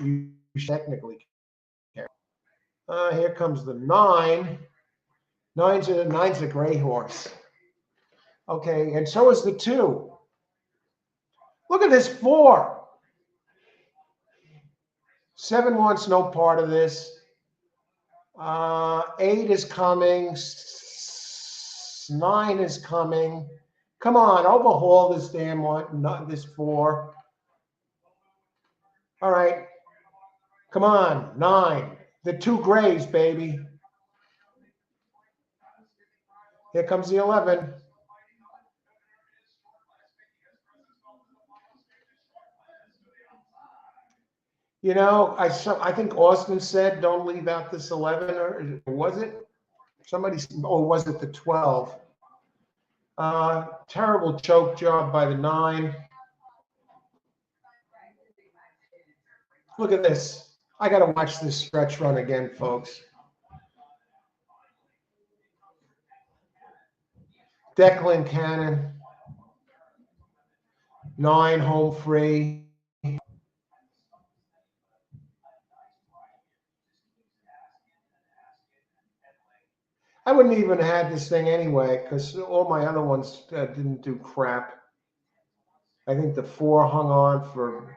You technically. Here comes the 9. Nine's a gray horse. Okay, and so is the 2. Look at this 4. 7 wants no part of this. 8 is coming. 9 is coming. Come on, overhaul this damn one, not this 4. All right. Come on, 9. The 2 grays, baby. Here comes the 11. You know, I think Austin said don't leave out this 11, or was it? Somebody, or was it the 12? Terrible choke job by the 9. Look at this. I got to watch this stretch run again, folks. Declan Cannon. 9 home free. I wouldn't even have had this thing anyway because all my other ones didn't do crap. I think the 4 hung on for.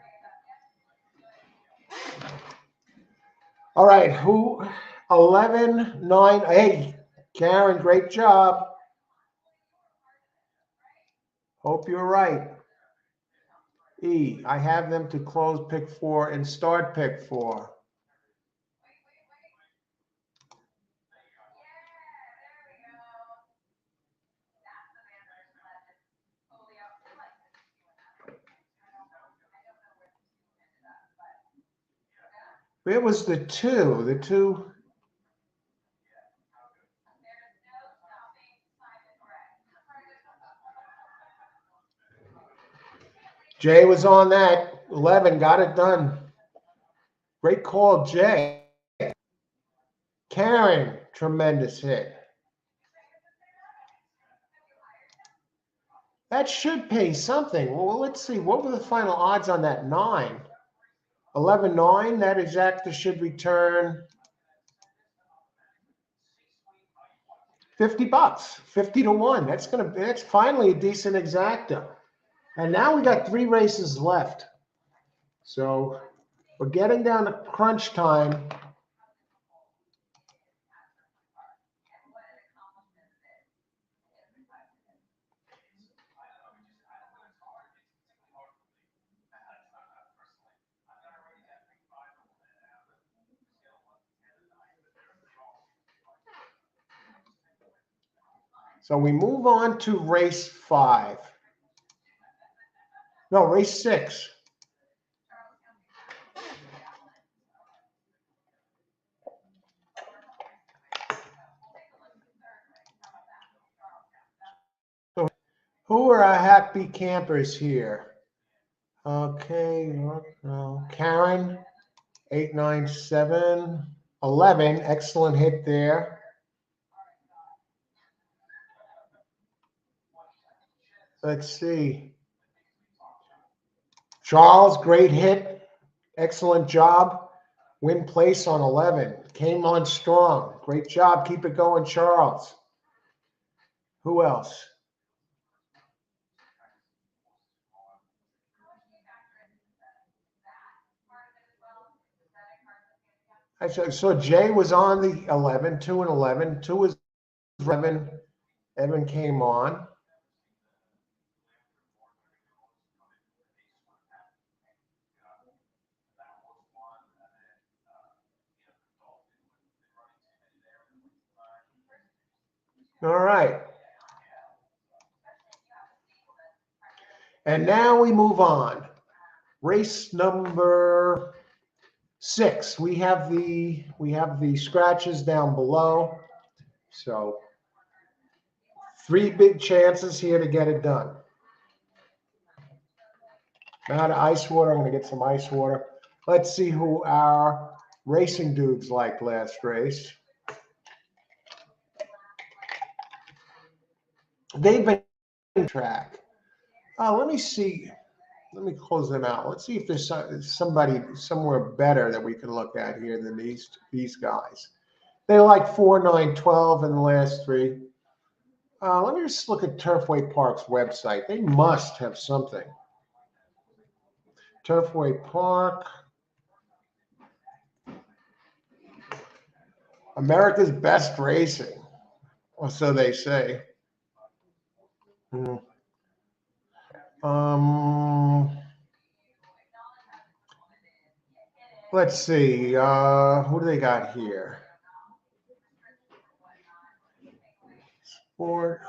All right, 11, 9. Hey, Karen, great job. Hope you're right. E, I have them to close pick 4 and start pick 4. Where was the 2? The 2. Jay was on that. 11 got it done. Great call, Jay. Karen, tremendous hit. That should pay something. Well, let's see. What were the final odds on that 9? 11-9. That exacta should return $50. 50 to 1. That's finally a decent exacta. And now we got 3 races left. So we're getting down to crunch time. So we move on to race 5. No, race 6. So who are our happy campers here? Okay, Karen, 8, 9, 7, 11. Excellent hit there. Let's see. Charles, great hit. Excellent job. Win place on 11. Came on strong. Great job. Keep it going, Charles. Who else? I saw Jay was on the 11, 2 and 11. 2 was 11. Evan came on. All right. And now we move on. Race number 6. We have the scratches down below. So 3 big chances here to get it done. Out of ice water. I'm going to get some ice water. Let's see who our racing dudes like last race. They've been on track. Let me see. Let me close them out. Let's see if there's somebody somewhere better that we can look at here than these guys. They like 4, 9, 12 in the last 3. Let me just look at Turfway Park's website. They must have something. Turfway Park. America's best racing. Or so they say. Let's see. Who do they got here? Sport.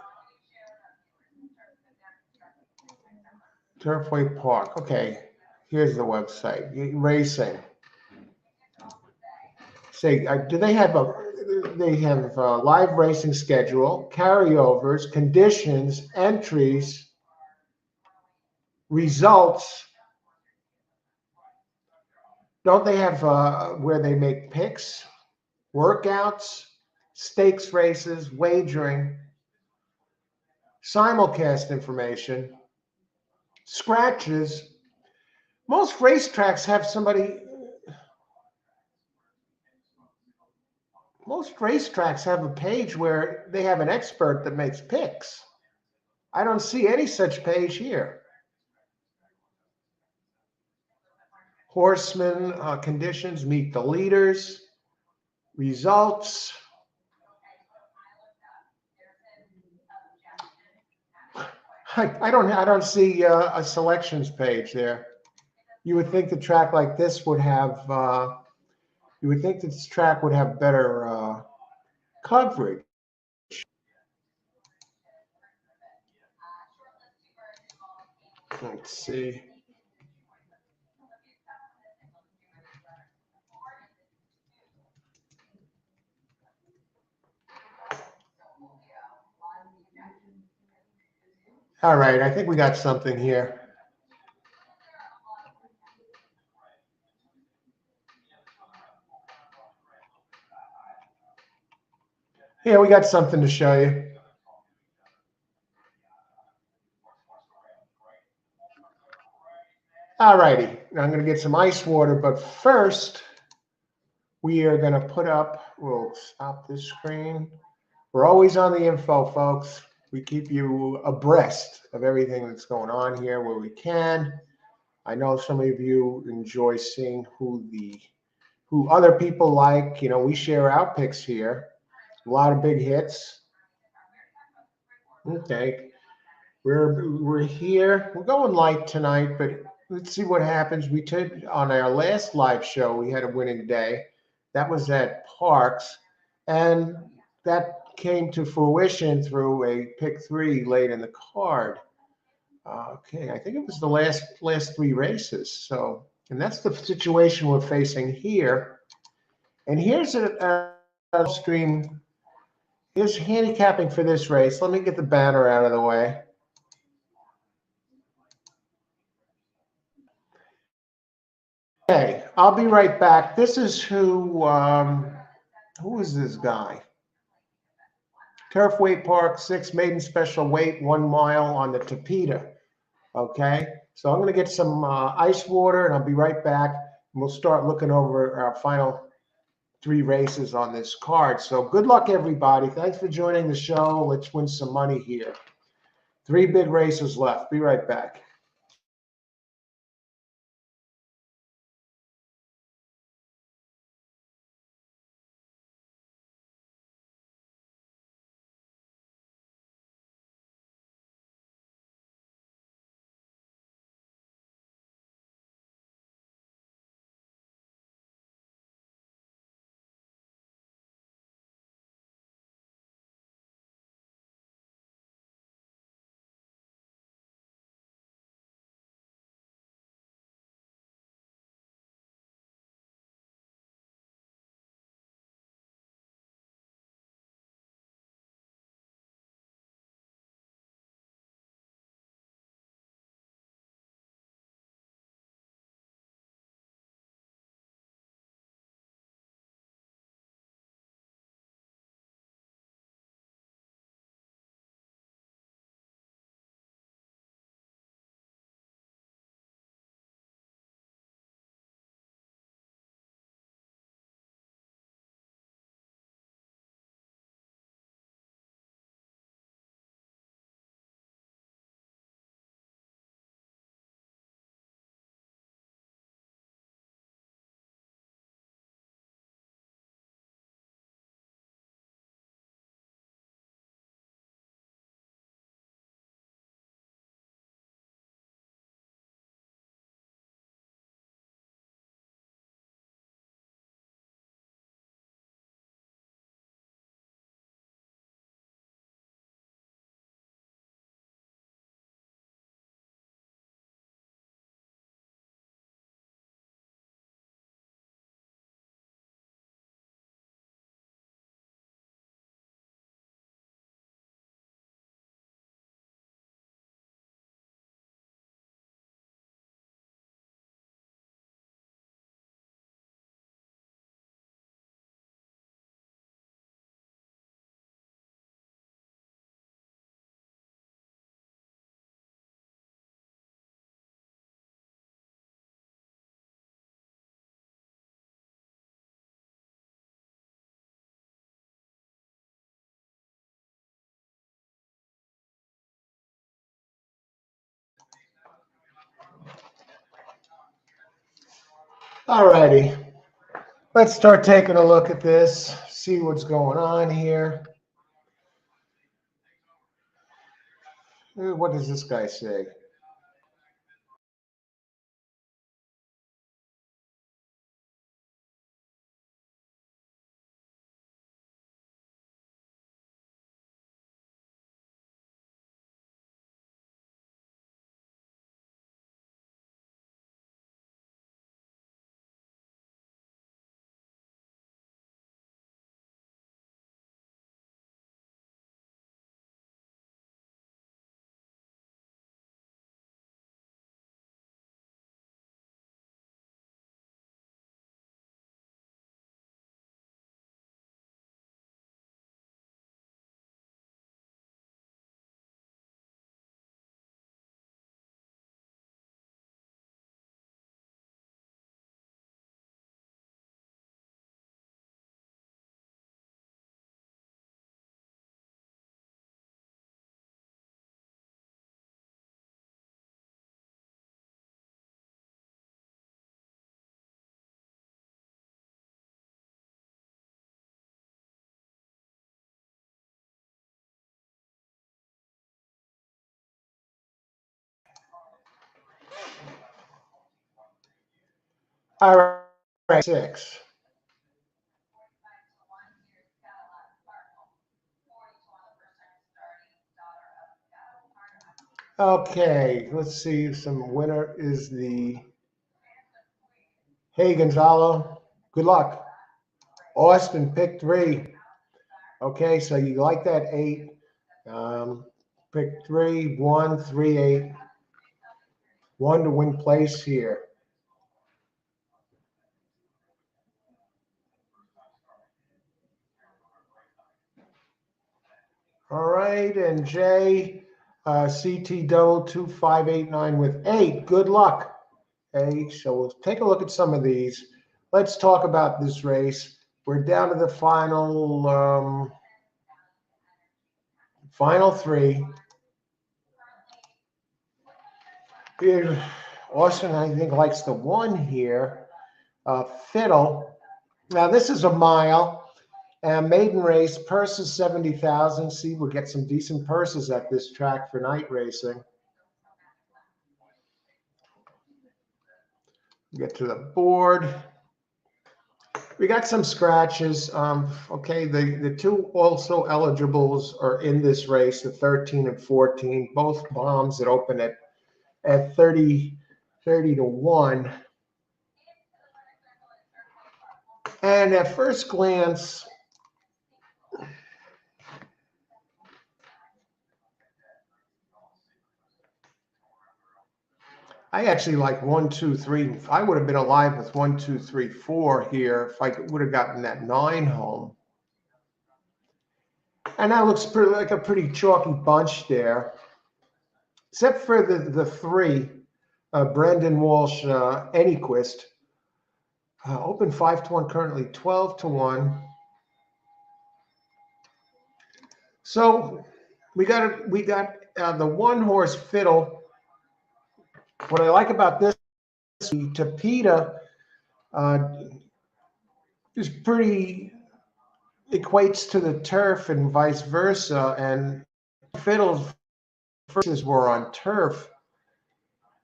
Turfway Park. Okay. Here's the website. Racing. Say, do they have a live racing schedule, carryovers, conditions, entries, results? Don't they have where they make picks, workouts, stakes races, wagering, simulcast information, scratches? Most racetracks have somebody. Most racetracks have a page where they have an expert that makes picks. I don't see any such page here. Horsemen, conditions, meet the leaders, results. I don't see a selections page there. You would think the track like this would have. You would think that this track would have better coverage. Let's see. All right, I think we got something here. Yeah, we got something to show you. All righty, I'm going to get some ice water, but first we are going to put up, we'll stop this screen. We're always on the info, folks. We keep you abreast of everything that's going on here where we can. I know some of you enjoy seeing who other people like. You know, we share our picks here. A lot of big hits. Okay. We're here. We're going light tonight, but let's see what happens. We took on our last live show, we had a winning day. That was at Parks, and that came to fruition through a pick 3 late in the card. Okay, I think it was the last 3 races. So, and that's the situation we're facing here. And here's a stream. Here's handicapping for this race. Let me get the banner out of the way. Okay, I'll be right back. This is who is this guy? Turfway Park 6 maiden special weight 1 mile on the Tapeta. Okay, So I'm going to get some ice water, and I'll be right back. And we'll start looking over our final 3 races on this card. So good luck, everybody. Thanks for joining the show. Let's win some money here. 3 big races left. Be right back. All righty. Let's start taking a look at this, see what's going on here. What does this guy say? All right, 6. Okay, let's see. Some winner is the Hey Gonzalo. Good luck. Austin pick 3. Okay, so you like that 8. Pick 3, 1, 3, 8. 1 to win place here. All right, and Jay, CT double 2589 with 8. Good luck. Okay, so we'll take a look at some of these. Let's talk about this race. We're down to the final three. Here, Austin, I think, likes the one here. Fiddle. Now, this is a mile. Maiden race, purse is 70,000. See, we'll get some decent purses at this track for night racing. Get to the board. We got some scratches. Okay, the two also eligibles are in this race, the 13 and 14, both bombs that open at 30 to 1. And at first glance, I actually like 1, 2, 3. I would have been alive with 1, 2, 3, 4 here if I would have gotten that 9 home. And that looks like a pretty chalky bunch there, except for the 3, Brandon Walsh, Anyquist. Open 5 to 1, currently 12 to 1. So we got the 1 horse Fiddle. What I like about this, Tapeta is pretty, equates to the turf and vice versa. And Fiddle's firsts were on turf.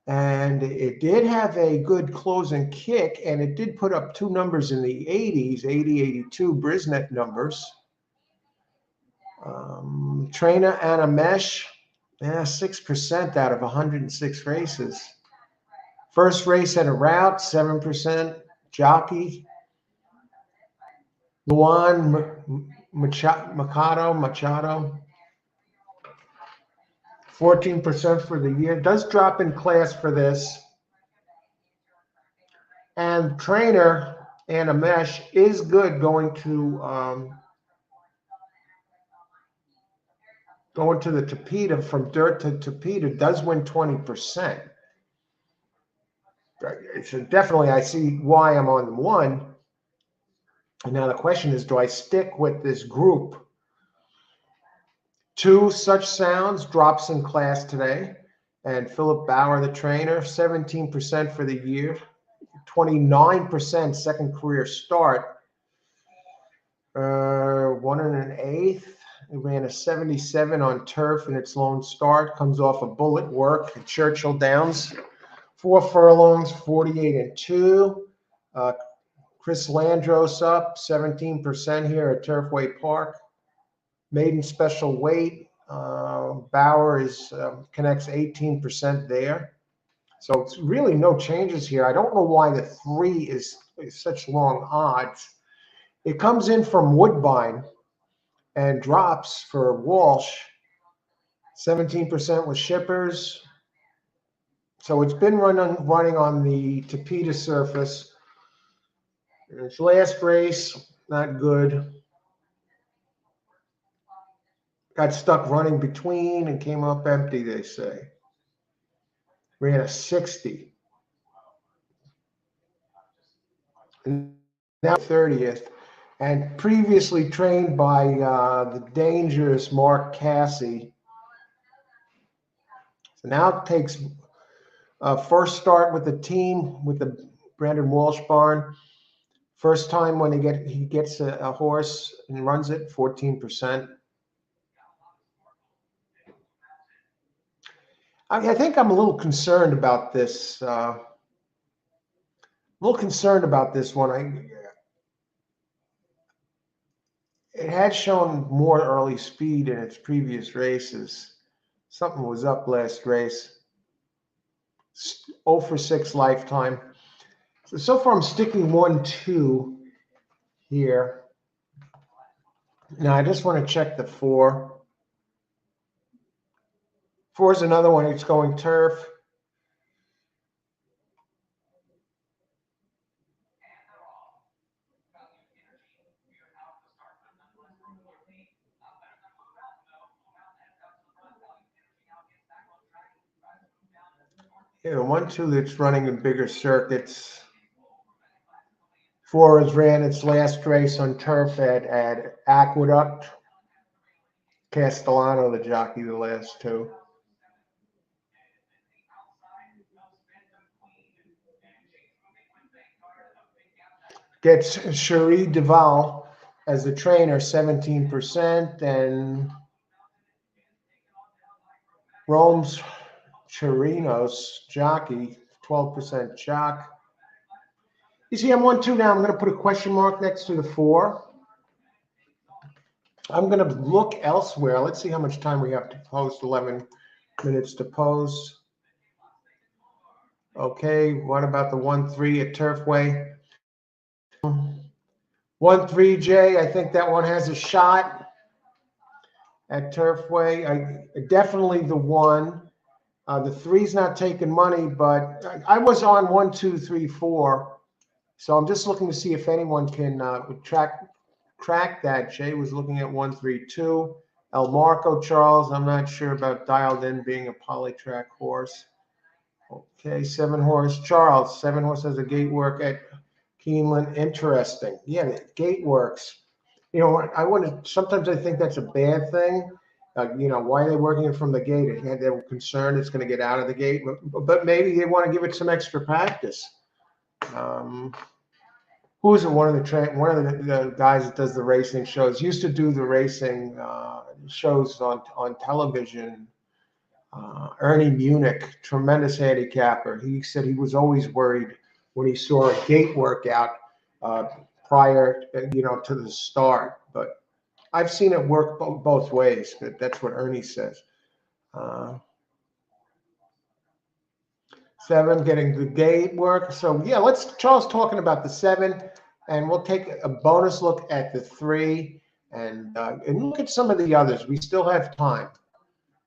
And it did have a good closing kick, and it did put up 2 numbers in the 80s, 80, 82 Brisnet numbers. Trainer Anna Mesh, 6% out of 106 races. First race at a route, 7%. Jockey, Luan Machado, 14% for the year. Does drop in class for this. And trainer Anna Mesh is good going to the Tapeta, from dirt to Tapeta, does win 20%. So definitely I see why I'm on the 1. And now the question is, do I stick with this group? 2 Such Sounds drops in class today. And Philip Bauer, the trainer, 17% for the year, 29% second career start. 1 1/8. It ran a 77 on turf in its lone start. Comes off a bullet work at Churchill Downs. 4 furlongs, 48 and 2. Chris Landros up 17% here at Turfway Park. Maiden special weight. Bauer connects 18% there. So it's really no changes here. I don't know why the 3 is such long odds. It comes in from Woodbine and drops for Walsh. 17% with shippers. So it's been running on the Tapeta surface. Its last race, not good. Got stuck running between and came up empty, they say. Ran a 60. And now 30th. And previously trained by the dangerous Mark Cassie. So now it takes first start with the team, with the Brandon Walsh barn. First time when he gets a horse and runs it, 14%. I think I'm a little concerned about this. One. It had shown more early speed in its previous races. Something was up last race. 0 for 6 lifetime. So far I'm sticking 1, 2 here. Now I just want to check the 4. 4 is another one. It's going turf. Yeah, the 1-2 that's running in bigger circuits. 4 has ran its last race on turf at Aqueduct. Castellano, the jockey, the last 2. Gets Cherie Duval as the trainer, 17%, and Rome's Chirinos jockey, 12% jock. You see, I'm 1-2 now. I'm going to put a question mark next to the 4. I'm going to look elsewhere. Let's see how much time we have to post. 11 minutes to post. Okay, what about the 1-3 at Turfway? 1-3J, I think that one has a shot at Turfway. Definitely the 1. The 3's not taking money, but I was on 1, 2, 3, 4. So I'm just looking to see if anyone can track that. Jay was looking at 1, 3, 2. El Marco Charles, I'm not sure about dialed in being a polytrack horse. Okay, 7 horse Charles. 7 horse has a gate work at Keeneland. Interesting. Yeah, the gate works. You know, I want to. Sometimes I think that's a bad thing. You know, why are they working it from the gate? They were concerned it's going to get out of the gate, but maybe they want to give it some extra practice. Who is it? One of the guys that does the racing shows used to do the racing shows on television. Ernie Munich, tremendous handicapper. He said he was always worried when he saw a gate workout prior, to the start. But I've seen it work both ways. That's what Ernie says. 7 getting the gate work. So yeah, Charles talking about the 7, and we'll take a bonus look at the 3 and look at some of the others. We still have time.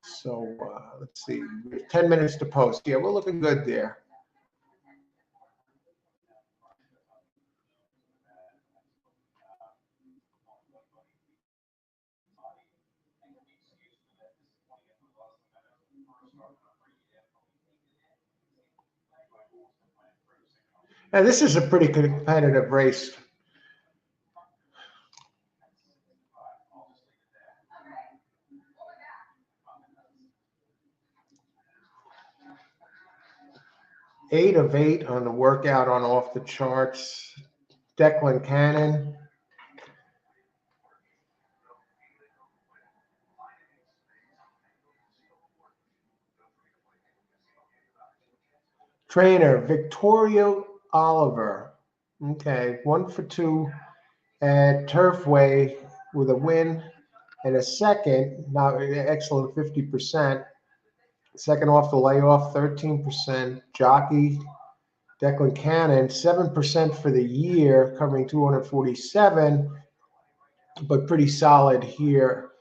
So let's see, 10 minutes to post. Yeah, we're looking good there. Now, this is a pretty competitive race. Eight of 8 on the workout on Off the Charts. Declan Cannon. Trainer, Victoria Oliver. Okay, 1 for 2 at Turfway with a win and a second. Now, excellent 50%. Second off the layoff, 13%. Jockey, Declan Cannon, 7% for the year, covering 247, but pretty solid here.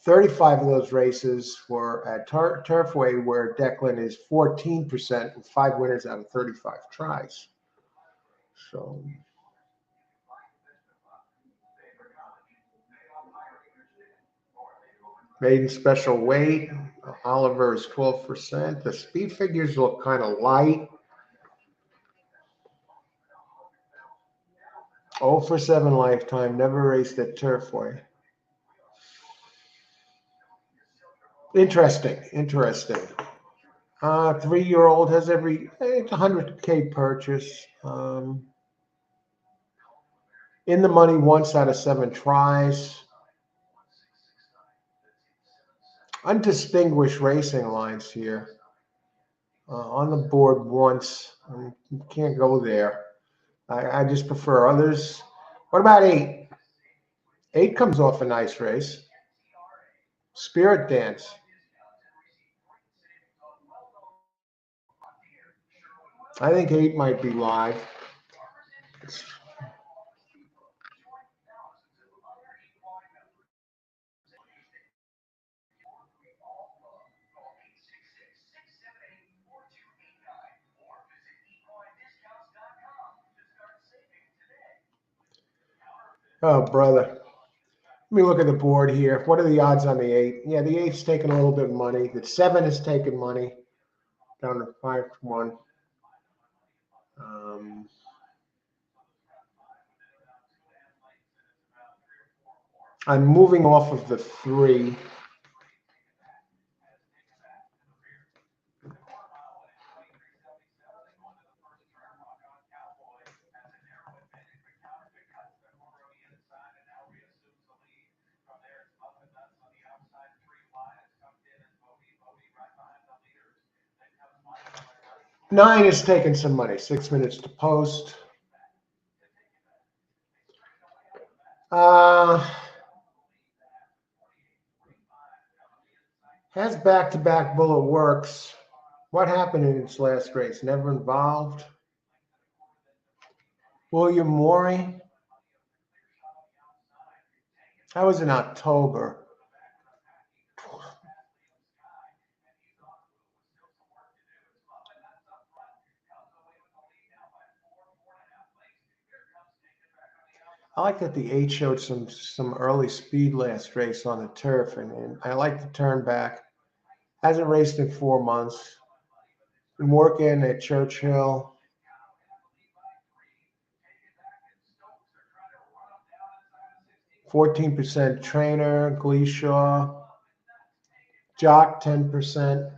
35 of those races were at Turfway, where Declan is 14% with 5 winners out of 35 tries. So maiden special weight, Oliver is 12%. The speed figures look kind of light. 0 for 7 lifetime, never raced at Turfway. Interesting. 3-year-old has it's 100K purchase. In the money once out of 7 tries. Undistinguished racing lines here. On the board once. You can't go there. I just prefer others. What about 8? 8 comes off a nice race. Spirit Dance. I think 8 might be live. Oh, brother. Let me look at the board here. What are the odds on the 8? Yeah, the 8's taking a little bit of money. The 7 is taking money. down to 5-1. I'm moving off of the 3. Nine is taking some money. 6 minutes to post. Has back-to-back bullet works. What happened in its last race? Never involved. William Morey. That was in October. I like that the 8 showed some early speed last race on the turf, and I like the turn back. Hasn't raced in 4 months. Been working at Churchill. %14 trainer, Gleeshaw. Jock 10%.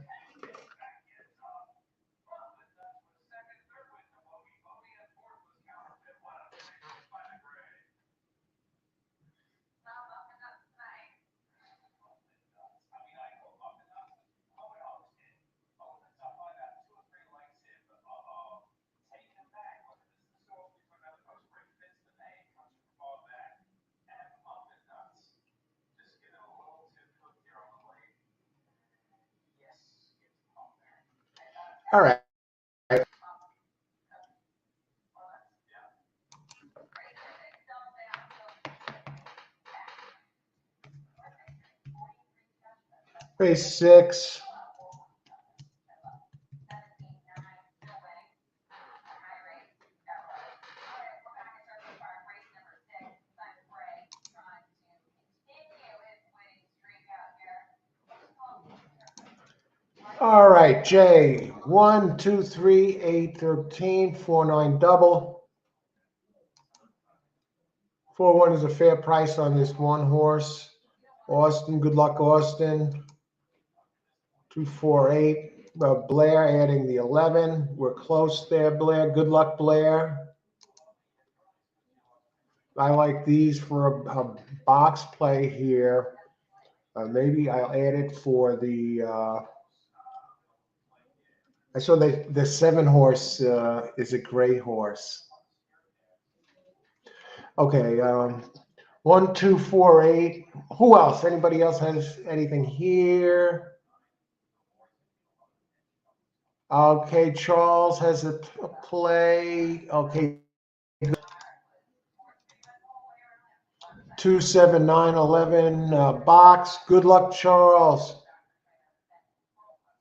All right. Race 6. All right, J. 1, 2, 3, 8, 13, 4, 9 double. 4-1 is a fair price on this one horse. Austin, good luck, Austin. 2, 4, 8. Blair adding the 11. We're close there, Blair. Good luck, Blair. I like these for a box play here. Maybe I'll add it for the. I saw the 7 horse is a great horse. Okay. 1, 2, 4, 8. Who else? Anybody else has anything here? Okay, Charles has a play. Okay. 2, 7, 9, 11 box. Good luck, Charles.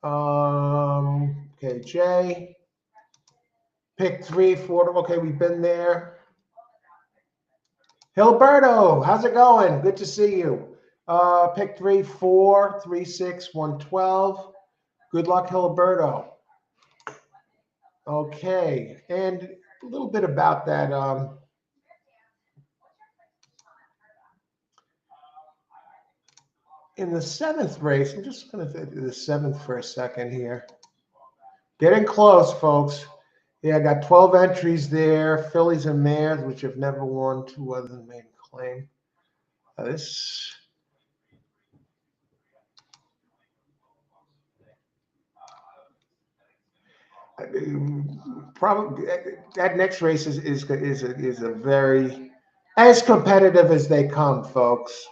Okay, Jay. Pick 3, 4. Okay, we've been there. Hilberto, how's it going? Good to see you. Pick 3, 4, 3, 6, 1, 12. Good luck, Hilberto. Okay, and a little bit about that. In the 7th race, I'm just going to do the 7th for a second here. Getting close, folks. Yeah, I got 12 entries there. Fillies and mares, which have never won 2 other than maiden claim. This. Probably that next race is a very as competitive as they come, folks.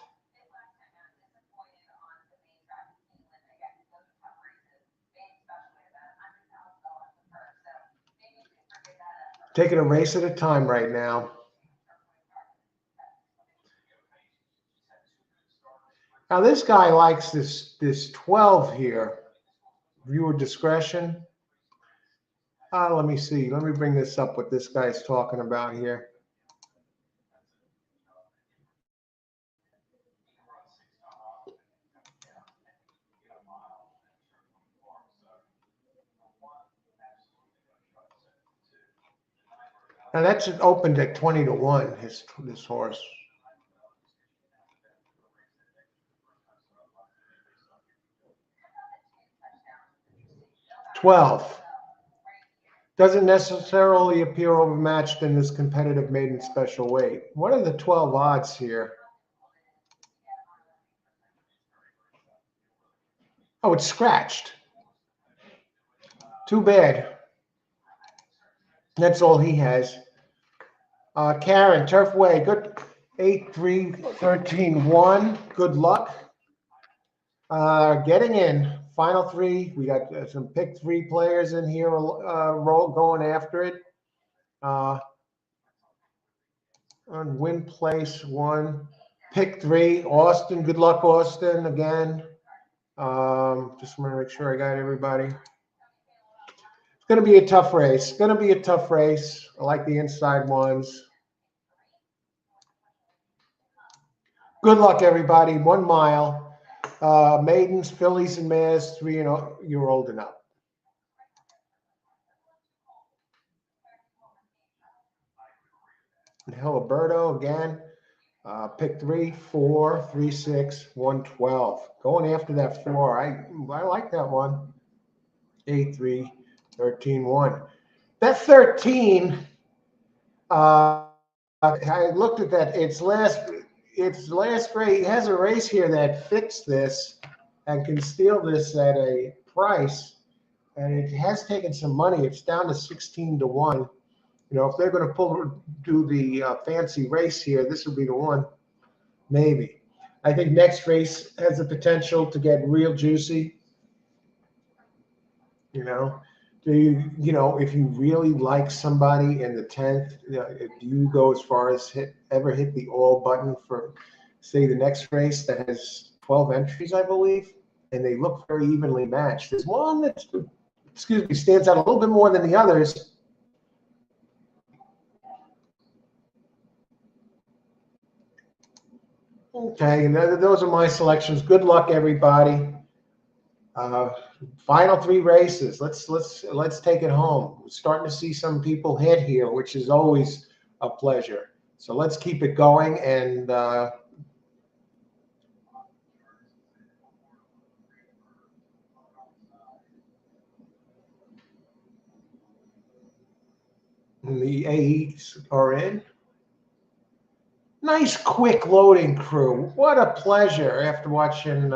Taking a race at a time right now. Now this guy likes this 12 here. Viewer discretion. Let me see. Let me bring this up. What this guy's talking about here. And that's opened at 20-1. This horse. 12. Doesn't necessarily appear overmatched in this competitive maiden special weight. What are the 12 odds here? Oh, it's scratched. Too bad. That's all he has. Karen, Turfway, good 8-3-13-1. Good luck. Getting in. Final three. We got some pick three players in here going after it. On win place 1. Pick 3. Austin. Good luck, Austin, again. Just want to make sure I got everybody. It's going to be a tough race. I like the inside ones. Good luck, everybody. 1 mile. Maidens, fillies, and mares, 3-year-old and up. And Hiliberto again. Pick 3, 4, 3, 6, 1, 12. Going after that 4. I like that one. 8-3-13-1. That 13. I looked at that. Its last race. He has a race here that fixed this and can steal this at a price, and it has taken some money. It's down to 16-1. If they're going to do the fancy race here, this would be the one. Maybe. I think next race has the potential to get real juicy. If you really like somebody in the 10th, do you go as far as ever hit the all button for, say, the next race that has 12 entries, I believe, and they look very evenly matched. There's one that, stands out a little bit more than the others. Okay, and those are my selections. Good luck, everybody. Final 3 races. Let's take it home. We're starting to see some people hit here, which is always a pleasure. So let's keep it going. And the AEs are in. Nice quick loading crew. What a pleasure after watching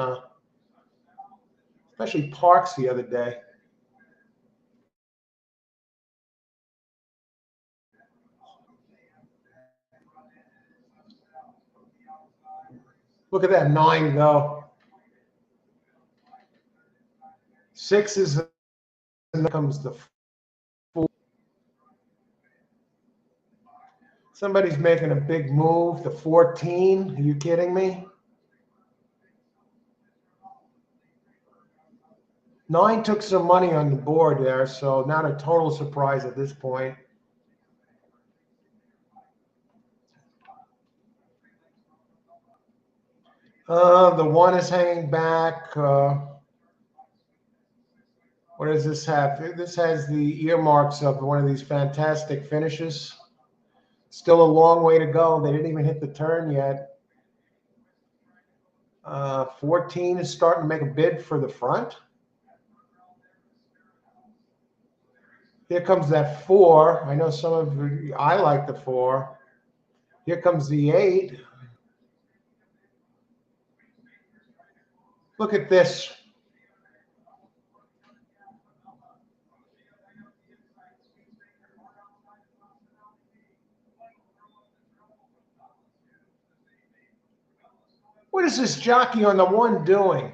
especially Parks the other day. Look at that 9 go. 6 is, and then comes the 4. Somebody's making a big move. The 14. Are you kidding me? 9 took some money on the board there, so not a total surprise at this point. The 1 is hanging back. What does this have? This has the earmarks of one of these fantastic finishes. Still a long way to go. They didn't even hit the turn yet. 14 is starting to make a bid for the front. Here comes that 4. I know some of you, I like the 4. Here comes the 8. Look at this. What is this jockey on the 1 doing?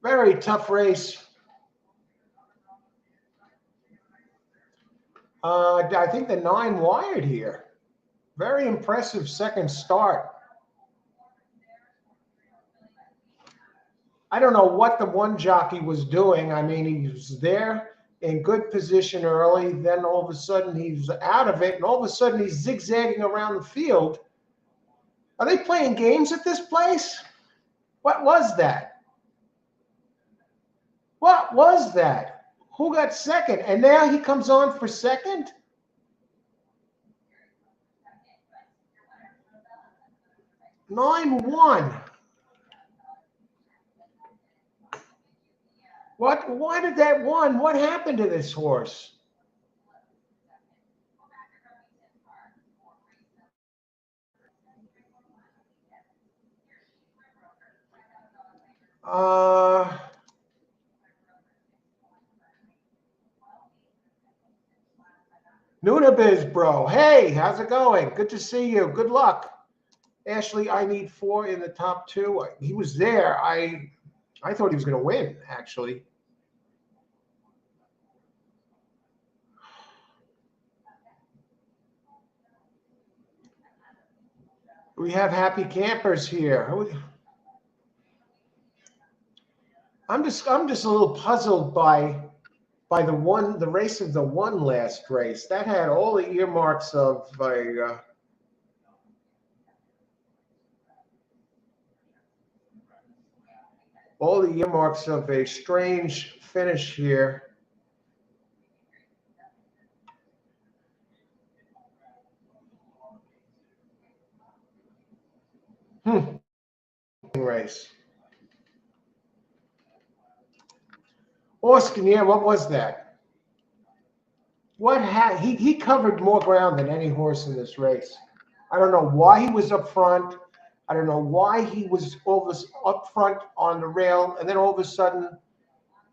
Very tough race. I think the 9 wired here. Very impressive second start. I don't know what the 1 jockey was doing. I mean, he was there in good position early. Then all of a sudden he's out of it. And all of a sudden he's zigzagging around the field. Are they playing games at this place? What was that? What was that? Who got second? And now he comes on for second? Nine one. What? Why did that one? What happened to this horse? Nunabiz, bro. Hey, how's it going? Good to see you. Good luck. Ashley, I need 4 in the top 2. He was there. I thought he was going to win, actually. We have happy campers here. I'm just a little puzzled by the race of the one last race. That had all the earmarks of a strange finish here. Race. Austin, yeah, what was that? He covered more ground than any horse in this race. I don't know why he was up front. I don't know why he was up front on the rail, and then all of a sudden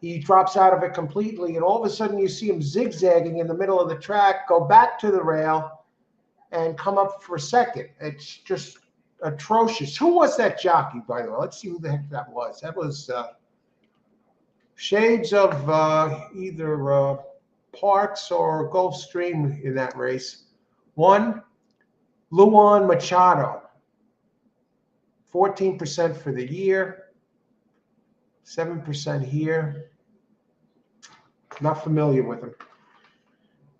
he drops out of it completely, and all of a sudden you see him zigzagging in the middle of the track, go back to the rail, and come up for second. It's just atrocious. Who was that jockey, by the way? Let's see who the heck that was. That was shades of either Parks or Gulfstream in that race. One, Luan Machado, 14% for the year, 7% here. Not familiar with him.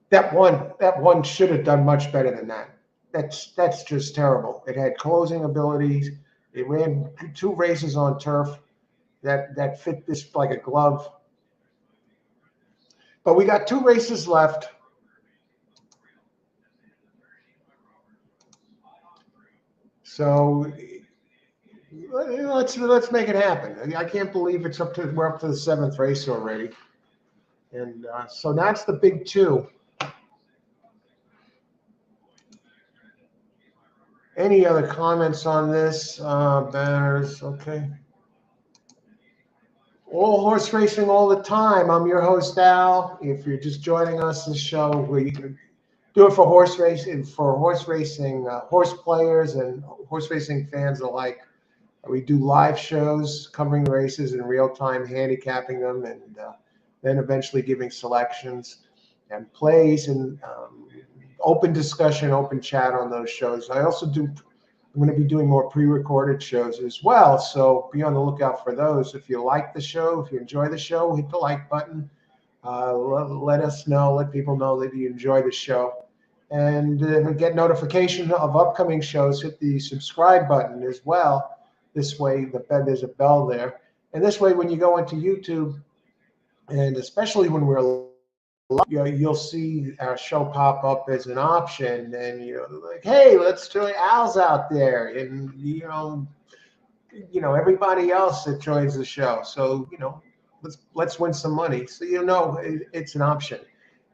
That one should have done much better than that. That's just terrible. It had closing abilities. It ran 2 races on turf that fit this like a glove. But we got 2 races left. So let's make it happen. I can't believe we're up to the 7th race already. And so that's the big 2. Any other comments on this? Banners, okay. All horse racing all the time. I'm your host, Al. If you're just joining us, this show, we do it for horse racing, horse players and horse racing fans alike. We do live shows covering races in real time, handicapping them, and then eventually giving selections and plays and open discussion, open chat on those shows. I'm going to be doing more pre-recorded shows as well. So be on the lookout for those. If you like the show, if you enjoy the show, hit the like button. Let us know, let people know that you enjoy the show. And get notification of upcoming shows, hit the subscribe button as well. This way, there's a bell there. And this way, when you go into YouTube, and especially when we're you'll see our show pop up as an option, and you're like, hey, let's join Al's out there, and everybody else that joins the show. So let's win some money. So it's an option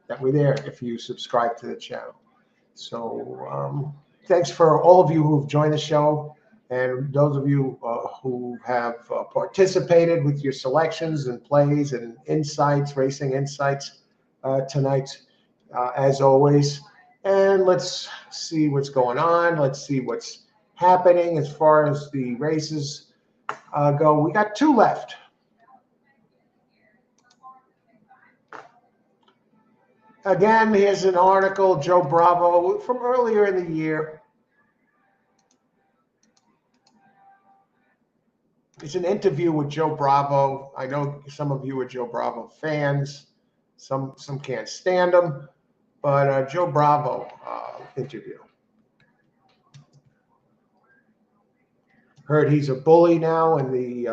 that we're there if you subscribe to the channel. So thanks for all of you who've joined the show, and those of you who have participated with your selections and plays and insights, racing insights. Tonight, as always. And let's see what's going on. Let's see what's happening as far as the races go. We got 2 left. Again, here's an article, Joe Bravo, from earlier in the year. It's an interview with Joe Bravo. I know some of you are Joe Bravo fans. Some can't stand him, but Joe Bravo interview. Heard he's a bully now in the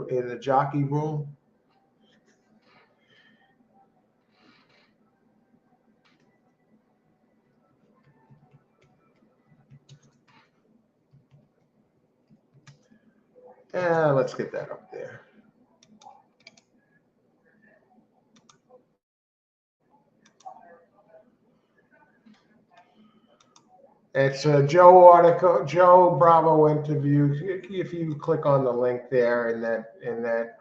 in the jockey room. Let's get that up there. It's a Joe Bravo interview. If you click on the link there in that,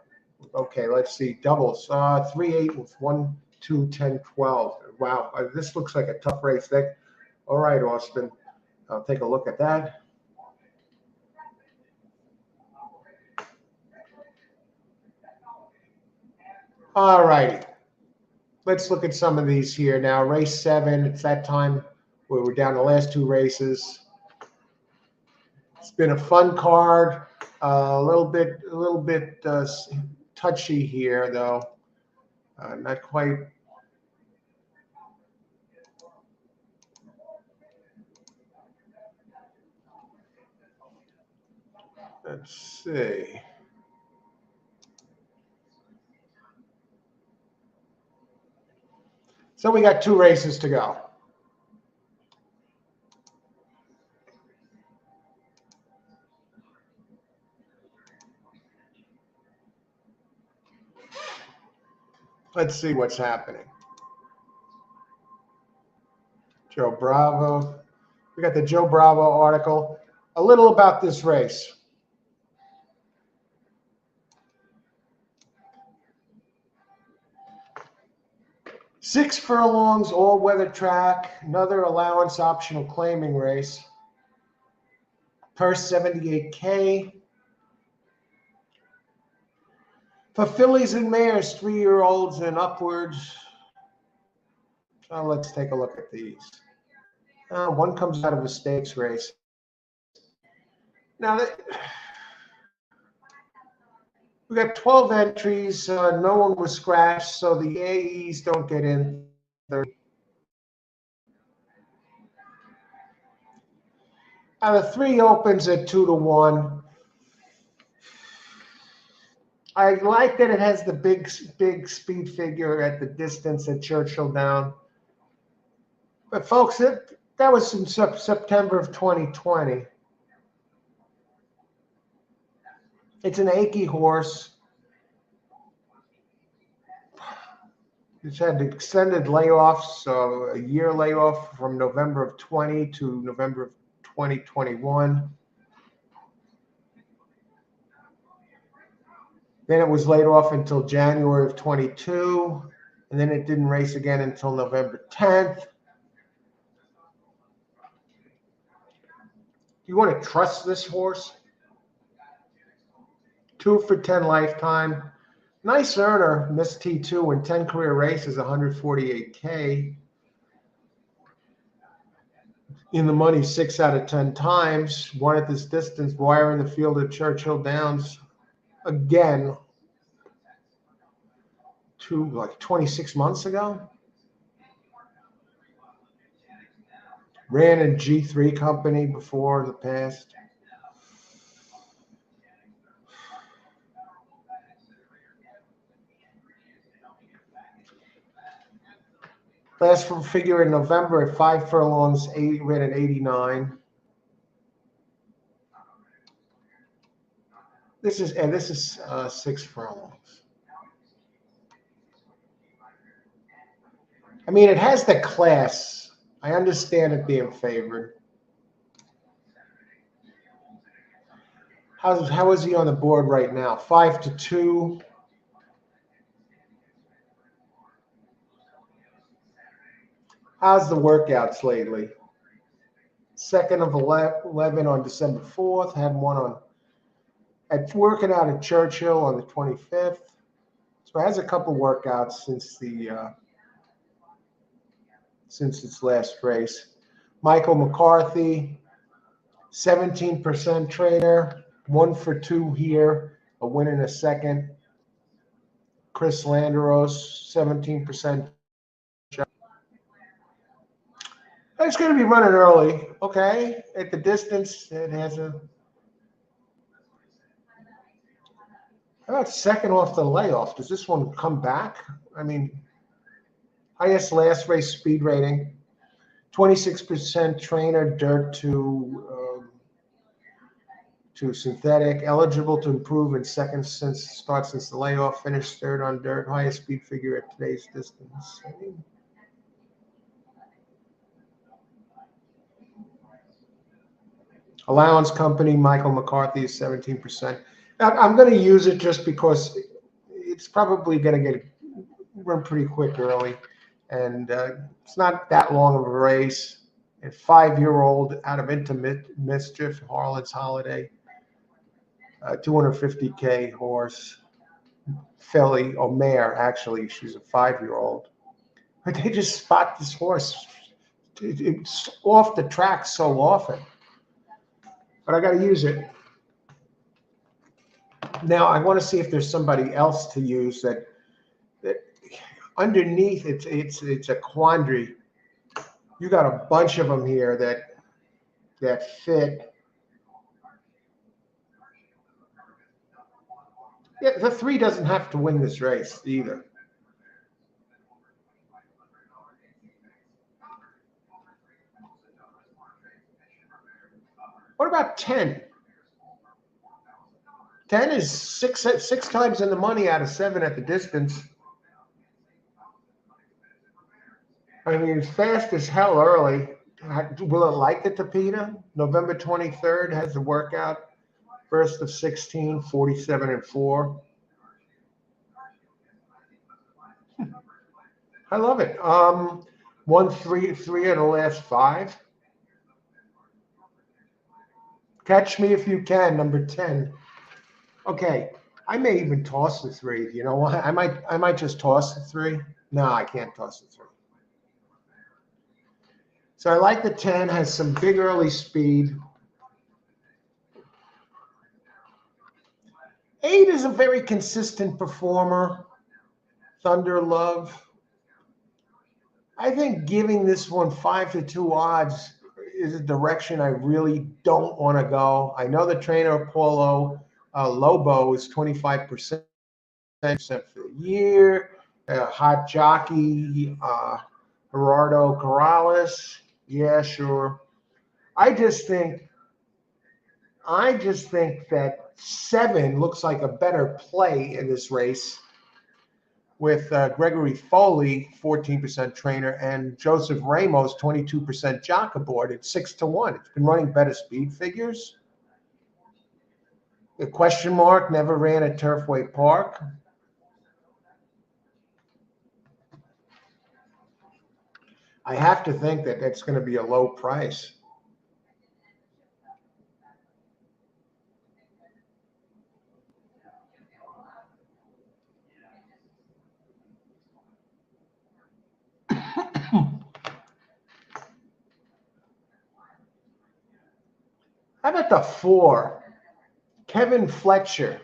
okay, let's see, doubles, 3-8 with 1, 2, 10, 12. Wow, this looks like a tough race. All right, Austin, I'll take a look at that. All righty. Let's look at some of these here now. Race 7, it's that time where we're down the last 2 races. It's been a fun card. A little bit touchy here, though. Not quite. Let's see. So we got 2 races to go. Let's see what's happening. Joe Bravo. We got the Joe Bravo article. A little about this race. Six furlongs, all-weather track, another allowance optional claiming race. Purse $78K. For fillies and mares, 3-year-olds and upwards. Let's take a look at these. One comes out of a stakes race. Now, we got 12 entries. No one was scratched, so the AEs don't get in. The 3 opens at 2-1. I like that it has the big speed figure at the distance at Churchill Down. But folks, that was in September of 2020. It's an achy horse. It's had extended layoffs, so a year layoff from November of 20 to November of 2021. Then it was laid off until January of 22, and then it didn't race again until November 10th. You want to trust this horse? 2 for 10 lifetime. Nice earner, missed T2 in 10 career races, 148K. In the money 6 out of 10 times. Won at this distance, wire in the field at Churchill Downs. Again, like 26 months ago. Ran in G3 company before in the past. Last figure in November at 5 furlongs, ran at 89. This is 6 furlongs. I mean, it has the class. I understand it being favored. How is he on the board right now? 5-2. How's the workouts lately? 2nd of 11 on December 4th. Had one working out at Churchill on the 25th. So it has a couple workouts since its last race. Michael McCarthy, 17% trainer, 1 for 2 here, a win and a second. Chris Landeros, 17%. It's going to be running early, okay? At the distance, it has a How about second off the layoff? Does this one come back? I mean, highest last race speed rating, 26% trainer dirt to synthetic, eligible to improve in seconds since the layoff, finished third on dirt, highest speed figure at today's distance. Allowance company, Michael McCarthy is 17%. I'm going to use it just because it's probably going to run pretty quick early, and it's not that long of a race. A 5-year-old out of Into Mischief, Harlan's Holiday, 250K horse, filly, or mare, actually. She's a 5-year-old. But they just spot this horse. It's off the track so often. But I got to use it. Now, I want to see if there's somebody else to use that underneath it's a quandary. You got a bunch of them here that fit. Yeah, the 3 doesn't have to win this race either. What about 10? 10 is six times in the money out of 7 at the distance. I mean, it's fast as hell early. Will it like the Tapeta? November 23rd has the workout. First of 16, 47-4. I love it. Won three of the last 5. Catch Me If You Can, number 10. Okay, I may even toss the 3. You know what? I might just toss the 3. No, I can't toss the 3. So I like the 10, has some big early speed. 8 is a very consistent performer. Thunder Love. I think giving this one 5-2 odds is a direction I really don't want to go. I know the trainer Paulo Lobo is 25% for the year. Hot jockey Gerardo Corrales. Yeah, sure. I just think that 7 looks like a better play in this race, with Gregory Foley, 14% trainer, and Joseph Ramos, 22% jock aboard at 6-1. It's been running better speed figures. The question mark never ran at Turfway Park. I have to think that that's going to be a low price. How about the 4? Kevin Fletcher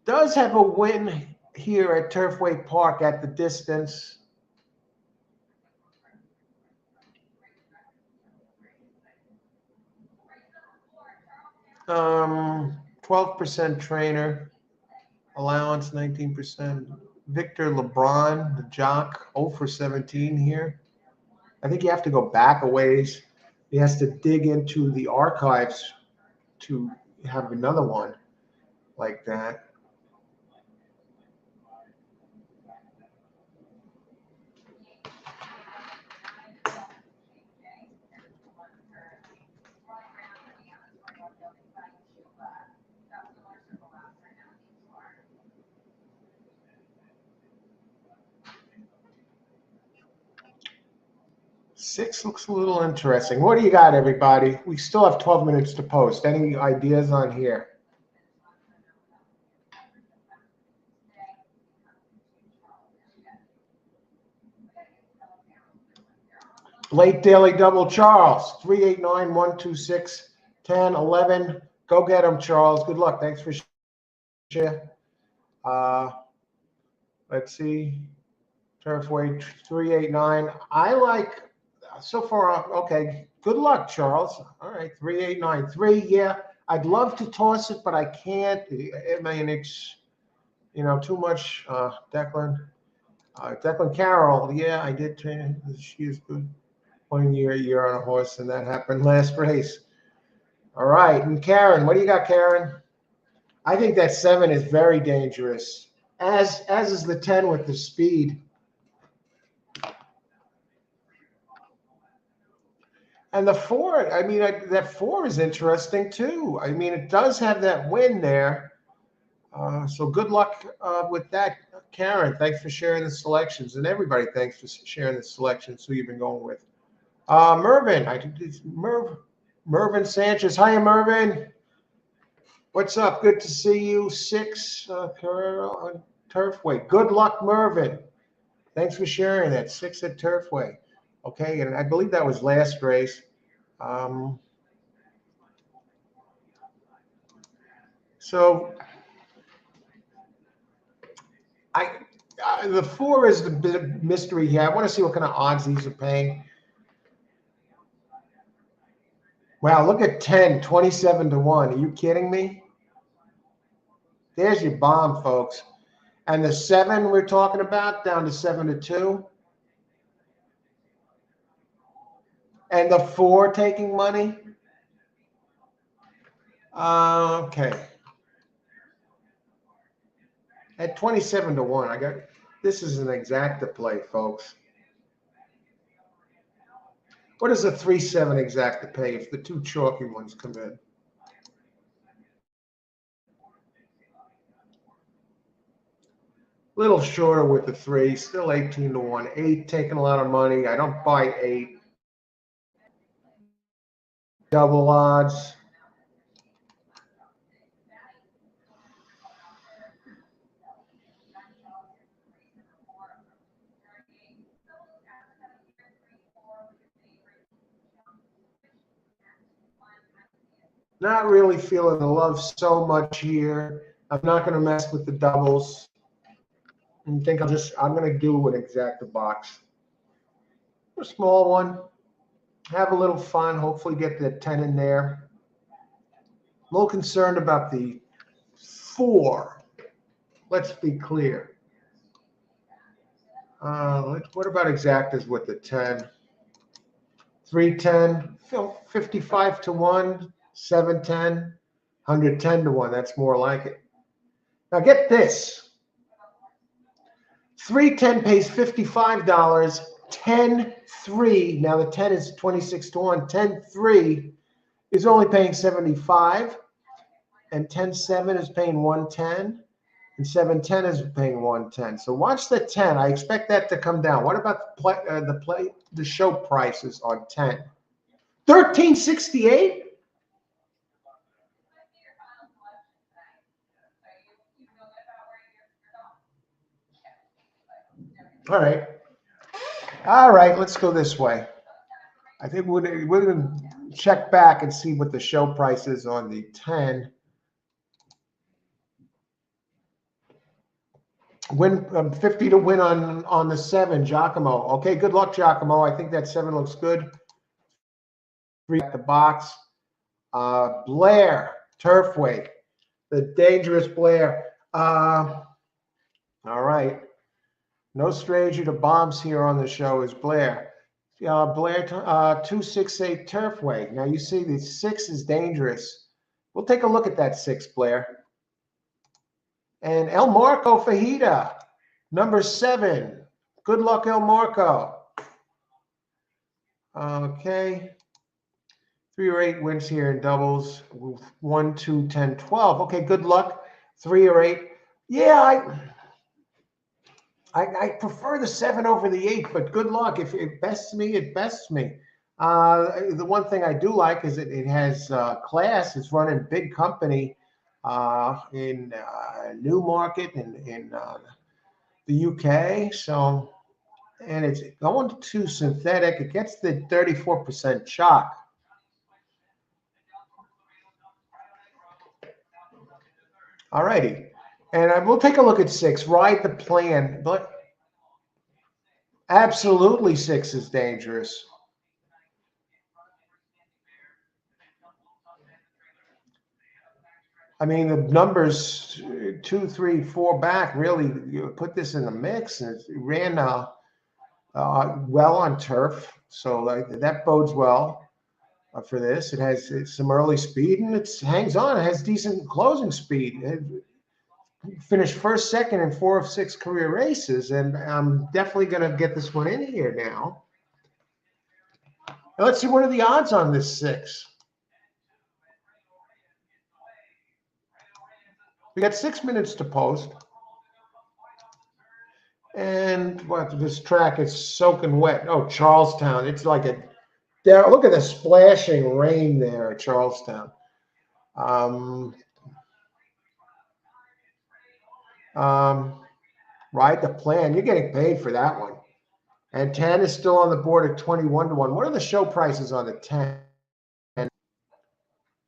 does have a win here at Turfway Park at the distance. Um, 12% trainer, allowance 19%. Victor LeBron, the jock, 0 for 17 here. I think you have to go back a ways. He has to dig into the archives to have another one like that. Six looks a little interesting. What do you got, everybody? We still have 12 minutes to post. Any ideas on here? Late daily double, Charles, 389, 126, 10, 11. Go get him, Charles. Good luck. Thanks for sharing. Let's see. Turfway 389. I like so far. Okay. Good luck, Charles. All right. 389. 3. Yeah. I'd love to toss it, but I can't. I mean, it's, too much. Declan Carroll. Yeah, I did train. She is good. 1 year on a horse, and that happened last race. All right, and Karen, what do you got, Karen? I think that 7 is very dangerous, as is the 10 with the speed. And the 4, I mean, that 4 is interesting too. I mean, it does have that win there. So good luck with that, Karen. Thanks for sharing the selections, and everybody, thanks for sharing the selections. Who you've been going with? Mervin, it's Mervin Sanchez. Hiya, Mervin. What's up? Good to see you. 6 Carrera on Turfway. Good luck, Mervin. Thanks for sharing that. 6 at Turfway. Okay, and I believe that was last race. So the 4 is the big mystery here. I want to see what kind of odds these are paying. Wow, look at 10, 27 to 1. Are you kidding me? There's your bomb, folks. And the 7 we're talking about, down to 7 to 2. And the 4 taking money. Okay. At 27 to 1, this is an exacta play, folks. What does a 3-7 exacta pay if the 2 chalky ones come in? Little shorter with the 3, still 18 to 1. 8 taking a lot of money. I don't buy 8. Double odds. Not really feeling the love so much here. I'm not going to mess with the doubles. I think I'm going to do an exacta box. A small one. Have a little fun. Hopefully get the 10 in there. A little concerned about the 4. Let's be clear. What about exactas with the 10? 310, 55 to 1, 710, 110 to 1. That's more like it. Now get this. 310 pays $55. 10-3. Now the 10 is 26 to 1. 10-3 is only paying 75. And 10-7 is paying 110. And 710 is paying 110. So watch the 10. I expect that to come down. What about the show prices on 10? 1368? All right. All right, let's go this way. I think we're going to check back and see what the show price is on the 10. Win 50 to win on the 7, Giacomo. Okay, good luck, Giacomo. I think that 7 looks good. 3 at the box. Blair, Turfway, the dangerous Blair. All right. No stranger to bombs here on the show is Blair. Blair, 268 Turfway. Now you see the 6 is dangerous. We'll take a look at that 6, Blair. And El Marco Fajita, number 7. Good luck, El Marco. Okay. 3 or 8 wins here in doubles. 1, 2, 10, 12. Okay, good luck. 3 or 8. Yeah, I prefer the 7 over the 8, but good luck. If it bests me, it bests me. The one thing I do like is it has class. It's running big company in Newmarket in the UK. So, and it's going to synthetic. It gets the 34% chalk. All righty. And we'll take a look at 6. Ride the plan. But absolutely 6 is dangerous. I mean, the numbers 2, 3, 4 back really put this in the mix, and it ran well on turf, so that bodes well for this. It has some early speed, and it hangs on. It has decent closing speed. It finished first, second in 4 of 6 career races, and I'm definitely going to get this one in here now. Let's see, what are the odds on this 6? We got 6 minutes to post. And what, this track is soaking wet. Oh, Charlestown. It's like look at the splashing rain there at Charlestown. Ride the plan. You're getting paid for that one. And 10 is still on the board at 21 to 1. What are the show prices on the 10?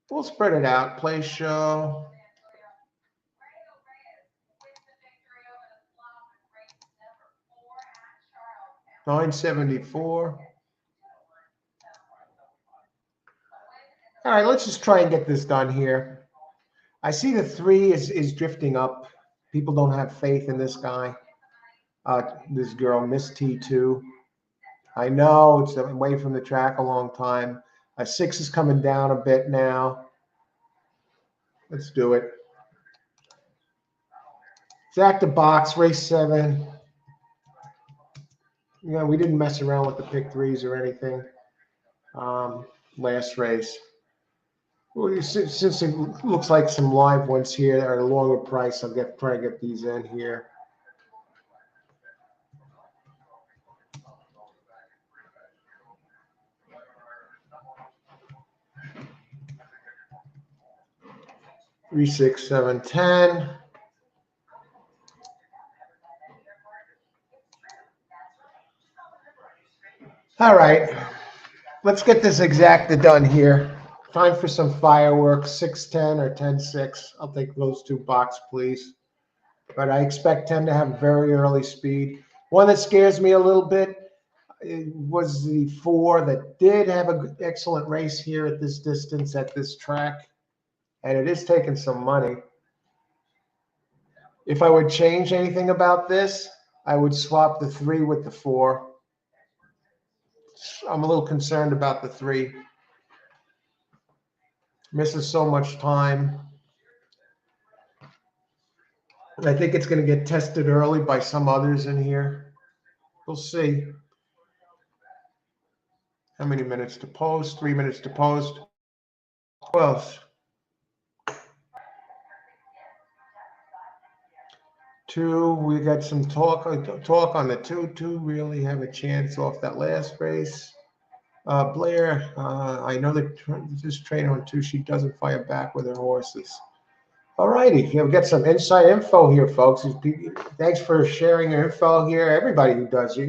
We'll spread it out. Play show. $9.74. All right, let's just try and get this done here. I see the 3 is drifting up. People don't have faith in this guy. This girl, Miss T2. I know it's away from the track a long time. 6 is coming down a bit now. Let's do it. Jack the box, race 7. You know, we didn't mess around with the pick 3s or anything. Last race. Well, since it looks like some live ones here that are a longer price, I'll try to get these in here. Three, 6, 7, 10. All right, let's get this exacta done here. Time for some fireworks, 6-10 or 10-6. I'll take those 2 box, please. But I expect 10 to have very early speed. One that scares me a little bit was the 4 that did have an excellent race here at this distance, at this track. And it is taking some money. If I would change anything about this, I would swap the 3 with the 4. I'm a little concerned about the 3. Misses so much time. I think it's going to get tested early by some others in here. We'll see. How many minutes to post? 3 minutes to post. Who else? 2. We got some talk on the 2. 2 really have a chance off that last race. Blair, I know that this trainer on 2, she doesn't fire back with her horses. All righty, we got some inside info here, folks. Thanks for sharing your info here. Everybody who does,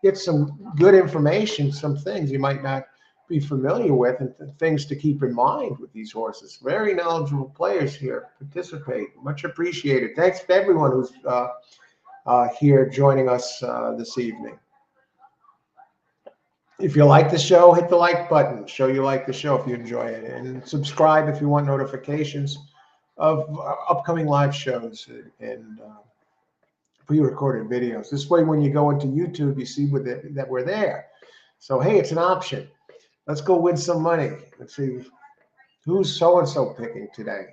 get some good information, some things you might not be familiar with, and things to keep in mind with these horses. Very knowledgeable players here participate. Much appreciated. Thanks to everyone who's here joining us this evening. If you like the show, hit the like button. Show you like the show if you enjoy it. And subscribe if you want notifications of upcoming live shows and pre-recorded videos. This way, when you go into YouTube, you see that we're there. So, hey, it's an option. Let's go win some money. Let's see who's so-and-so picking today.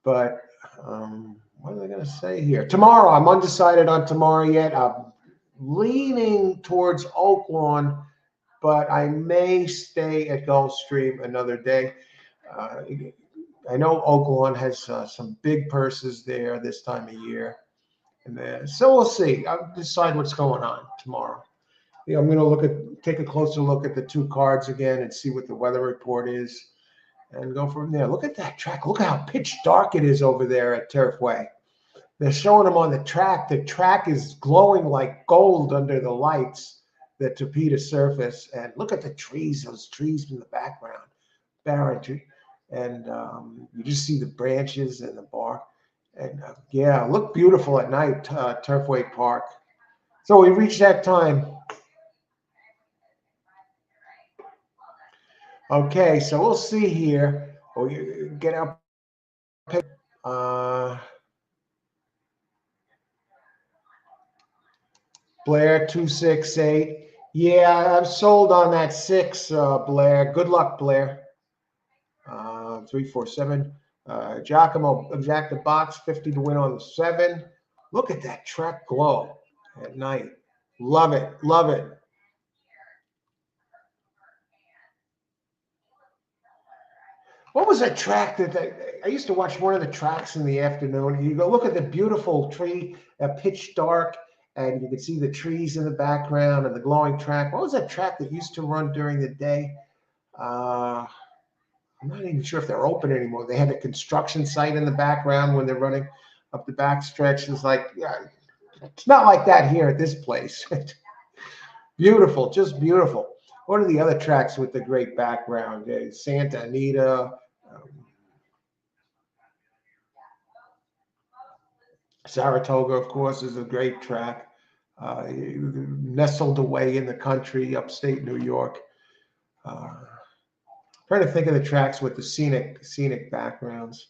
But what am I going to say here? Tomorrow, I'm undecided on tomorrow yet. I'm leaning towards Oaklawn, but I may stay at Gulfstream another day. I know Oaklawn has some big purses there this time of year. And so we'll see. I'll decide what's going on tomorrow. I'm going to take a closer look at the 2 cards again and see what the weather report is and go from there. Look at that track. Look how pitch dark it is over there at Turfway. They're showing them on the track. The track is glowing like gold under the lights, the Tapeta surface. And look at the trees, those trees in the background. Barren tree. And you just see the branches and the bark. And yeah, look beautiful at night, Turfway Park. So we reached that time. Okay, so we'll see here. We'll get up Blair 268. Yeah, I'm sold on that 6, Blair. Good luck, Blair. 347. Giacomo exacta box 50 to win on the 7. Look at that track glow at night. Love it. Love it. What was that track that I used to watch one of the tracks in the afternoon? You go look at the beautiful tree, pitch dark, and you can see the trees in the background and the glowing track. What was that track that used to run during the day? I'm not even sure if they're open anymore. They had a construction site in the background when they're running up the back stretch. It's like, yeah, it's not like that here at this place. Beautiful, just beautiful. What are the other tracks with the great background? Santa Anita. Saratoga, of course, is a great track. Nestled away in the country, upstate New York. Trying to think of the tracks with the scenic backgrounds.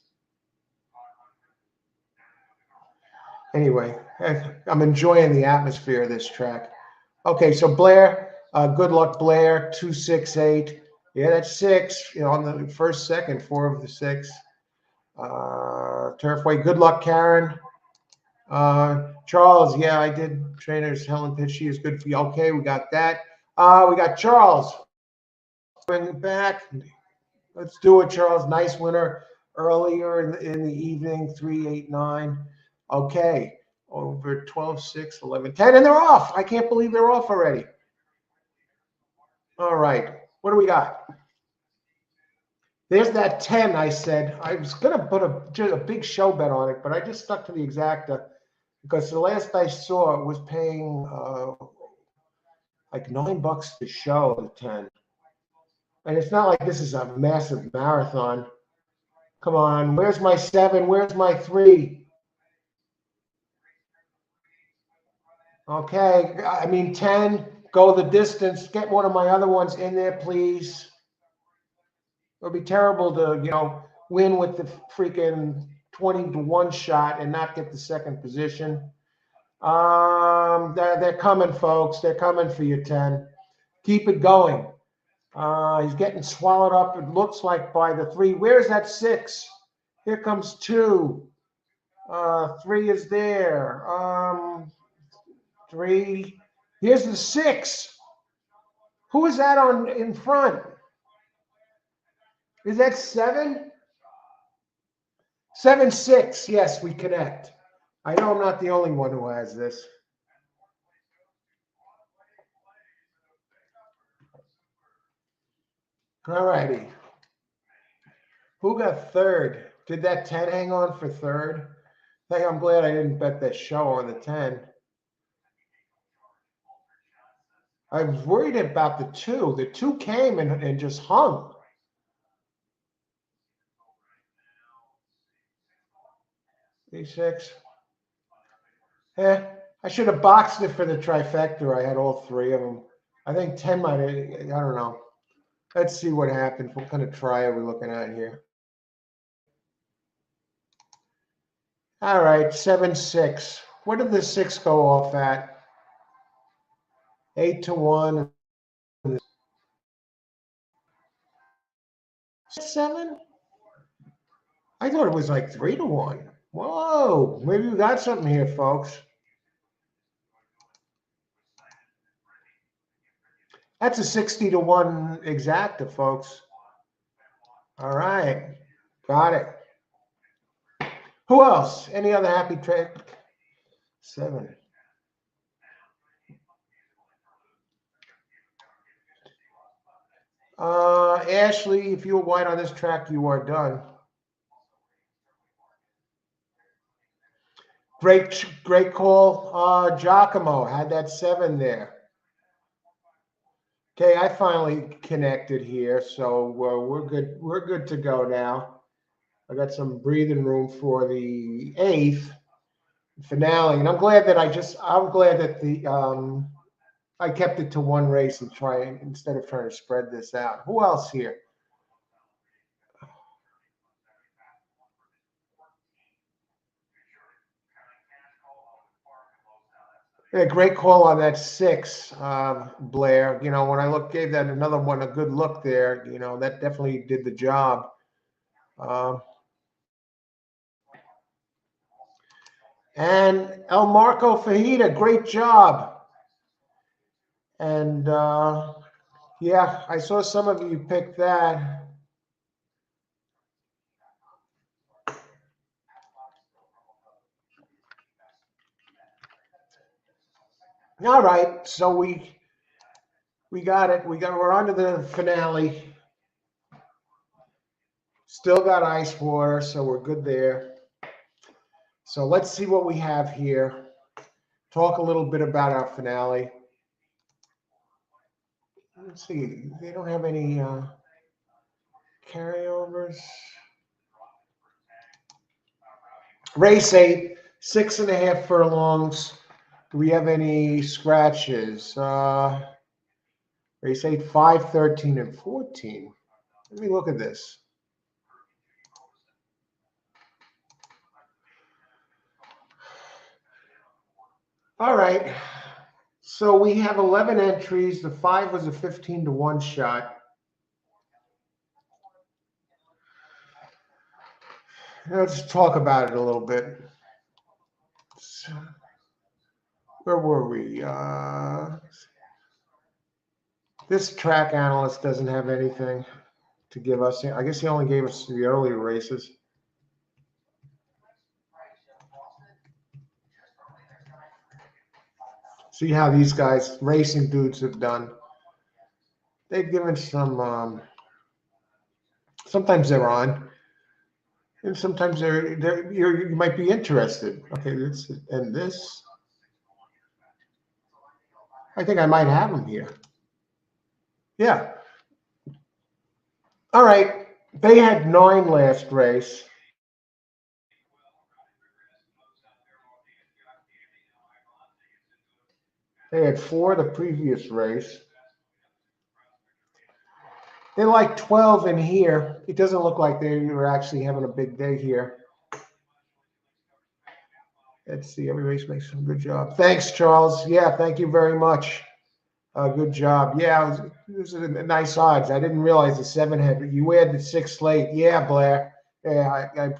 Anyway, I'm enjoying the atmosphere of this track. Okay, so Blair, good luck, Blair, 268. Yeah, that's 6. You know, on the first, second, 4 of the 6. Turfway, good luck, Karen. Charles, yeah, I did trainers. Helen Pitch, she is good for you. Okay, we got that. We got Charles. Bring it back. Let's do it, Charles. Nice winner earlier in the evening, 389. Okay, over 12, 6, 11, 10, and they're off. I can't believe they're off already. All right, what do we got? There's that 10 I said. I was going to put a big show bet on it, but I just stuck to the exacta because the last I saw it was paying like $9 to show the 10. And it's not like this is a massive marathon. Come on, where's my 7? Where's my 3? Okay, I mean 10, go the distance. Get one of my other ones in there, please. It would be terrible to, you know, win with the freaking 20 to 1 shot and not get the second position. They're coming, folks. They're coming for you, 10. Keep it going. He's getting swallowed up, it looks like, by the 3. Where's that 6? Here comes 2. 3 is there. 3. Here's the 6. Who is that on in front? Is that 7? 7, 6. Yes, we connect. I know I'm not the only one who has this. All righty. Who got 3rd? Did that 10 hang on for 3rd? Hey, I'm glad I didn't bet that show on the 10. I was worried about the 2. The 2 came and just hung. D6. I should have boxed it for the trifecta. I had all 3 of them. I think 10 might have, I don't know. Let's see what happens. What kind of try are we looking at here? All right, 7, 6. What did the 6 go off at? 8 to 1. 7? I thought it was like 3 to 1. Whoa, maybe we got something here, folks. That's a 60 to 1 exacta, folks. All right, got it. Who else? Any other happy trade? 7. Ashley, if you're white on this track, you are done. Great call. Giacomo had that 7 there. Okay, I finally connected here, so we're good. We're good to go now. I got some breathing room for the 8th finale, and I'm glad that I kept it to 1 race and instead of trying to spread this out. Who else here? Yeah, great call on that 6, Blair. You know, when I gave that another one a good look there. You know, that definitely did the job. Um, and El Marco Fajita, great job. And yeah, I saw some of you pick that. All right, so we got it. We're on to the finale. Still got ice water, so we're good there. So let's see what we have here. Talk a little bit about our finale. Let's see. They don't have any carryovers. Race 8, 6.5 furlongs. Do we have any scratches? Race 8, 5, 13, and 14. Let me look at this. All right. So we have 11 entries. The 5 was a 15 to 1 shot. Let's talk about it a little bit. So, where were we? This track analyst doesn't have anything to give us. I guess he only gave us the earlier races. See how these guys, racing dudes, have done. They've given some. Sometimes they're on, and sometimes you might be interested. Okay, this and this. I think I might have them here. Yeah. All right. They had 9 last race. They had 4 the previous race. They like 12 in here. It doesn't look like they were actually having a big day here. Let's see. Every race makes a good job. Thanks, Charles. Yeah, thank you very much. Good job. Yeah, it was a nice odds. I didn't realize the 7 had. You had the 6 late. Yeah, Blair. Yeah, I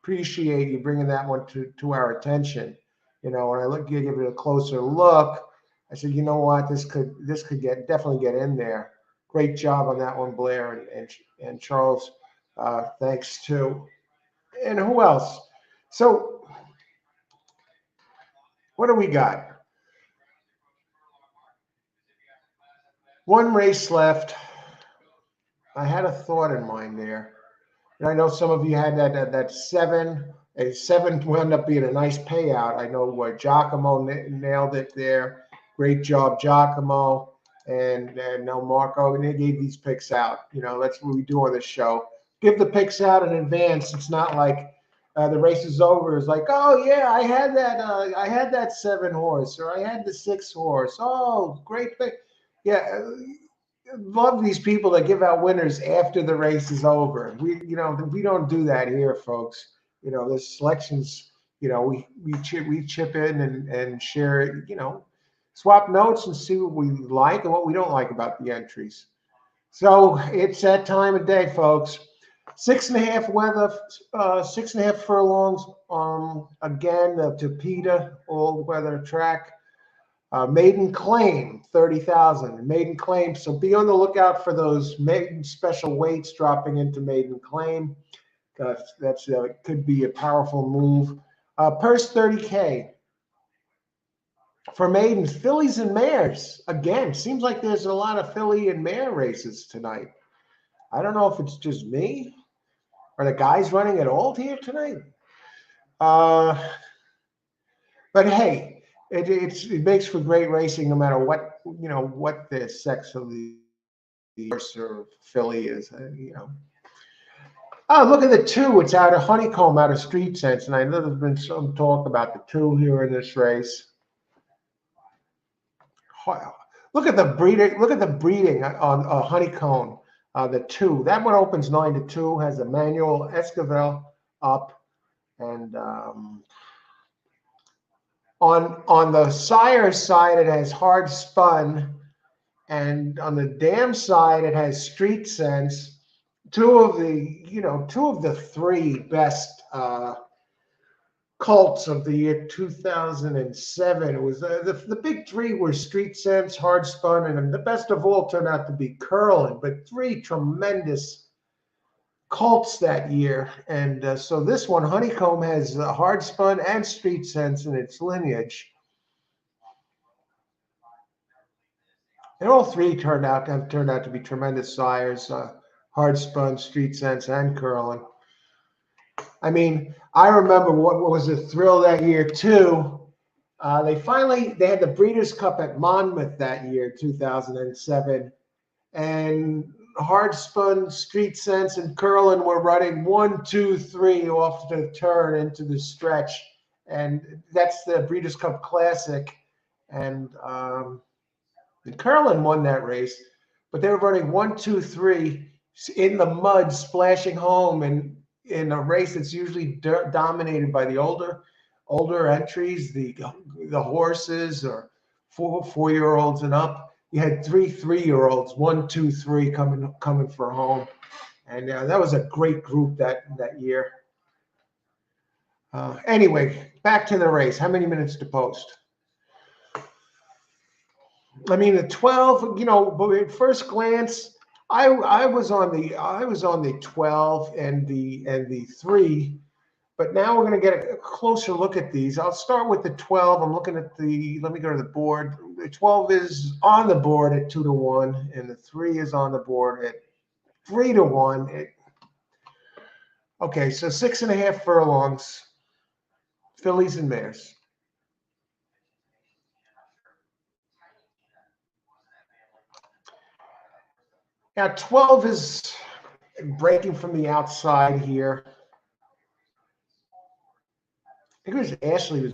appreciate you bringing that one to our attention. You know, when I give it a closer look, I said, you know what, this could definitely get in there. Great job on that one, Blair and Charles. Thanks too. And who else? So, what do we got? 1 race left. I had a thought in mind there. And I know some of you had that 7. A 7 wound up being a nice payout. I know where Giacomo nailed it there. Great job, Giacomo and now Marco. And they gave these picks out. You know, that's what we do on this show. Give the picks out in advance. It's not like the race is over. It's like, oh yeah, I had that 7 horse, or I had the 6 horse. Oh, great pick. Yeah, love these people that give out winners after the race is over. We don't do that here, folks. You know, the selections. You know, we chip in and share it. You know, swap notes and see what we like and what we don't like about the entries. So it's that time of day, folks. 6.5 weather, 6.5 furlongs. Again, the Tapeta all-weather track. Maiden claim 30,000. Maiden claim. So be on the lookout for those maiden special weights dropping into maiden claim. That's could be a powerful move. Purse 30K for maidens. Fillies and mares. Again, seems like there's a lot of filly and mare races tonight. I don't know if it's just me. Are the guys running at all here tonight? But hey, it makes for great racing no matter what the sex of the horse or filly is. Oh, look at the 2. It's out of Honeycomb, out of Street Sense, and I know there's been some talk about the 2 here in this race. Look at the breeding. Look at the breeding on Honeycomb. The 2. That one opens 9 to 2. Has a manual Esquivel up, and On the sire side, it has hard spun, and on the dam side, it has street sense. Two of the three best cults of the year 2007. It was the big three were street sense, hard spun, and the best of all turned out to be curling. But three tremendous cults that year. And so this one, Honeycomb, has hard spun and street sense in its lineage. And all three have turned out to be tremendous sires, hard spun, street sense, and curling. I mean, I remember what was a thrill that year too. They had the Breeders' Cup at Monmouth that year, 2007, and hard spun, street sense, and curling were running 1, 2, 3 off the turn into the stretch, and that's the Breeders' Cup Classic, and the curling won that race, but they were running 1, 2, 3 in the mud, splashing home, and in a race that's usually dominated by the older entries, the horses or 4-year-olds and up. You had 3-year-olds, 1, 2, 3 coming for home, and that was a great group that year. Anyway, back to the race. How many minutes to post? I mean, the 12. But at first glance, I was on the 12 and the 3. But now we're going to get a closer look at these. I'll start with the 12. I'm looking at let me go to the board. The 12 is on the board at 2-1, and the 3 is on the board at 3-1. Okay, so 6.5 furlongs, fillies and mares. Now 12 is breaking from the outside here. I think it was Ashley was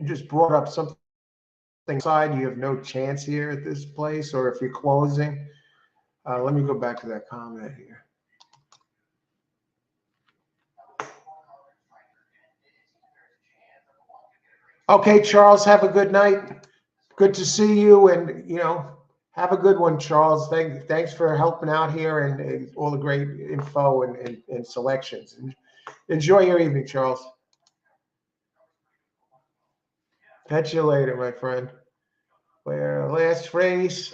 just brought up something side. You have no chance here at this place, or if you're closing. Let me go back to that comment here. Okay, Charles, have a good night. Good to see you, and have a good one, Charles. Thanks for helping out here and all the great info and selections. Enjoy your evening, Charles. Catch you later, my friend. Where last race,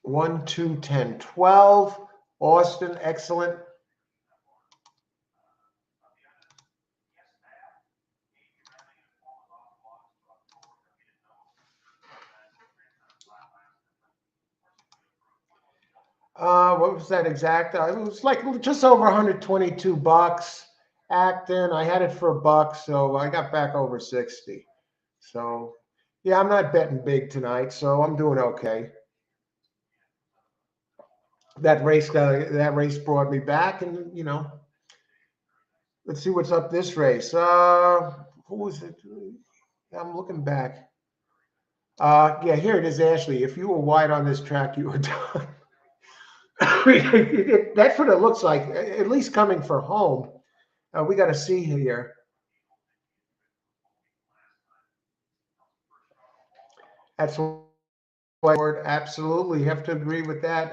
1, 2, 10, 12. Austin, excellent. What was that exact? It was like just over 122 bucks. Acton, I had it for $1, so I got back over 60. So yeah, I'm not betting big tonight, so I'm doing okay. That race brought me back, and let's see what's up this race. Who was it? I'm looking back. Yeah, here it is, Ashley. If you were wide on this track, you were done. That's what it looks like, at least coming for home. We got to see here. That's what absolutely have to agree with that,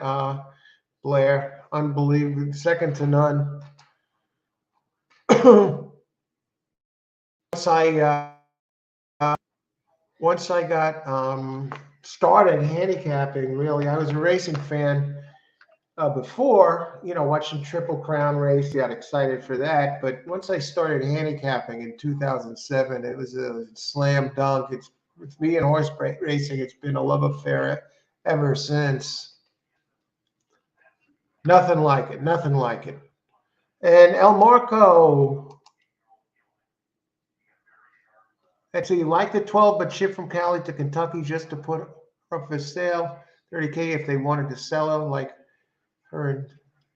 Blair. Unbelievable, second to none. Once I got started handicapping, really, I was a racing fan before, watching Triple Crown race. Got excited for that. But once I started handicapping in 2007, it was a slam dunk. With me and horse racing, it's been a love affair ever since. Nothing like it. Nothing like it. And El Marco. So you like the 12, but shipped from Cali to Kentucky just to put up for sale, $30K if they wanted to sell them, like her.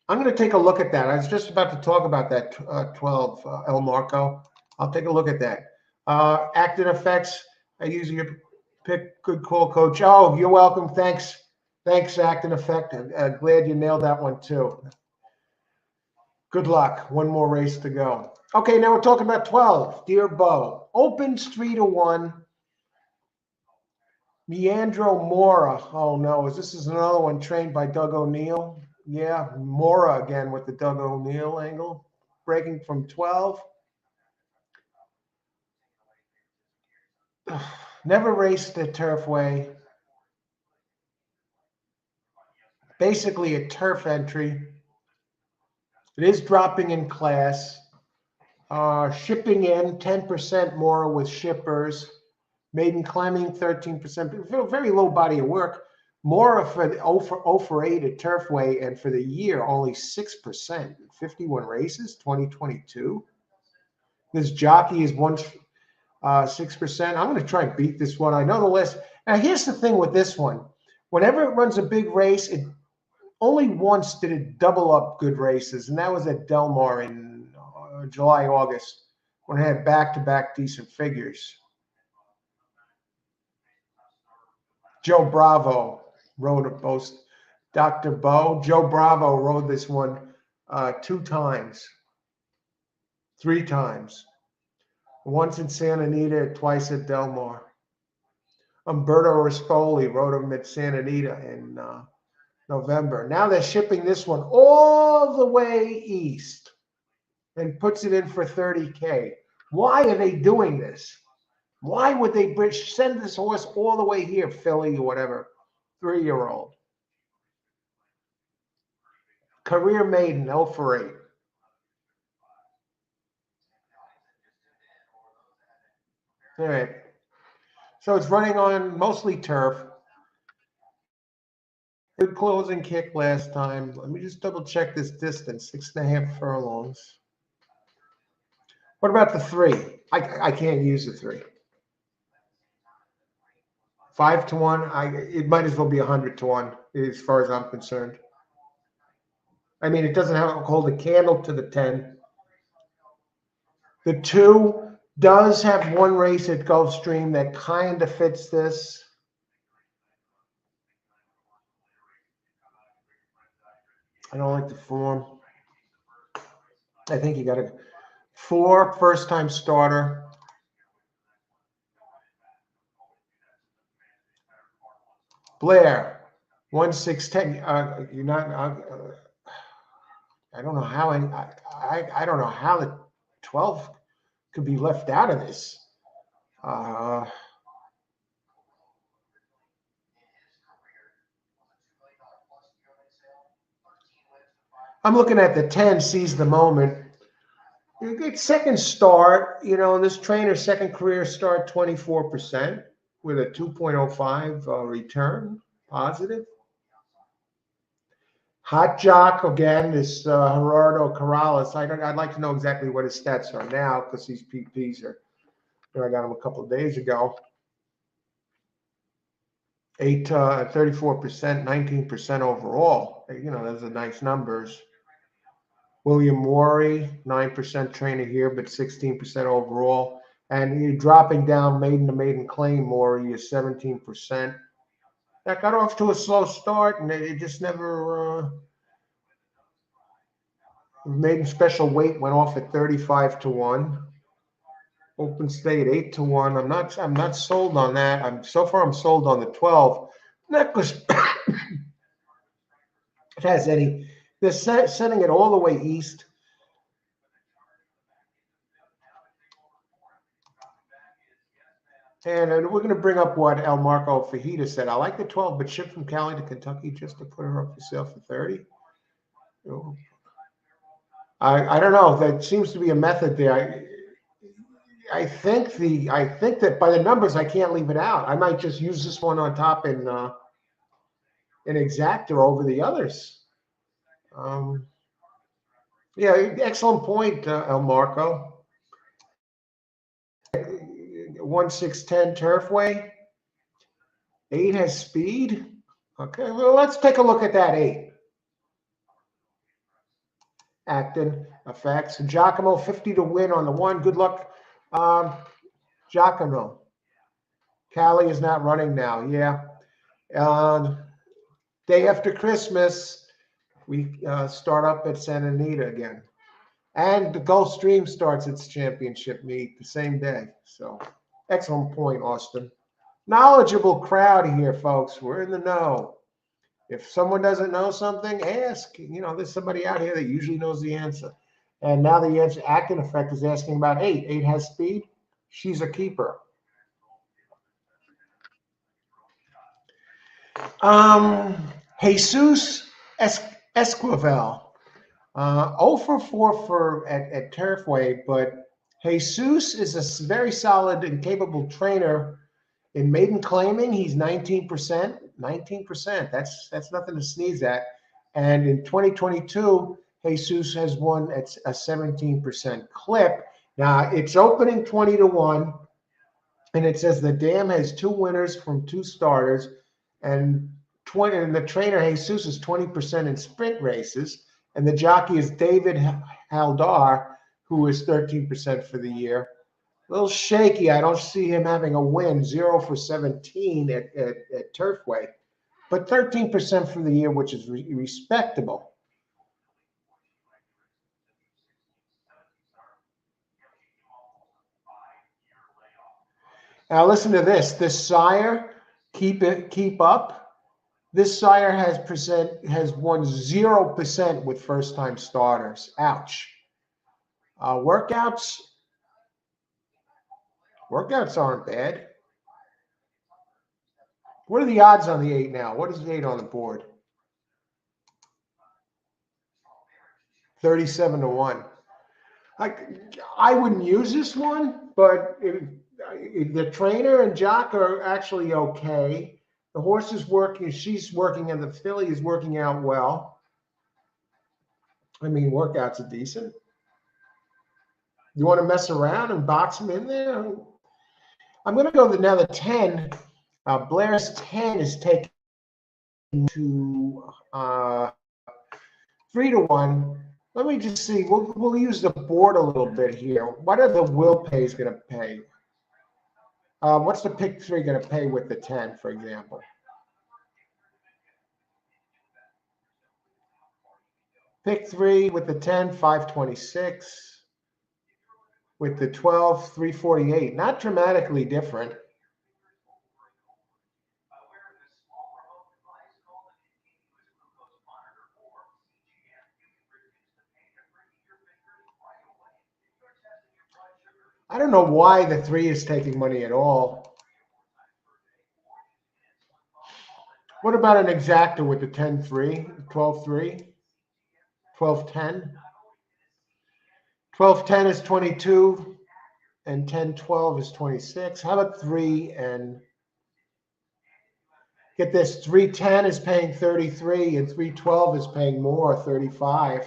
I'm going to take a look at that. I was just about to talk about that 12, El Marco. I'll take a look at that. Acting effects. I usually pick. Good call, Coach. Oh, you're welcome. Thanks, Acting Effect. Glad you nailed that one too. Good luck. One more race to go. Okay, now we're talking about 12. Dear Bo. Opens 3-1. Leandro Mora. Oh, no. This is another one trained by Doug O'Neill. Yeah, Mora again with the Doug O'Neill angle. Breaking from 12. Never raced at Turfway. Basically a turf entry. It is dropping in class. Shipping in 10% more with shippers. Maiden climbing 13%. Very low body of work. More for the 0 for 8 at Turfway, and for the year only 6%. 51 races, 2022. This jockey is 6%. I'm going to try and beat this one. I know the list. Now here's the thing with this one. Whenever it runs a big race, it only once did it double up good races, and that was at Del Mar in July, August, when it had back-to-back decent figures. Joe Bravo rode it both. Dr. Bo. Joe Bravo rode this one 2 times, 3 times. Once in Santa Anita, twice at Del Mar. Umberto Rispoli rode him at Santa Anita in November. Now they're shipping this one all the way east and puts it in for $30K. Why are they doing this? Why would they send this horse all the way here, Philly or whatever, 3-year-old? Career maiden, 0 for 8. All right. So it's running on mostly turf. Good closing kick last time. Let me just double check this distance, 6.5 furlongs. What about the 3? I can't use the 3. 5-1. It might as well be 100-1 as far as I'm concerned. I mean, it doesn't hold a candle to the 10. The 2 does have one race at Gulfstream that kind of fits this. I don't like the form. I think you got a 4 first-time starter. Blair, 1-6-10. You're not. I don't know how. I don't know how the 12 could be left out of this. I'm looking at the 10. Seize the moment. Good second start. You know, this trainer's second career start, 24% with a 2.05 return, positive. Hot Jock again is Gerardo Corrales. I'd like to know exactly what his stats are now, because these PPs are. I got them a couple of days ago. 34%, 19% overall. You know, those are nice numbers. William Morey, 9% trainer here, but 16% overall. And you're dropping down maiden to maiden claim, Morey is 17%. That got off to a slow start, and it just never. Maiden special weight went off at 35-1. Open state 8-1. I'm not sold on that. So far I'm sold on the 12. Necklace. It has any. They're sending it all the way east. And we're going to bring up what El Marco Fajita said. I like the 12, but ship from Cali to Kentucky just to put her up for sale for 30. I don't know. That seems to be a method there. I think that by the numbers, I can't leave it out. I might just use this one on top in exactor over the others. Yeah, excellent point, El Marco. 1-6-10 Turfway. 8 has speed. Okay, well, let's take a look at that 8. Acton effects. Giacomo, 50 to win on the 1. Good luck, Giacomo. Cali is not running now. Yeah. Day after Christmas, we start up at Santa Anita again. And the Gulfstream starts its championship meet the same day. So excellent point, Austin. Knowledgeable crowd here, folks. We're in the know. If someone doesn't know something, ask. There's somebody out here that usually knows the answer. And now the answer, Acting Effect is asking about 8. 8 has speed. She's a keeper. Jesus Esquivel. 0 for 4 at Turfway, but Jesus is a very solid and capable trainer. In maiden claiming, he's 19%. 19%. That's nothing to sneeze at. And in 2022, Jesus has won at a 17% clip. Now it's opening 20-1, and it says the dam has 2 winners from 2 starters, and the trainer Jesus is 20% in sprint races, and the jockey is David Haldar, who is 13% for the year. A little shaky. I don't see him having a win. 0 for 17 at Turfway, but 13% for the year, which is respectable. Now listen to this. This sire, keep up. This sire has won 0% with first-time starters. Ouch. Workouts aren't bad. What are the odds on the 8 now? What is the 8 on the board? 37-1. I wouldn't use this one, but the trainer and jock are actually okay. The horse is working. She's working, and the filly is working out well. I mean, workouts are decent. You want to mess around and box them in there? I'm going to go now the 10. Blair's 10 is taken to 3-1. Let me just see. We'll use the board a little bit here. What are the will pays going to pay? What's the pick 3 going to pay with the 10, for example? Pick 3 with the 10, 526. With the 12, 348. Not dramatically different. I don't know why the 3 is taking money at all. What about an exacta with the 10-3, 12-3, 12-10? 12-10 is 22, and 10-12 is 26. How about 3 and get this? 3-10 is paying 33, and 3-12 is paying more, 35.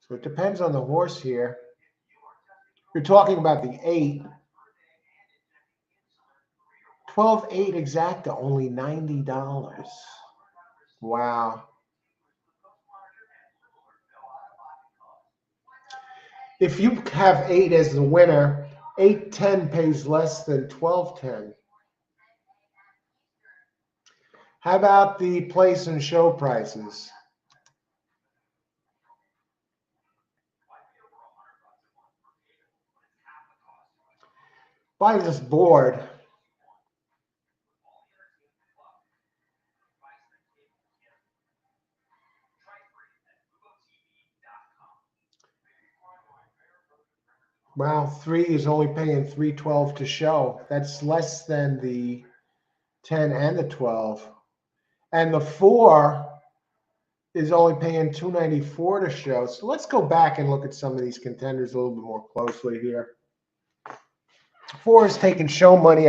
So it depends on the horse here. You're talking about the 8. 12-8 exacta, only $90. Wow. If you have 8 as the winner, 8-10 pays less than 12-10. How about the place and show prices? By this board, wow, 3 is only paying $312 to show. That's less than the 10 and the 12. And the 4 is only paying $294 to show. So let's go back and look at some of these contenders a little bit more closely here. 4 is taking show money,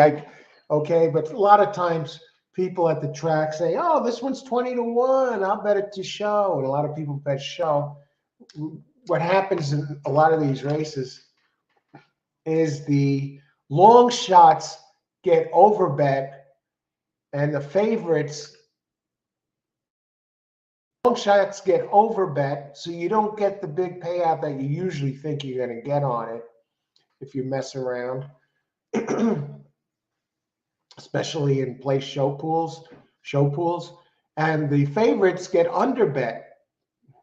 okay, but a lot of times people at the track say, "Oh, this one's 20-1. I'll bet it to show," and a lot of people bet show. What happens in a lot of these races is the long shots get overbet, and the favorites. Long shots get overbet, so you don't get the big payout that you usually think you're going to get on it if you mess around. Especially in place show pools, and the favorites get underbet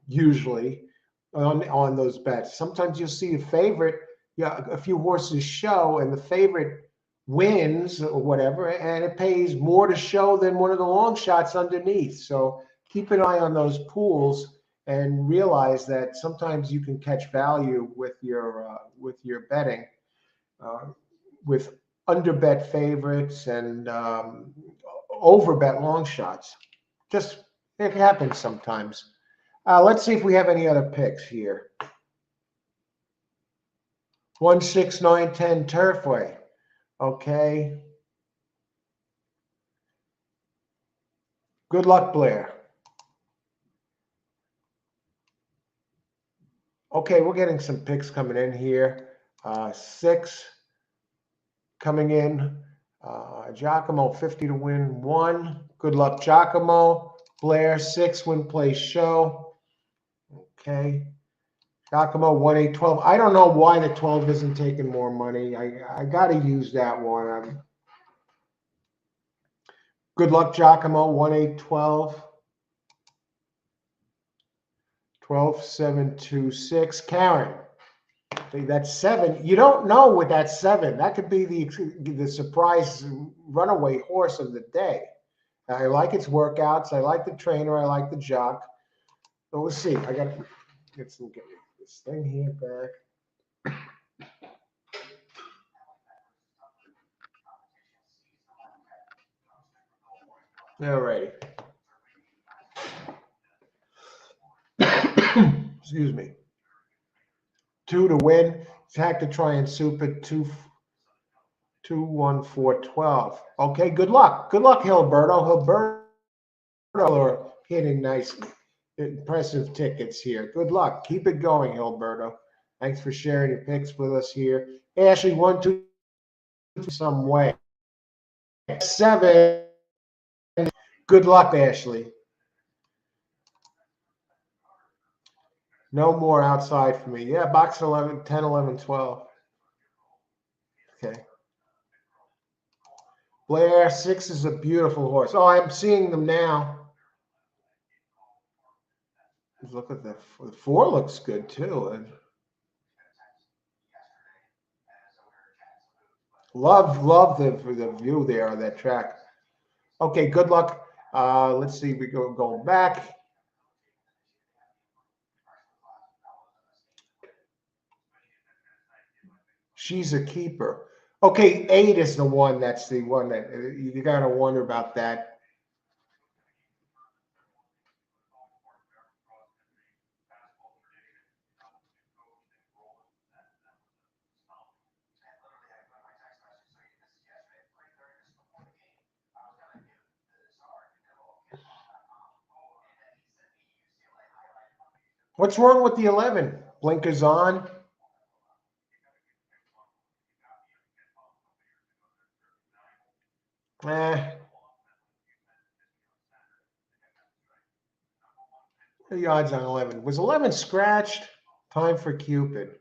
usually, on those bets. Sometimes you'll see a favorite, yeah, a few horses show, and the favorite wins or whatever, and it pays more to show than one of the long shots underneath. So keep an eye on those pools and realize that sometimes you can catch value with your betting uh, with underbet favorites and overbet long shots. Just it happens sometimes. Let's see if we have any other picks here. 1, 6, 9, 10 Turfway. Okay. Good luck, Blair. Okay, we're getting some picks coming in here. 6 coming in. Giacomo, 50 to win, 1. Good luck, Giacomo. Blair, 6 win, play, show. Okay. Giacomo, 1, 8, 12. I don't know why the 12 isn't taking more money. I got to use that one. Good luck, Giacomo, 1, 8, 12. 12, 7, 2, 6. Karen, that's 7. You don't know with that 7. That could be the surprise runaway horse of the day. I like its workouts. I like the trainer. I like the jock. So we'll see. I got to get this thing here back. All right. Excuse me. 2 to win. Attack to try and soup it. 2, 2, 1, 4, 12. Okay, good luck. Good luck, Hilberto. Hilberto are hitting nice, impressive tickets here. Good luck. Keep it going, Hilberto. Thanks for sharing your picks with us here. Ashley, 1, 2, some way. 7. Good luck, Ashley. No more outside for me. Yeah, box 11, 10, 11, 12. Okay. Blair, 6 is a beautiful horse. Oh, I'm seeing them now. Look at the 4 looks good too. And love the view there on that track. Okay, good luck. Let's see. We going back. She's a keeper. Okay, 8 is the one. That's the one that you got to wonder about that. What's wrong with the 11? Blinkers on. Eh, the odds on 11. Was 11 scratched? Time for Cupid.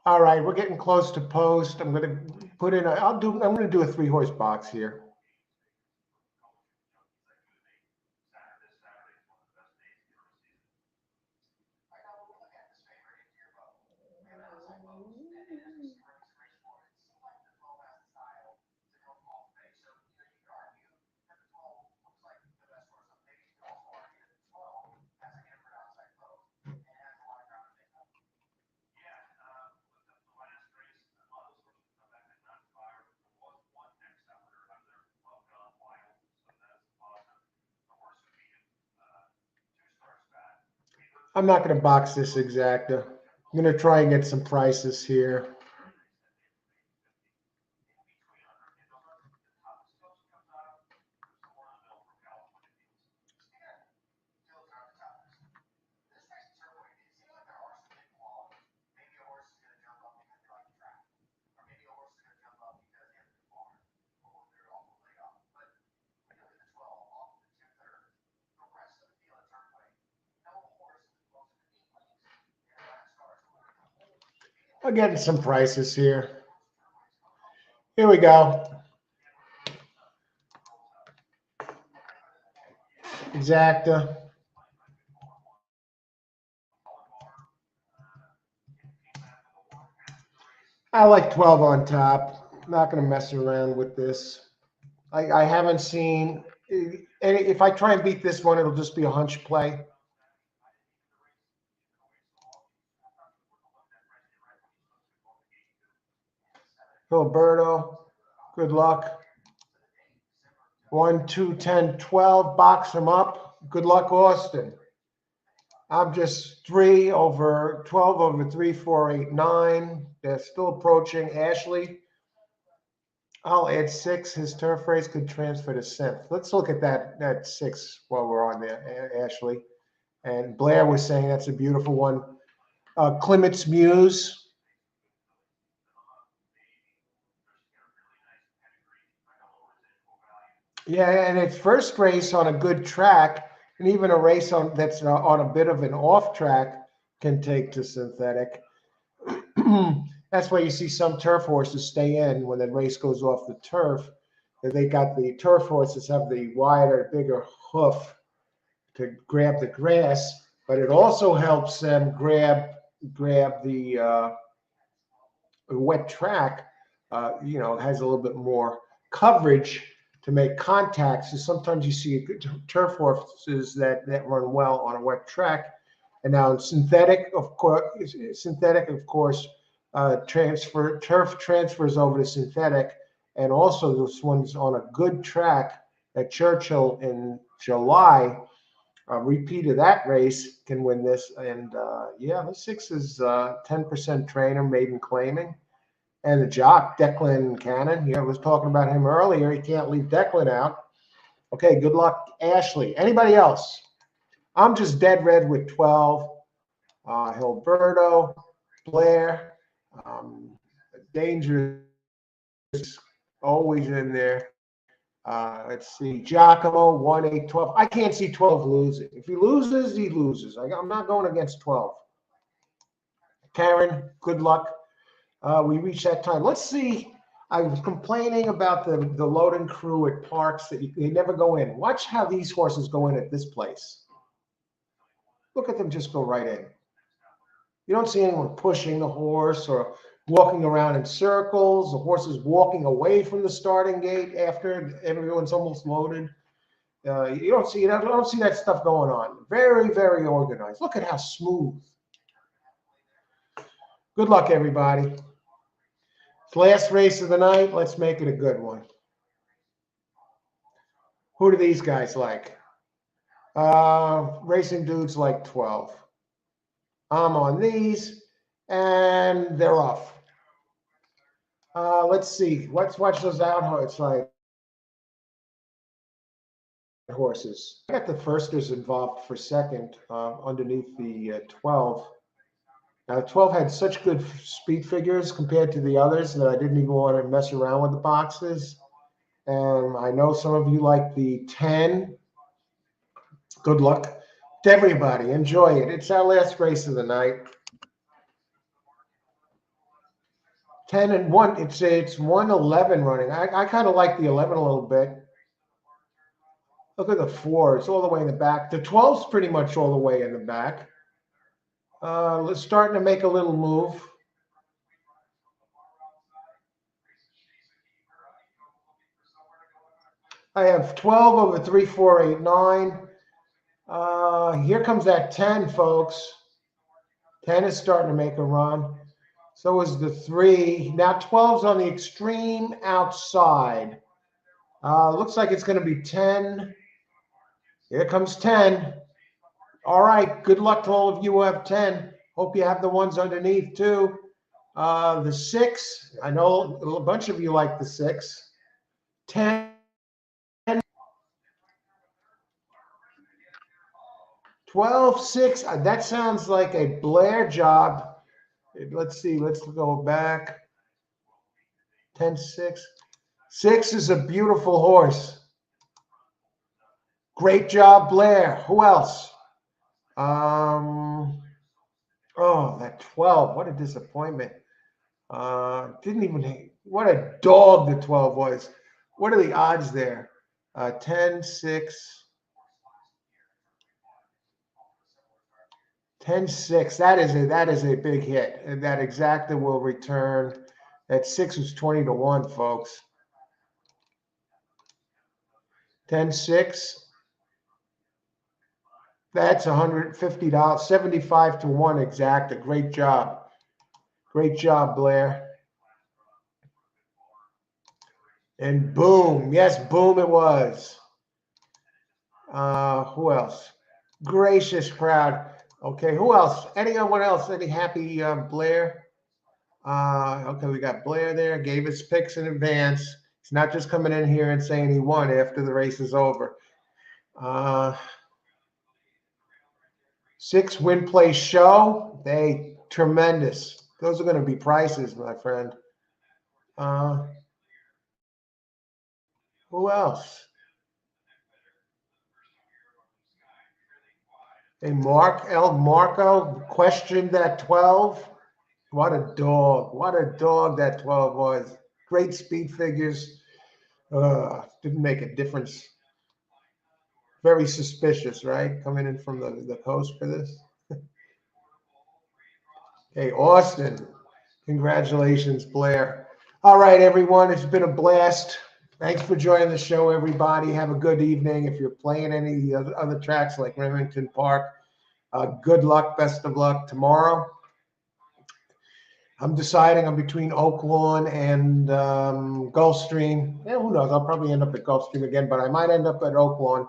All right, we're getting close to post. I'm going to put in. I'm going to do a 3-horse box here. I'm not going to box this exacta. I'm going to try and get some prices here. I'm getting some prices here. Here we go. Exacta. I like 12 on top. Not going to mess around with this. I haven't seen, and if I try and beat this one, it'll just be a hunch play. Gilberto, good luck. 1, 2, 10, 12. Box them up. Good luck, Austin. I'm just 3 over 12 over 3, 4, 8, 9. They're still approaching. Ashley, I'll add 6. His turf race could transfer to synth. Let's look at that 6 while we're on there, Ashley. And Blair was saying that's a beautiful one. Clement's Muse. Yeah, and its first race on a good track, and even a race that's on a bit of an off track can take to synthetic. That's why you see some turf horses stay in when the race goes off the turf. They got the turf horses have the wider, bigger hoof to grab the grass, but it also helps them grab the wet track. Has a little bit more coverage to make contact. So sometimes you see turf horses that run well on a wet track. And now synthetic, of course, turf transfers over to synthetic, and also this one's on a good track at Churchill in July. A repeat of that race can win this, and the 6 is 10% trainer, maiden claiming. And the jock, Declan Cannon, I was talking about him earlier. He can't leave Declan out. Okay, good luck, Ashley. Anybody else? I'm just dead red with 12. Hilberto, Blair, Dangerous, always in there. Let's see, Giacomo, 1, 8, 12. I can't see 12 losing. If he loses, he loses. I'm not going against 12. Karen, good luck. We reached that time. Let's see. I was complaining about the loading crew at parks that they never go in. Watch how these horses go in at this place. Look at them just go right in. You don't see anyone pushing the horse or walking around in circles. The horse is walking away from the starting gate after everyone's almost loaded. You don't see that. I don't see that stuff going on. Very, very organized. Look at how smooth. Good luck, everybody. Last race of the night. Let's make it a good one. Who do these guys like? Racing dudes like 12. I'm on these, and they're off. Let's see. Let's watch those out horses. I got the firsters involved for second underneath the 12. Now, 12 had such good speed figures compared to the others that I didn't even want to mess around with the boxes. And I know some of you like the 10. Good luck to everybody. Enjoy it. It's our last race of the night. 10 and 1. It's 111 running. I kind of like the 11 a little bit. Look at the 4. It's all the way in the back. The 12's pretty much all the way in the back. Let's starting to make a little move. I have 12 over 3, 4, 8, 9. Here comes that 10, folks. 10 is starting to make a run. So is the 3. Now 12's on the extreme outside. Looks like it's going to be 10. Here comes 10. All right. Good luck to all of you who have 10. Hope you have the ones underneath too. The 6. I know a bunch of you like the 6. 10. 12, 6. That sounds like a Blair job. Let's see. Let's go back. 10, 6. 6 is a beautiful horse. Great job, Blair. Who else? Oh, that 12. What a disappointment. Didn't even. What a dog the 12 was. What are the odds there? 10, 6. 10-6. That is a big hit. And that exacta will return. That 6 was 20-1, folks. 10-6. That's $150, 75-1 exacta. Great job. Great job, Blair. And boom. Yes, boom it was. Who else? Gracious crowd. Okay, who else? Anyone else? Any happy Blair? Okay, we got Blair there. Gave us picks in advance. He's not just coming in here and saying he won after the race is over. 6 win play show. They tremendous. Those are going to be prices, my friend. Who else? Hey, Marco questioned that 12. What a dog. What a dog that 12 was. Great speed figures. Didn't make a difference. Very suspicious, right? Coming in from the coast for this. Hey, Austin. Congratulations, Blair. All right, everyone. It's been a blast. Thanks for joining the show, everybody. Have a good evening. If you're playing any other tracks like Remington Park, good luck. Best of luck tomorrow. I'm deciding I'm between Oak Lawn and Gulfstream. Yeah, who knows? I'll probably end up at Gulfstream again, but I might end up at Oak Lawn.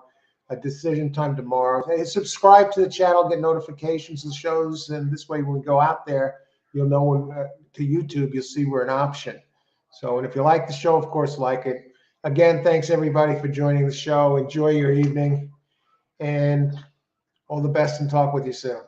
A decision time tomorrow. Hey, subscribe to the channel, get notifications of shows, and this way when we go out there, you'll know when to YouTube, you'll see we're an option. So, and if you like the show, of course, like it. Again, thanks everybody for joining the show. Enjoy your evening, and all the best, and talk with you soon.